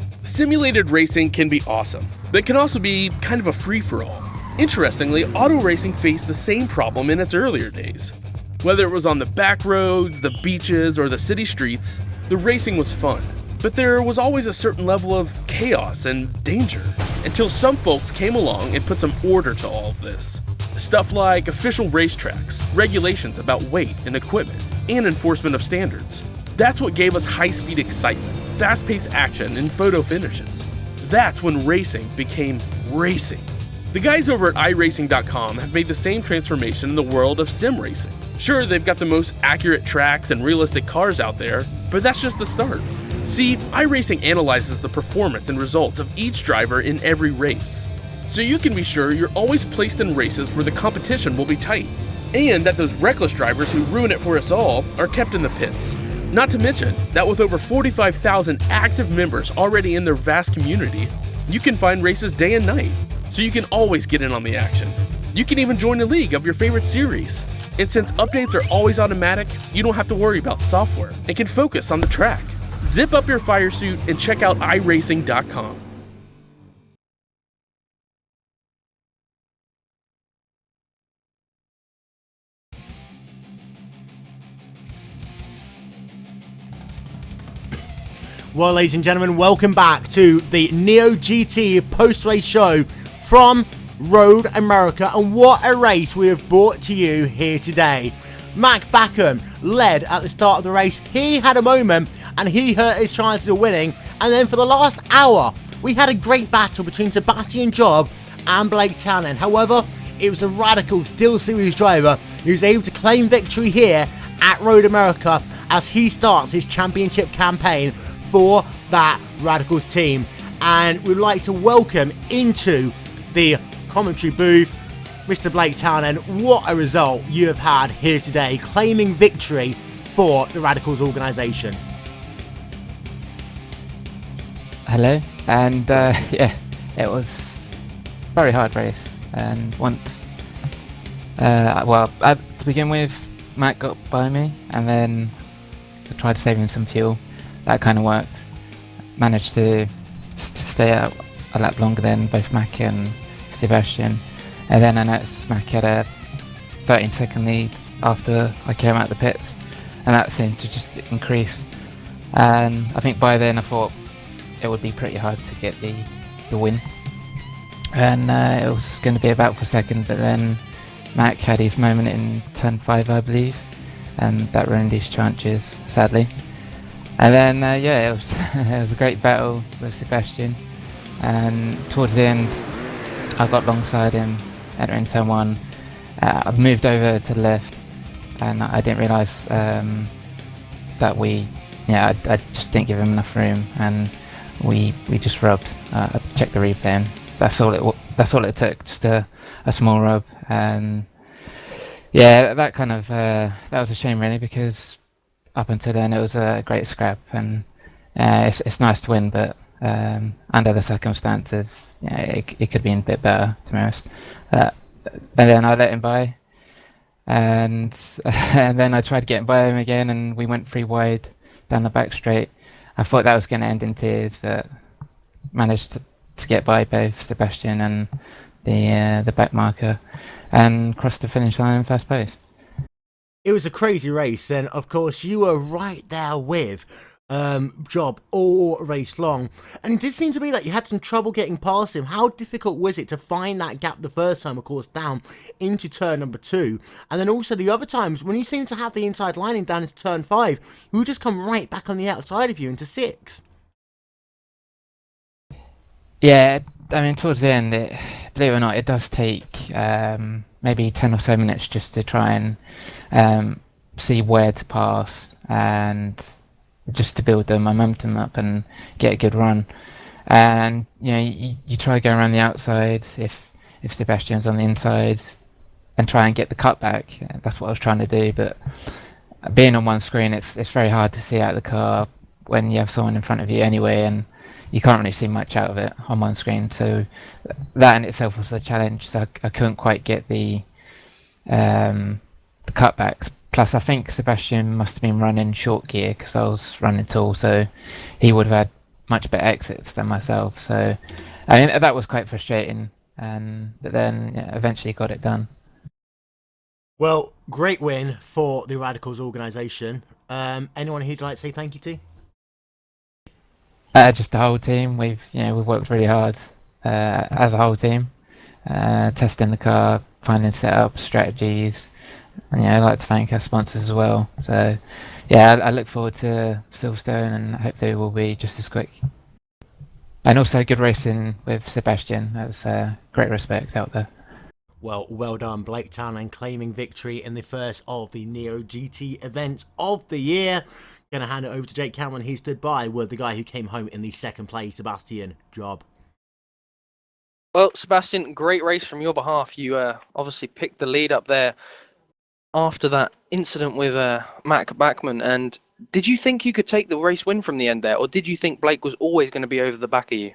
Simulated racing can be awesome, but it can also be kind of a free-for-all. Interestingly, auto racing faced the same problem in its earlier days. Whether it was on the back roads, the beaches, or the city streets, the racing was fun. But there was always a certain level of chaos and danger, until some folks came along and put some order to all of this. Stuff like official racetracks, regulations about weight and equipment, and enforcement of standards. That's what gave us high-speed excitement, fast-paced action, and photo finishes. That's when racing became racing. The guys over at iRacing.com have made the same transformation in the world of sim racing. Sure, they've got the most accurate tracks and realistic cars out there, but that's just the start. See, iRacing analyzes the performance and results of each driver in every race, so you can be sure you're always placed in races where the competition will be tight, and that those reckless drivers who ruin it for us all are kept in the pits. Not to mention that with over 45,000 active members already in their vast community, you can find races day and night, so you can always get in on the action. You can even join a league of your favorite series. And since updates are always automatic, you don't have to worry about software and can focus on the track. Zip up your fire suit and check out iRacing.com. Well, ladies and gentlemen, welcome back to the Neo GT post-race show from Road America, and what a race we have brought to you here today. Mac Backham led at the start of the race. He had a moment and he hurt his chances of winning And then for the last hour, we had a great battle between Sebastian Job and Blake Townend. However, it was the Radicals Steel Series driver who's able to claim victory here at Road America as he starts his championship campaign for that Radicals team. And we'd like to welcome into the commentary booth Mr. Blake Townend. What a result you have had here today, claiming victory for the Radicals organisation. Hello, and yeah, it was a very hard race. And once, to begin with, Matt got by me, and then I tried to save him some fuel. That kind of worked. Managed to stay out a lap longer than both Mac and Sebastian. And then I noticed Mac had a 13-second lead after I came out of the pits, and that seemed to just increase. And I think by then I thought it would be pretty hard to get the win. And it was going to be about for second, but then Mac had his moment in turn 5, I believe, and that ruined his chances, sadly. And then, yeah, it was it was a great battle with Sebastian. And towards the end, I got alongside him, entering turn 1. I moved over to the left, and I didn't realise that I just didn't give him enough room, and we just rubbed. I checked the replay, and that's all it took, just a small rub. And yeah, that kind of that was a shame really, because up until then it was a great scrap, and it's nice to win, but under the circumstances, yeah, it could have been a bit better, to be honest. And then I let him by, and and then I tried to get by him again, and we went 3 wide down the back straight. I thought that was going to end in tears, but managed to get by both Sebastian and the back marker, and crossed the finish line in first place. It was a crazy race, and of course you were right there with Job all race long, and it did seem to be that you had some trouble getting past him. How difficult was it to find that gap the first time, of course, down into turn number 2, and then also the other times when you seemed to have the inside lining down into turn 5, he would just come right back on the outside of you into 6? Yeah, I mean, towards the end, believe it or not, it does take maybe 10 or so minutes just to try and see where to pass, and just to build the momentum up and get a good run. And you try going around the outside if Sebastian's on the inside, and try and get the cutback. That's what I was trying to do, but being on one screen, it's very hard to see out of the car when you have someone in front of you anyway, and you can't really see much out of it on one screen. So that in itself was a challenge. So I couldn't quite get the cutbacks. Plus, I think Sebastian must have been running short gear because I was running tall, so he would have had much better exits than myself. So I mean, that was quite frustrating. But then eventually got it done. Well, great win for the Radicals organisation. Anyone who you'd like to say thank you to? Just the whole team. We've worked really hard as a whole team, testing the car, finding setup strategies, and I'd like to thank our sponsors as well. So yeah, I look forward to Silverstone, and I hope they will be just as quick. And also good racing with Sebastian. That was great respect out there. Well done, Blake Townend, claiming victory in the first of the Neo GT events of the year. Going to hand it over to Jake Cameron. He stood by with the guy who came home in the second place, Sebastian Job. Well, Sebastian, great race from your behalf. You obviously picked the lead up there after that incident with Mac Bachmann. And did you think you could take the race win from the end there, or did you think Blake was always going to be over the back of you?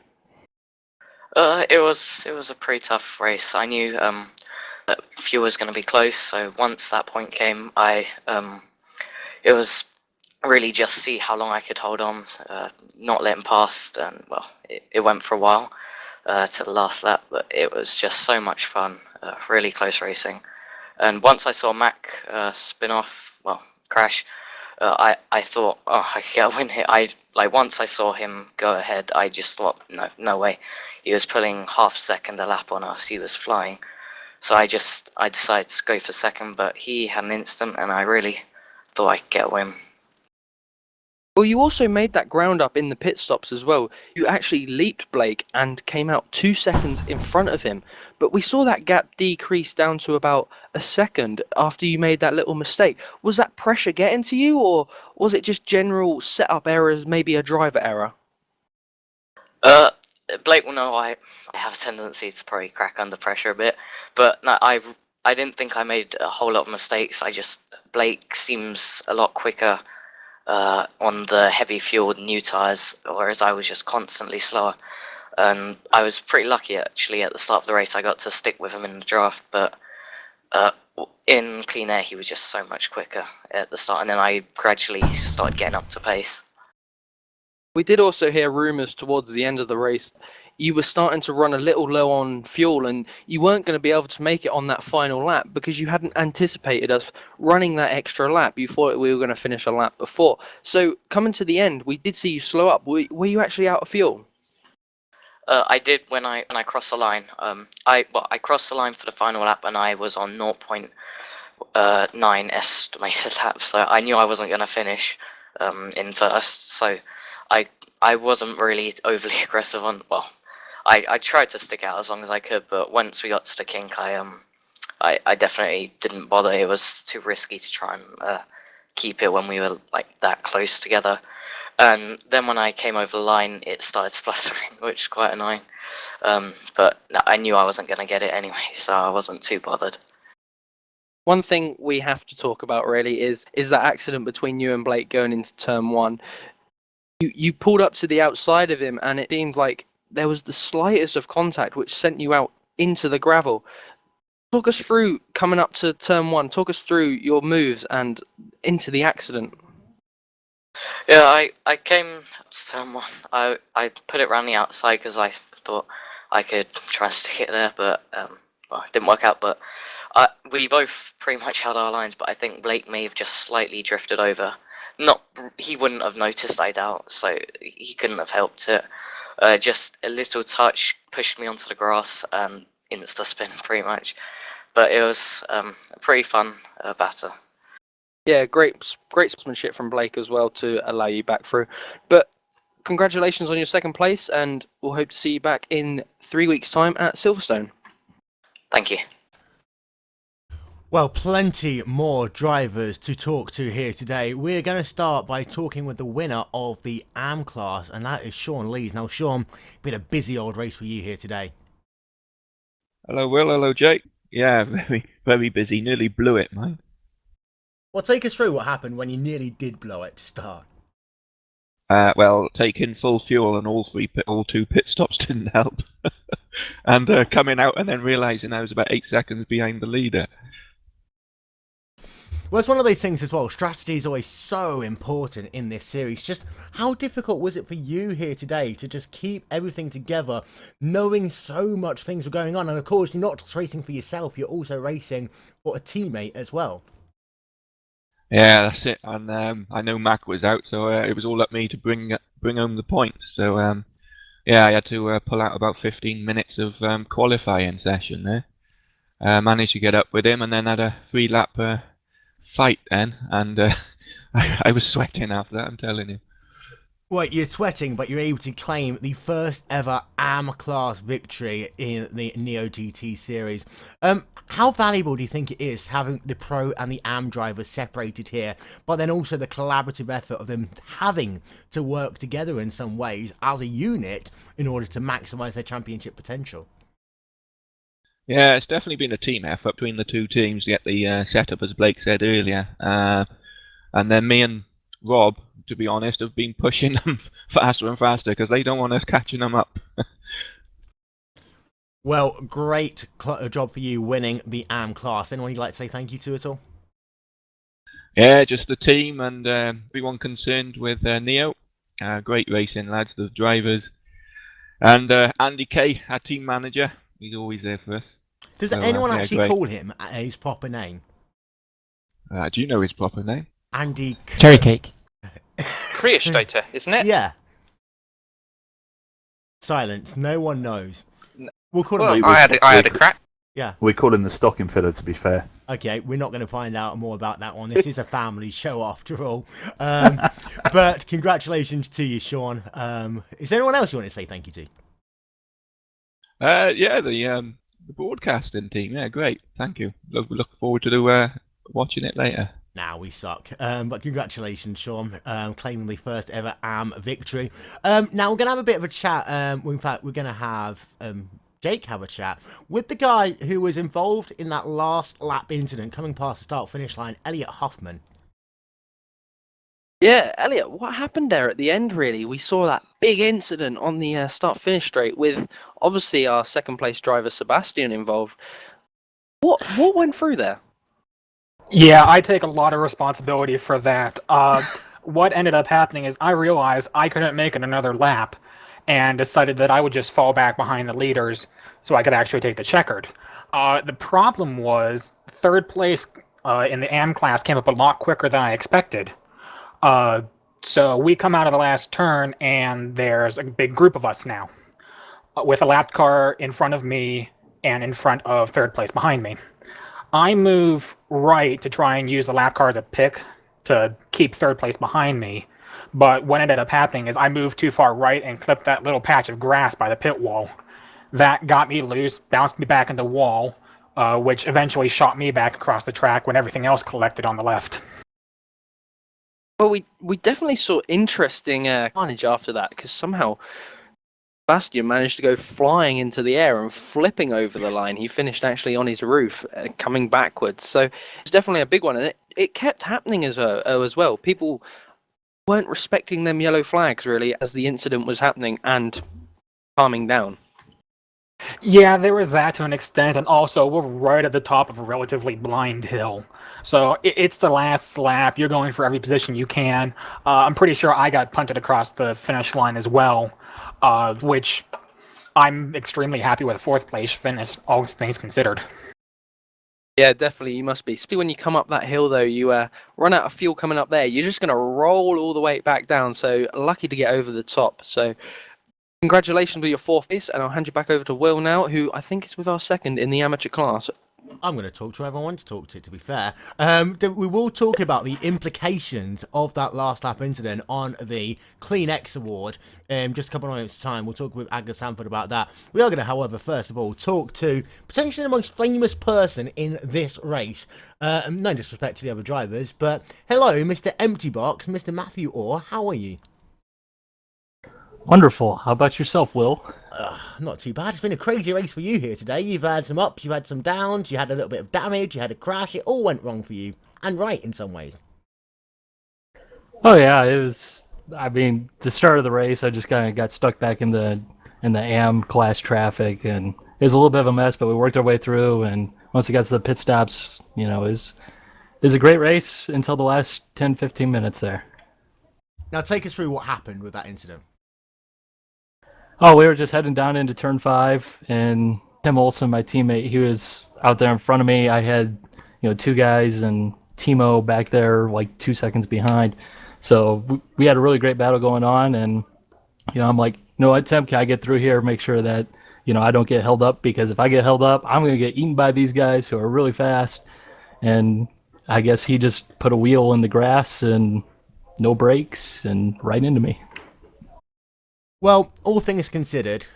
It was a pretty tough race. I knew that fuel was going to be close, so once that point came, it was really just see how long I could hold on, not let him past, and well, it went for a while to the last lap, but it was just so much fun, really close racing. And once I saw Mac spin off, well, crash, I thought, oh, I could get a win here. Once I saw him go ahead, I just thought, no way. He was pulling half second a lap on us. He was flying. So I decided to go for second, but he had an instant, and I really thought I could get a win. Well, you also made that ground up in the pit stops as well. You actually leaped Blake and came out 2 seconds in front of him. But we saw that gap decrease down to about a second after you made that little mistake. Was that pressure getting to you, or was it just general setup errors, maybe a driver error? Blake will know I have a tendency to probably crack under pressure a bit, but no, I didn't think I made a whole lot of mistakes. Blake seems a lot quicker on the heavy fueled new tyres, whereas I was just constantly slower. And I was pretty lucky actually at the start of the race. I got to stick with him in the draft, but in clean air he was just so much quicker at the start, and then I gradually started getting up to pace. We did also hear rumours towards the end of the race you were starting to run a little low on fuel and you weren't going to be able to make it on that final lap because you hadn't anticipated us running that extra lap. You thought we were going to finish a lap before. So coming to the end, we did see you slow up. Were you actually out of fuel? I did when I crossed the line. I crossed the line for the final lap and I was on 0.9 estimated lap, so I knew I wasn't going to finish in first. So I wasn't really overly aggressive on. Well, I tried to stick out as long as I could, but once we got to the kink, I definitely didn't bother. It was too risky to try and keep it when we were like that close together. And then when I came over the line, it started spluttering, which is quite annoying. But I knew I wasn't going to get it anyway, so I wasn't too bothered. One thing we have to talk about really is that accident between you and Blake going into turn one. You pulled up to the outside of him and it seemed like there was the slightest of contact which sent you out into the gravel. Talk us through coming up to turn one. Talk us through your moves and into the accident. Yeah, I came to turn one. I put it around the outside because I thought I could try and stick it there, but well, it didn't work out. But we both pretty much held our lines, but I think Blake may have just slightly drifted over. He wouldn't have noticed, I doubt, so he couldn't have helped it. Just a little touch pushed me onto the grass and insta spin pretty much. But it was a pretty fun batter. Yeah, great sportsmanship from Blake as well to allow you back through. But congratulations on your second place, and we'll hope to see you back in 3 weeks' time at Silverstone. Thank you. Well, plenty more drivers to talk to here today. We're going to start by talking with the winner of the AM class, and that is Sean Lees. Now, Sean, been a busy old race for you here today. Hello, Will. Hello, Jake. Yeah, very, very busy. Nearly blew it, man. Well, take us through what happened when you nearly did blow it to start. Well, taking full fuel and all two pit stops didn't help. And coming out and then realising I was about 8 seconds behind the leader. Well, it's one of those things as well. Strategy is always so important in this series. Just how difficult was it for you here today to just keep everything together, knowing so much things were going on? And of course, you're not just racing for yourself, you're also racing for a teammate as well. Yeah, that's it. And I know Mac was out, so it was all up me to bring home the points. So yeah, I had to pull out about 15 minutes of qualifying session there. Managed to get up with him, and then had a 3-lap fight then, and I was sweating after that, I'm telling you. Well, you're sweating, but you're able to claim the first ever AM class victory in the Neo GT series. How valuable do you think it is having the pro and the AM drivers separated here, but then also the collaborative effort of them having to work together in some ways as a unit in order to maximise their championship potential? Yeah, it's definitely been a team effort between the two teams to get the setup, as Blake said earlier. And then me and Rob, to be honest, have been pushing them faster and faster because they don't want us catching them up. Well, great job for you winning the AM class. Anyone you'd like to say thank you to at all? Yeah, just the team and everyone concerned with Neo. Great racing, lads, the drivers. And Andy Kay, our team manager, he's always there for us. Does anyone actually call him his proper name? Do you know his proper name? Andy... Cherry cake. Creastator, isn't it? Yeah. Silence. No one knows. We'll call Well, him... I had a crack. Yeah. We call him the stocking filler, to be fair. Okay, we're not going to find out more about that one. This is a family show after all. But congratulations to you, Sean. Is there anyone else you want to say thank you to? Yeah, the broadcasting team. Yeah, great. Thank you. Look forward to watching it later. Now we suck. But congratulations, Sean, claiming the first ever AM victory. Now we're going to have a bit of a chat. In fact, we're going to have Jake have a chat with the guy who was involved in that last lap incident coming past the start-finish line, Elliot Hoffman. Yeah, Elliot, what happened there at the end, really? We saw that big incident on the start-finish straight with, obviously, our second-place driver, Sebastian, involved. What went through there? Yeah, I take a lot of responsibility for that. What ended up happening is I realized I couldn't make it another lap and decided that I would just fall back behind the leaders so I could actually take the checkered. The problem was third place in the AM class came up a lot quicker than I expected. So we come out of the last turn and there's a big group of us now with a lap car in front of me and in front of third place behind me. I move right to try and use the lap car as a pick to keep third place behind me. But what ended up happening is I moved too far right and clipped that little patch of grass by the pit wall. That got me loose, bounced me back into the wall, which eventually shot me back across the track when everything else collected on the left. Well, we definitely saw interesting carnage after that, because somehow Sebastian managed to go flying into the air and flipping over the line. He finished actually on his roof, coming backwards. So it's definitely a big one, and it kept happening as well. People weren't respecting them yellow flags, really, as the incident was happening and calming down. Yeah, there was that to an extent, and also we're right at the top of a relatively blind hill. So it's the last lap, you're going for every position you can. I'm pretty sure I got punted across the finish line as well, which I'm extremely happy with a fourth place finish, all things considered. Yeah, definitely, you must be. Especially when you come up that hill, though, you run out of fuel coming up there. You're just going to roll all the way back down, so lucky to get over the top. So congratulations with your fourth place, and I'll hand you back over to Will now, who I think is with our second in the amateur class. I'm going to talk to whoever I want to talk to be fair. We will talk about the implications of that last lap incident on the Clean X Award just a couple of minutes' time. We'll talk with Agnes Sanford about that. We are going to, however, first of all, talk to potentially the most famous person in this race. No disrespect to the other drivers, but hello, Mr. Empty Box, Mr. Matthew Orr. How are you? Wonderful. How about yourself, Will? Not too bad. It's been a crazy race for you here today. You've had some ups, you've had some downs, you had a little bit of damage, you had a crash. It all went wrong for you, and right in some ways. Oh yeah, it was. I mean, the start of the race, I just kind of got stuck back in the AM class traffic, and it was a little bit of a mess. But we worked our way through, and once we got to the pit stops, it was a great race until the last 10-15 minutes there. Now take us through what happened with that incident. Oh, we were just heading down into turn 5, and Tim Olson, my teammate, he was out there in front of me. I had, two guys, and Timo back there like 2 seconds behind. So we had a really great battle going on, and I'm like, what, Tim, can I get through here? Make sure that I don't get held up, because if I get held up, I'm gonna get eaten by these guys who are really fast. And I guess he just put a wheel in the grass and no brakes and right into me. Well, all things considered,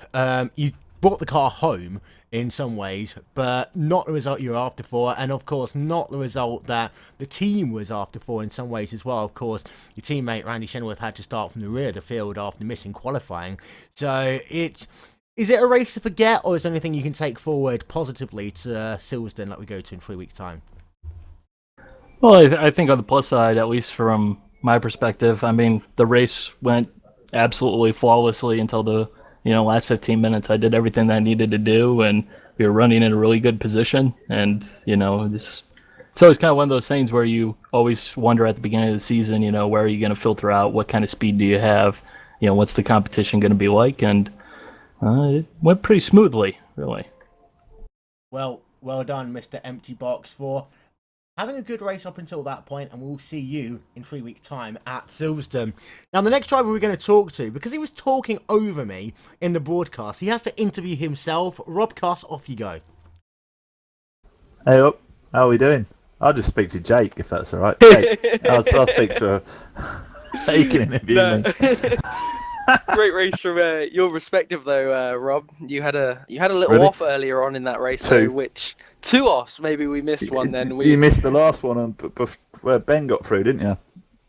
you brought the car home in some ways, but not the result you were after for, and of course not the result that the team was after for in some ways as well. Of course, your teammate Randy Shenworth had to start from the rear of the field after missing qualifying. So is it a race to forget, or is there anything you can take forward positively to Silverstone like we go to in 3 weeks' time? Well, I think on the plus side, at least from my perspective, I mean, the race went absolutely flawlessly until the last 15 minutes. I did everything that I needed to do, and we were running in a really good position. And it's always kind of one of those things where you always wonder at the beginning of the season, where are you going to filter out, what kind of speed do you have, what's the competition going to be like, and it went pretty smoothly, really. Well done, Mr. Empty Box, for having a good race up until that point, and we'll see you in 3 weeks' time at Silverstone. Now, the next driver we're going to talk to, because he was talking over me in the broadcast, he has to interview himself. Rob Cuss, off you go. Hey up, how are we doing? I'll just speak to Jake if that's all right. Jake, I'll speak to her. He can interview me. Great race from your perspective, though, Rob. You had a little Really? off earlier on in that race, Two. though, which 2 offs. Maybe we missed one. Then You missed the last one where Ben got through, didn't you?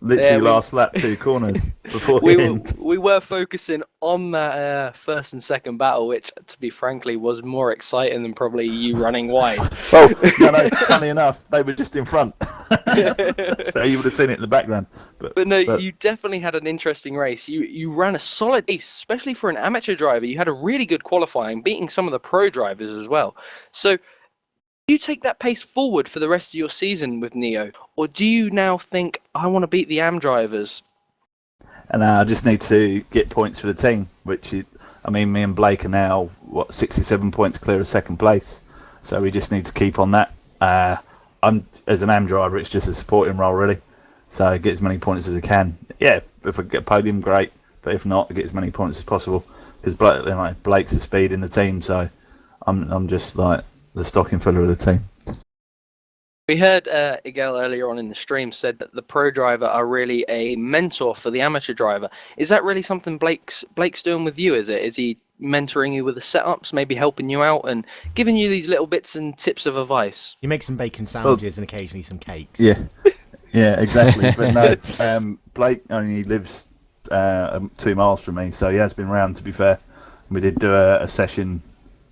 Literally last lap, 2 corners before the end. We were focusing on that first and second battle, which, to be frankly, was more exciting than probably you running wide. Well, no, funny enough, they were just in front, so you would have seen it in the background. But you definitely had an interesting race. You ran a solid race, especially for an amateur driver. You had a really good qualifying, beating some of the pro drivers as well. So, do you take that pace forward for the rest of your season with Neo, or do you now think, I want to beat the AM drivers? And I just need to get points for the team, me and Blake are now 67 points clear of second place, so we just need to keep on that. As an AM driver, it's just a supporting role really, so get as many points as I can. Yeah, if I get a podium, great, but if not, I get as many points as possible, because Blake's the speed in the team, so I'm just like the stocking filler of the team. We heard Igel earlier on in the stream said that the pro driver are really a mentor for the amateur driver. Is that really something Blake's doing with you? Is it? Is he mentoring you with the setups, maybe helping you out and giving you these little bits and tips of advice? You make some bacon sandwiches and occasionally some cakes. Yeah, exactly. But no, Blake only lives 2 miles from me, so he has been round. To be fair, we did do a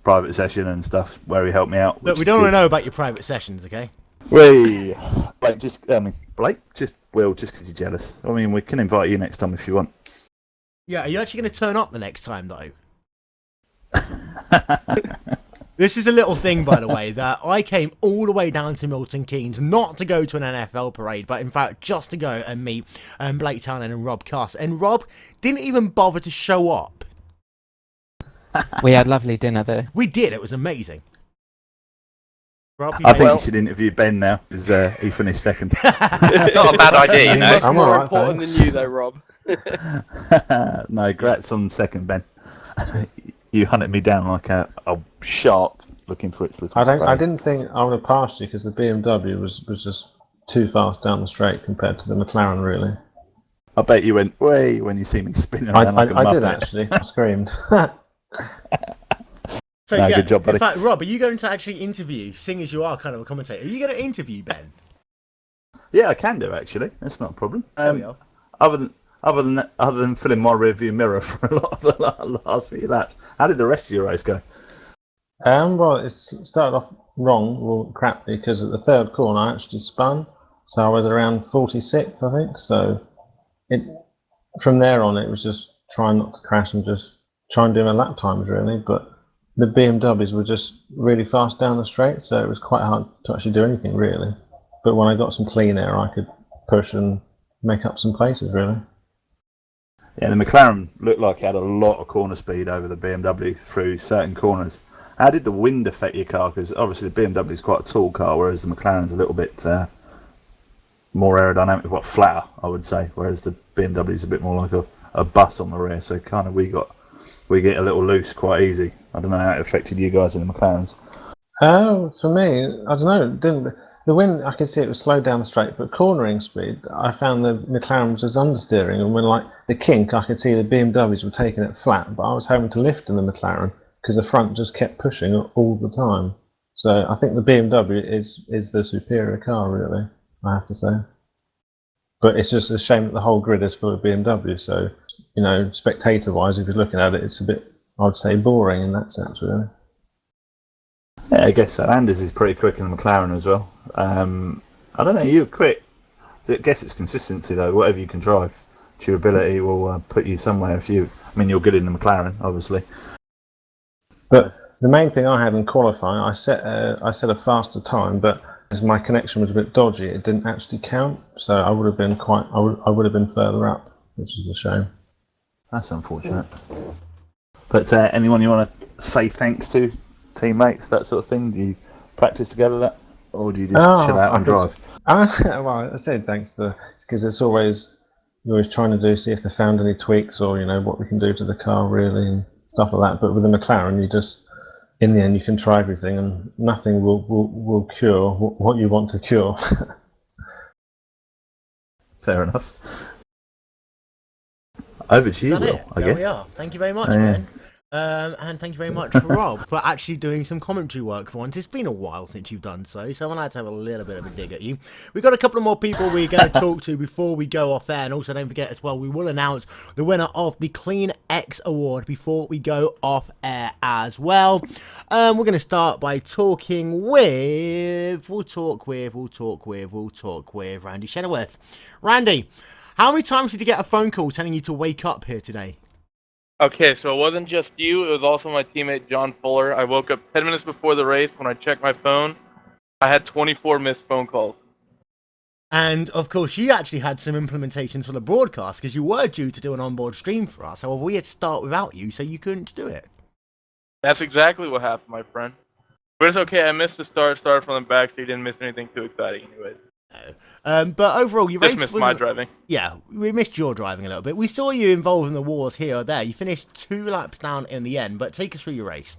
private session and stuff where he helped me out. Look, we don't want to know about your private sessions, okay? Blake just because you're jealous. I mean, we can invite you next time if you want. Yeah, are you actually going to turn up the next time, though? This is a little thing, by the way, that I came all the way down to Milton Keynes, not to go to an NFL parade, but in fact just to go and meet Blake Townend and Rob Cuss. And Rob didn't even bother to show up. We had lovely dinner though. We did, it was amazing. Rob, I think you should interview Ben now, because he finished second. Not a bad idea, you know. It's more important than you, though, Rob. No, congrats on second, Ben. You hunted me down like a shark looking for its little prey. I didn't think I would have passed you because the BMW was just too fast down the straight compared to the McLaren, really. I bet you went way when you see me spinning around like a muppet. I did actually. I screamed. So no, good job, buddy. In fact, Rob, are you going to actually interview, seeing as you are kind of a commentator, are you going to interview Ben? Yeah, I can do actually. That's not a problem. Other than filling my rearview mirror for a lot of the last few laps, how did the rest of your race go? Well, it started off crappy, because at the third corner I actually spun, so I was around 46th, I think. So from there on, it was just trying not to crash and just try and do my lap times really. But the BMWs were just really fast down the straight, so it was quite hard to actually do anything really. But when I got some clean air, I could push and make up some places really. Yeah, the McLaren looked like it had a lot of corner speed over the BMW through certain corners. How did the wind affect your car? Because obviously the BMW is quite a tall car, whereas the McLaren's a little bit more aerodynamic, flatter, I would say. Whereas the BMW is a bit more like a bus on the rear, so kind of we get a little loose quite easy. I don't know how it affected you guys in the McLarens. For me, I don't know. It didn't. The wind, I could see it was slowed down the straight, but cornering speed, I found the McLaren was understeering, and when the kink, I could see the BMWs were taking it flat, but I was having to lift in the McLaren because the front just kept pushing all the time. So I think the BMW is the superior car, really, I have to say. But it's just a shame that the whole grid is full of BMW, so, spectator-wise, if you're looking at it, it's a bit, I would say, boring in that sense, really. Yeah, I guess so. Anders is pretty quick in the McLaren as well. I don't know, you're quick. I guess it's consistency though. Whatever you can drive, durability will put you somewhere. You're good in the McLaren, obviously. But the main thing I had in qualifying, I set a faster time, but as my connection was a bit dodgy, it didn't actually count. So I would have been I would have been further up, which is a shame. That's unfortunate. But anyone you want to say thanks to? Teammates, that sort of thing? Do you practice together that, or do you just chill out and drive? Well, I said thanks because you're always trying to see if they found any tweaks or what we can do to the car really and stuff like that. But with the McLaren, in the end, you can try everything, and nothing will cure what you want to cure. Fair enough. Over to you, Will, I guess. There we are. Thank you very much, Ben. And thank you very much, Rob, for actually doing some commentary work for once. It's been a while since you've done so, so I'd like to have a little bit of a dig at you. We've got a couple of more people we're going to talk to before we go off air, and also don't forget as well, we will announce the winner of the Clean X Award before we go off air as well. We're going to start by talking with... We'll talk with Randy Chenoweth. Randy, how many times did you get a phone call telling you to wake up here today? Okay, so it wasn't just you, it was also my teammate John Fuller. I woke up 10 minutes before the race. When I checked my phone, I had 24 missed phone calls. And, of course, you actually had some implementations for the broadcast, because you were due to do an onboard stream for us. However, we had to start without you, so you couldn't do it. That's exactly what happened, my friend. But it's okay, I missed the started from the back, so you didn't miss anything too exciting anyways. But overall, you just missed my driving. Yeah, we missed your driving a little bit. We saw you involved in the wars here or there. You finished 2 laps down in the end, but take us through your race.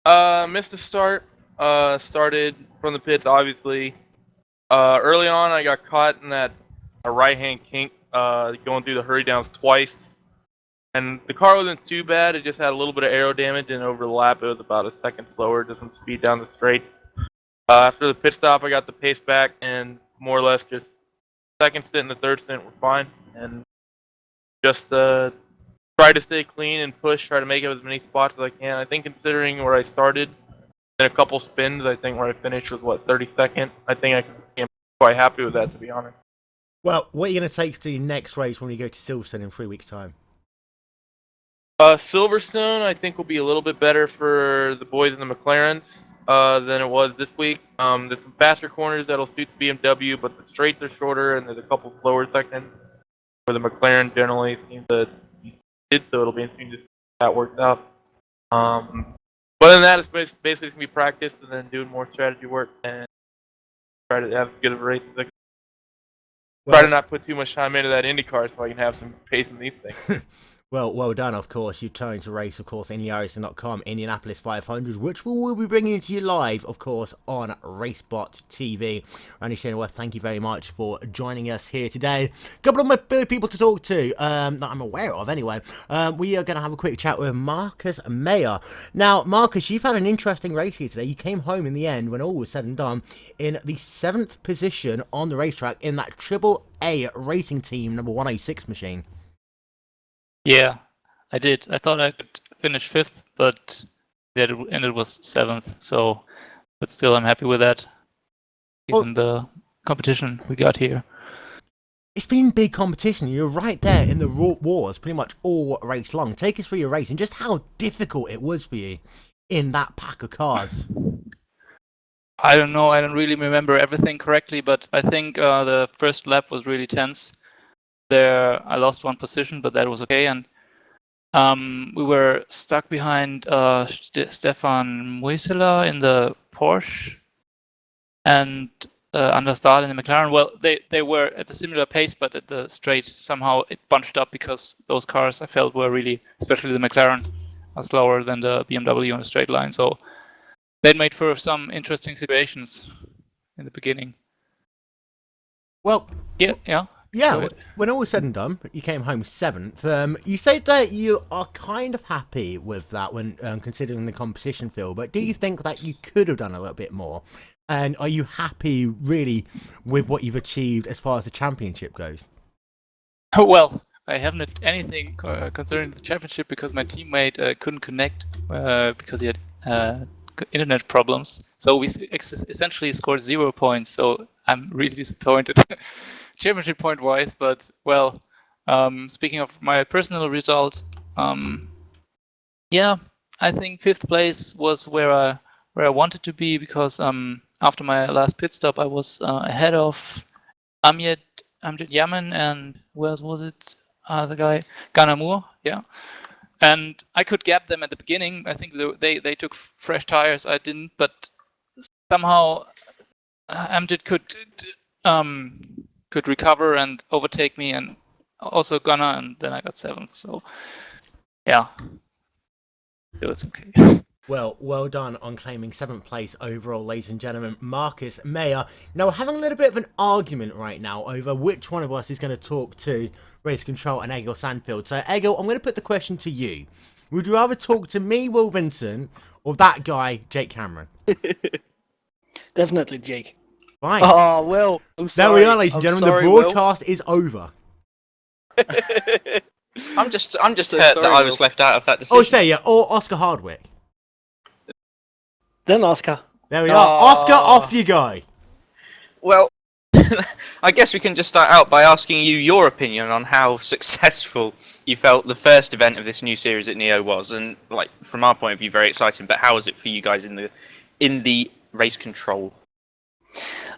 Missed the start. Started from the pits, obviously. Early on, I got caught in that right-hand kink, going through the hurry downs twice. And the car wasn't too bad. It just had a little bit of aero damage, and over the lap, it was about a second slower, just some speed down the straight. After the pit stop, I got the pace back, and more or less just second stint and the third stint were fine. And just try to stay clean and push, try to make up as many spots as I can. I think considering where I started, in a couple spins, I think where I finished was, 32nd? I think I am quite happy with that, to be honest. Well, what are you going to take to your next race when you go to Silverstone in 3 weeks' time? Silverstone, I think, will be a little bit better for the boys in the McLarens than it was this week. There's some faster corners that'll suit the BMW, but the straights are shorter, and there's a couple slower sections where the McLaren generally seems to be suited, so it'll be interesting to see how that works out. But than that, it's basically going to be practice and then doing more strategy work and try to have as good of a race as I can. Try to not put too much time into that IndyCar so I can have some pace in these things. Well done, of course. You're trying to race, of course, IndyRacing.com, Indianapolis 500, which we will be bringing to you live, of course, on RaceSpotTV. Randy Chenoweth, thank you very much for joining us here today. A couple of my people to talk to, that I'm aware of anyway. We are going to have a quick chat with Marcus Mayer. Now, Marcus, you've had an interesting race here today. You came home in the end, when all was said and done, in the 7th position on the racetrack in that AAA Racing Team number 106 machine. Yeah, I did. I thought I could finish 5th, but it was 7th. So, but still, I'm happy with that, given the competition we got here. It's been big competition. You're right there in the wars pretty much all race long. Take us through your race and just how difficult it was for you in that pack of cars. I don't know. I don't really remember everything correctly, but I think the first lap was really tense. There, I lost 1 position, but that was okay. And we were stuck behind Stefan Muisela in the Porsche and Understart in the McLaren. Well, they were at a similar pace, but at the straight, somehow it bunched up because those cars I felt were really, especially the McLaren, are slower than the BMW on a straight line. So that made for some interesting situations in the beginning. Well, yeah. Yeah, when all was said and done, you came home 7th. You said that you are kind of happy with that when considering the competition field, but do you think that you could have done a little bit more? And are you happy, really, with what you've achieved as far as the championship goes? Well, I haven't had anything concerning the championship because my teammate couldn't connect because he had internet problems. So we essentially scored 0 points, so I'm really disappointed. Championship point wise, but well, speaking of my personal result, yeah, I think 5th place was where I wanted to be because after my last pit stop I was ahead of Amjad Yaman and who else was it? The guy Ganamur, yeah, and I could gap them at the beginning. I think they took fresh tires. I didn't, but somehow Amjad could recover and overtake me, and also Gunnar, and then I got 7th. So, yeah, it was okay. Well done on claiming 7th place overall, ladies and gentlemen, Marcus Mayer. Now, we're having a little bit of an argument right now over which one of us is going to talk to Race Control and Egil Sandfield. So, Egil, I'm going to put the question to you. Would you rather talk to me, Will Vincent, or that guy, Jake Cameron? Definitely Jake. Fine. Oh, Will. I'm sorry. There we are, ladies and gentlemen. Sorry, the broadcast is over. I'm just hurt that I was left out of that decision. Oh, say yeah, or Oscar Hardwick. Then Oscar. There we are. Oscar, off you go. Well, I guess we can just start out by asking you your opinion on how successful you felt the first event of this new series at Neo was, and like from our point of view, very exciting. But how was it for you guys in the race control?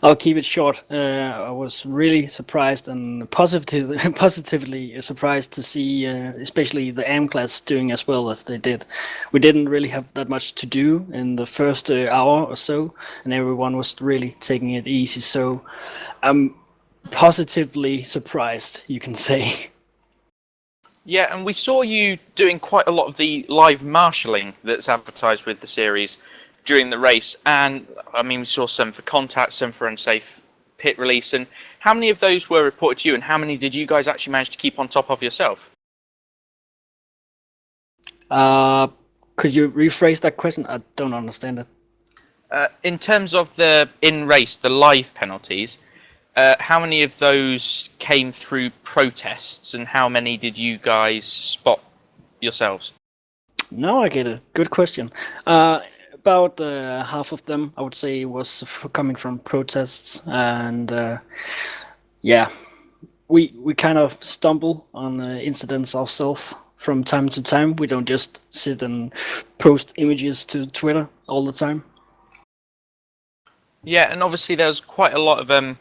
I'll keep it short. I was really surprised and positively surprised to see, especially the AM class doing as well as they did. We didn't really have that much to do in the first hour or so, and everyone was really taking it easy. So I'm positively surprised, you can say. Yeah, and we saw you doing quite a lot of the live marshalling that's advertised with the series during the race, and I mean we saw some for contact, some for unsafe pit release, and how many of those were reported to you, and how many did you guys actually manage to keep on top of yourself? Could you rephrase that question? I don't understand it. In terms of the in-race, the live penalties, how many of those came through protests, and how many did you guys spot yourselves? Now I get it. Good question. About half of them, I would say, was coming from protests, and yeah, we kind of stumble on incidents ourselves from time to time. We don't just sit and post images to Twitter all the time. Yeah, and obviously there's quite a lot of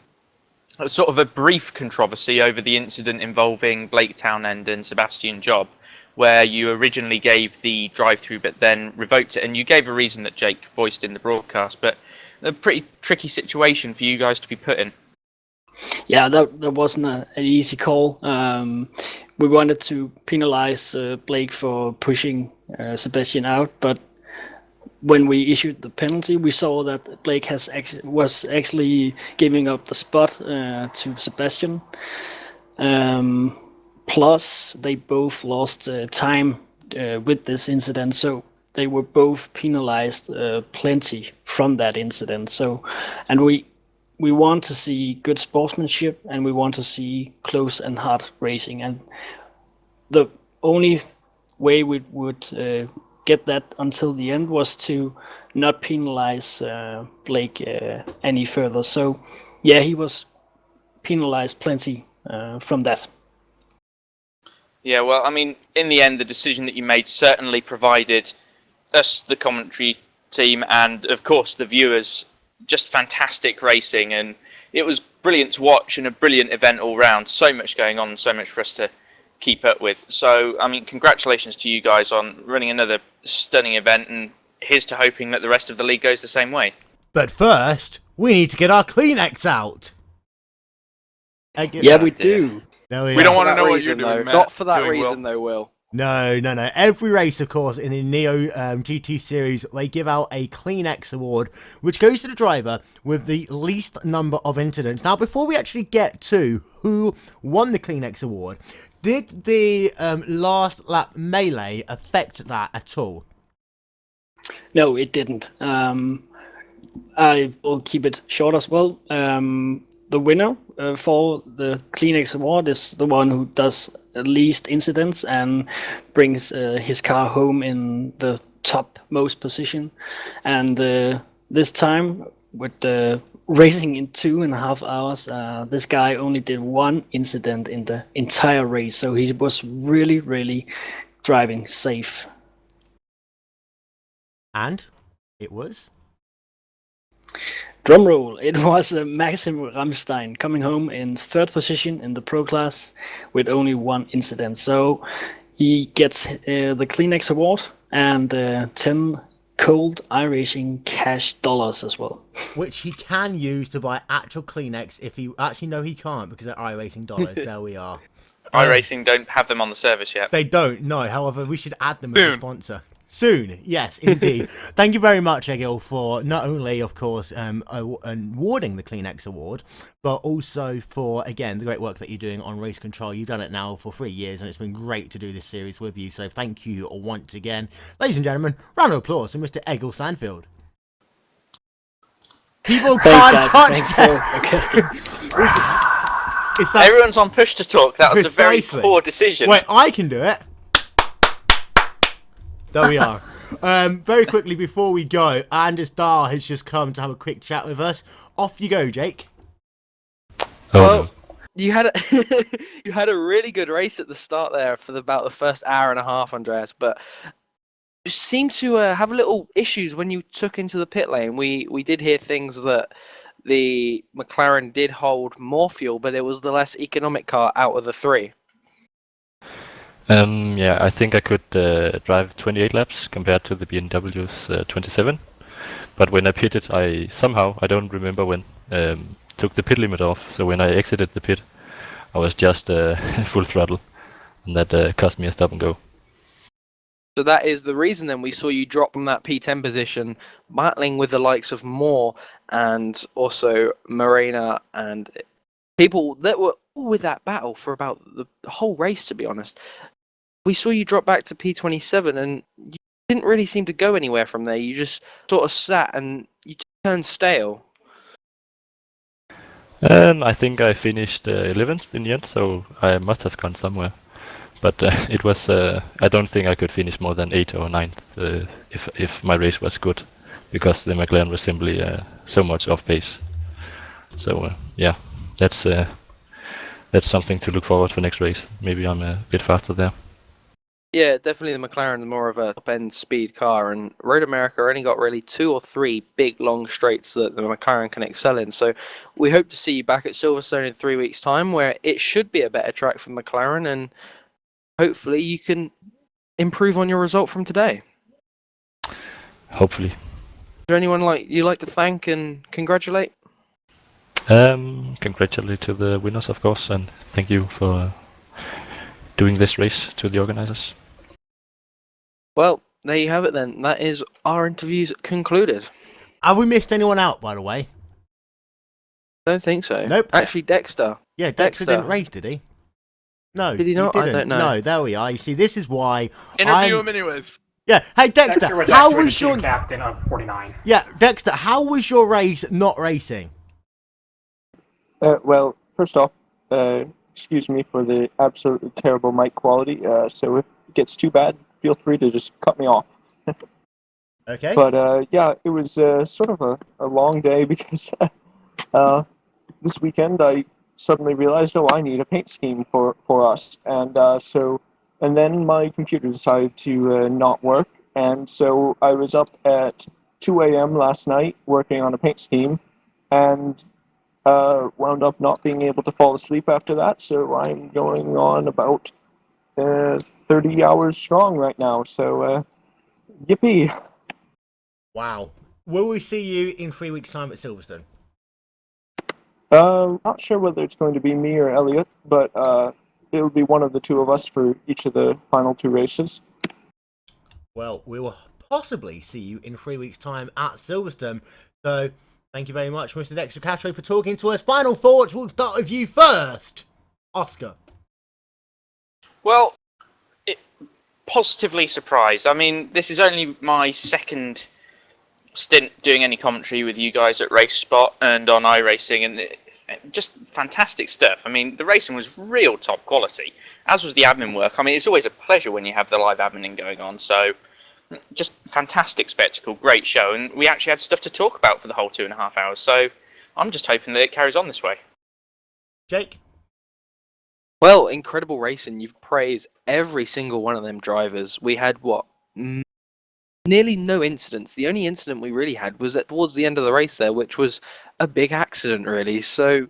sort of a brief controversy over the incident involving Blake Townend and Sebastian Job, where you originally gave the drive-through but then revoked it, and you gave a reason that Jake voiced in the broadcast, but a pretty tricky situation for you guys to be put in. Yeah, that wasn't an easy call. We wanted to penalize Blake for pushing Sebastian out, but when we issued the penalty, we saw that Blake was actually giving up the spot to Sebastian. Plus, they both lost time with this incident, so they were both penalized plenty from that incident. So, and we want to see good sportsmanship, and we want to see close and hard racing. And the only way we would get that until the end was to not penalize Blake any further. So, yeah, he was penalized plenty from that. Yeah, well, I mean, in the end, the decision that you made certainly provided us, the commentary team, and, of course, the viewers, just fantastic racing, and it was brilliant to watch and a brilliant event all round. So much going on and so much for us to keep up with. So, I mean, congratulations to you guys on running another stunning event, and here's to hoping that the rest of the league goes the same way. But first, we need to get our Kleenex out. Yeah, we do. No, we don't want to know what you're doing, Matt. Not for that reason, though, Will. No. Every race, of course, in the Neo GT series, they give out a Kleenex award, which goes to the driver with the least number of incidents. Now, before we actually get to who won the Kleenex award, did the last lap melee affect that at all? No, it didn't. I will keep it short as well. The winner for the Kleenex award is the one who does least incidents and brings his car home in the topmost position. And this time, with racing in 2.5 hours, this guy only did one incident in the entire race. So he was really, really driving safe. And it was? Drumroll, it was Maxim Ramstein coming home in 3rd position in the Pro class with only one incident. So he gets the Kleenex award and 10 cold iRacing cash dollars as well. Which he can use to buy actual Kleenex if he... Actually, no, he can't because they're iRacing dollars. There we are. iRacing don't have them on the service yet. They don't, no. However, we should add them as a sponsor. Soon, yes, indeed. Thank you very much, Egil, for not only, of course, awarding the CleanX Award, but also for, again, the great work that you're doing on Race Control. You've done it now for 3 years, and it's been great to do this series with you, so thank you once again. Ladies and gentlemen, round of applause for Mr. Egil Sandfield. People can't touch It's like, everyone's on push to talk. That was a very poor decision. Wait, I can do it. There we are. Very quickly before we go, Anders Dahl has just come to have a quick chat with us. Off you go, Jake. Well, you had you had a really good race at the start there for about the first hour and a half, Andreas, but you seemed to have a little issues when you took into the pit lane. We did hear things that the McLaren did hold more fuel, but it was the less economic car out of the three. Yeah, I think I could drive 28 laps compared to the BMW's 27. But when I pitted, I don't remember when, took the pit limit off. So when I exited the pit, I was just full throttle, and that cost me a stop and go. So that is the reason then we saw you drop from that P10 position, battling with the likes of Moore and also Morena and people that were all with that battle for about the whole race, to be honest. We saw you drop back to P27 and you didn't really seem to go anywhere from there. You just sort of sat and you turned stale. I think I finished 11th in the end, so I must have gone somewhere. But it was, I don't think I could finish more than 8th or 9th if my race was good, because the McLaren was simply so much off pace. So yeah, that's something to look forward for next race. Maybe I'm a bit faster there. Yeah, definitely the McLaren is more of a top-end speed car, and Road America only got really 2 or 3 big, long straights that the McLaren can excel in. So we hope to see you back at Silverstone in 3 weeks' time, where it should be a better track for McLaren, and hopefully you can improve on your result from today. Hopefully. Is there anyone you'd like to thank and congratulate? Congratulate to the winners, of course, and thank you for doing this race, to the organizers. Well, there you have it then. That is our interviews concluded. Have we missed anyone out, by the way? Don't think so. Nope. Actually, Dexter. Yeah, Dexter didn't race, did he? No. Did he not? I don't know. No, there we are. You see, this is why Interview him anyways. Yeah. Hey, Dexter, was how actually was the your team captain of 49? Yeah, Dexter, how was your race not racing? Well, first off, excuse me for the absolutely terrible mic quality. So if it gets too bad, feel free to just cut me off. Okay. But yeah, it was sort of a long day because this weekend I suddenly realized, oh, I need a paint scheme for us, and then my computer decided to not work, and so I was up at 2 a.m. last night working on a paint scheme, and wound up not being able to fall asleep after that, so I'm going on about 30 hours strong right now, so yippee. Wow. Will we see you in 3 weeks' time at Silverstone? Not sure whether it's going to be me or Elliot, but it'll be one of the two of us for each of the final 2 races. Well, we will possibly see you in 3 weeks' time at Silverstone. So, thank you very much, Mr. Dexter Castro, for talking to us. Final thoughts, we'll start with you first. Oscar. Well, positively surprised. I mean, this is only my second stint doing any commentary with you guys at RaceSpot and on iRacing, and just fantastic stuff. I mean, the racing was real top quality, as was the admin work. I mean, it's always a pleasure when you have the live admin going on, so just fantastic spectacle, great show, and we actually had stuff to talk about for the whole 2.5 hours, so I'm just hoping that it carries on this way. Jake? Well, incredible racing. You've praised every single one of them drivers. We had, nearly no incidents. The only incident we really had was towards the end of the race there, which was a big accident, really. So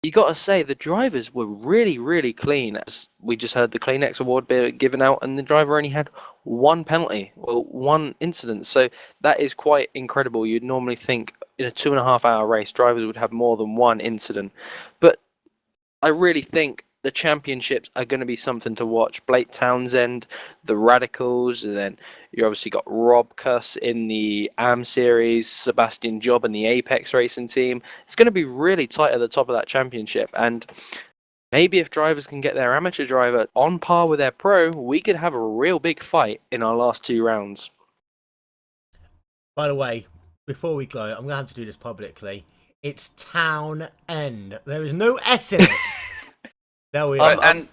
you got to say the drivers were really, really clean. As we just heard the CleanX Award be given out, and the driver only had 1 penalty, well, 1 incident. So that is quite incredible. You'd normally think in a 2.5 hour race, drivers would have more than 1 incident. But I really think the championships are going to be something to watch. Blake Townsend, the Radicals, and then you obviously got Rob Kuss in the AM series, Sebastian Job in the Apex Racing team. It's going to be really tight at the top of that championship, and maybe if drivers can get their amateur driver on par with their pro, we could have a real big fight in our last 2 rounds. By the way, before we go, I'm going to have to do this publicly. It's Town End. There is no S in it. There we are. And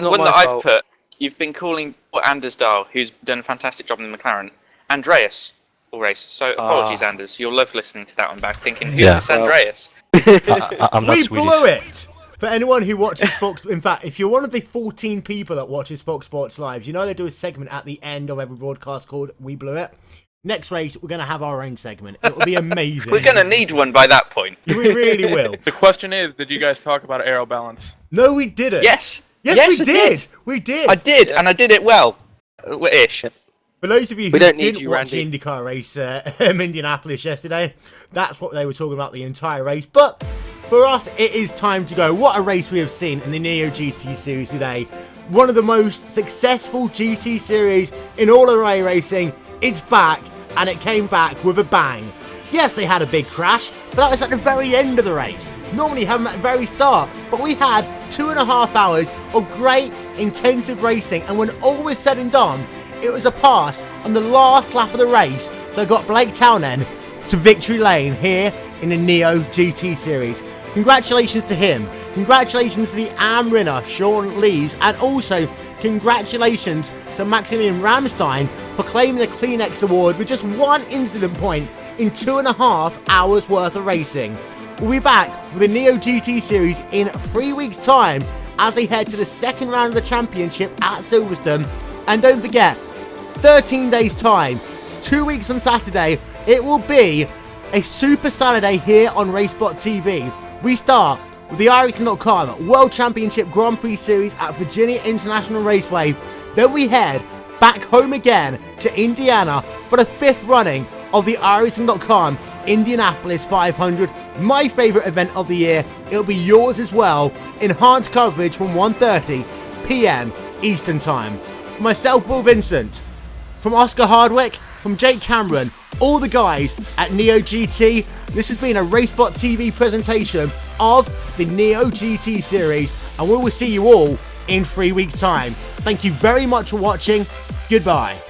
one that I've put, you've been calling Anders Dahl, who's done a fantastic job in the McLaren, Andreas all race. So apologies, Anders. You'll love listening to that one back, thinking, who's this Andreas? I'm not we Swedish. blew it! For anyone who watches Fox, in fact, if you're one of the 14 people that watches Fox Sports Live, you know they do a segment at the end of every broadcast called We Blew It. Next race, we're going to have our own segment. It will be amazing. We're going to need one by that point. We really will. The question is, did you guys talk about aero balance? No, we didn't. Yes. Yes, we I did. We did. I did, and I did it well. Ish. For those of you who don't need didn't you, watch Randy. the IndyCar race in Indianapolis yesterday, that's what they were talking about the entire race. But for us, it is time to go. What a race we have seen in the Neo GT series today. One of the most successful GT series in all of racing. It's back, and it came back with a bang. Yes, they had a big crash, but that was at the very end of the race. Normally you have them at the very start, but we had 2.5 hours of great, intensive racing, and when all was said and done, it was a pass on the last lap of the race that got Blake Townend to victory lane here in the Neo GT series. Congratulations to him. Congratulations to the AM winner, Sean Lees, and also congratulations to Maximilian Ramstein for claiming the Kleenex Award with just 1 incident point in 2.5 hours worth of racing. We'll be back with the Neo GT series in 3 weeks' time as they head to the second round of the championship at Silverstone. And don't forget, 13 days' time, 2 weeks on Saturday, it will be a Super Saturday here on RaceSpotTV. We start with the iRacing.com World Championship Grand Prix Series at Virginia International Raceway. Then we head back home again to Indiana for the 5th running of the iRacing.com Indianapolis 500, my favourite event of the year. It'll be yours as well. Enhanced coverage from 1:30 PM Eastern Time. Myself, Will Vincent, from Oscar Hardwick, from Jake Cameron, all the guys at Neo GT. This has been a RaceSpotTV presentation of the Neo GT series, and we will see you all in 3 weeks' time. Thank you very much for watching. Goodbye.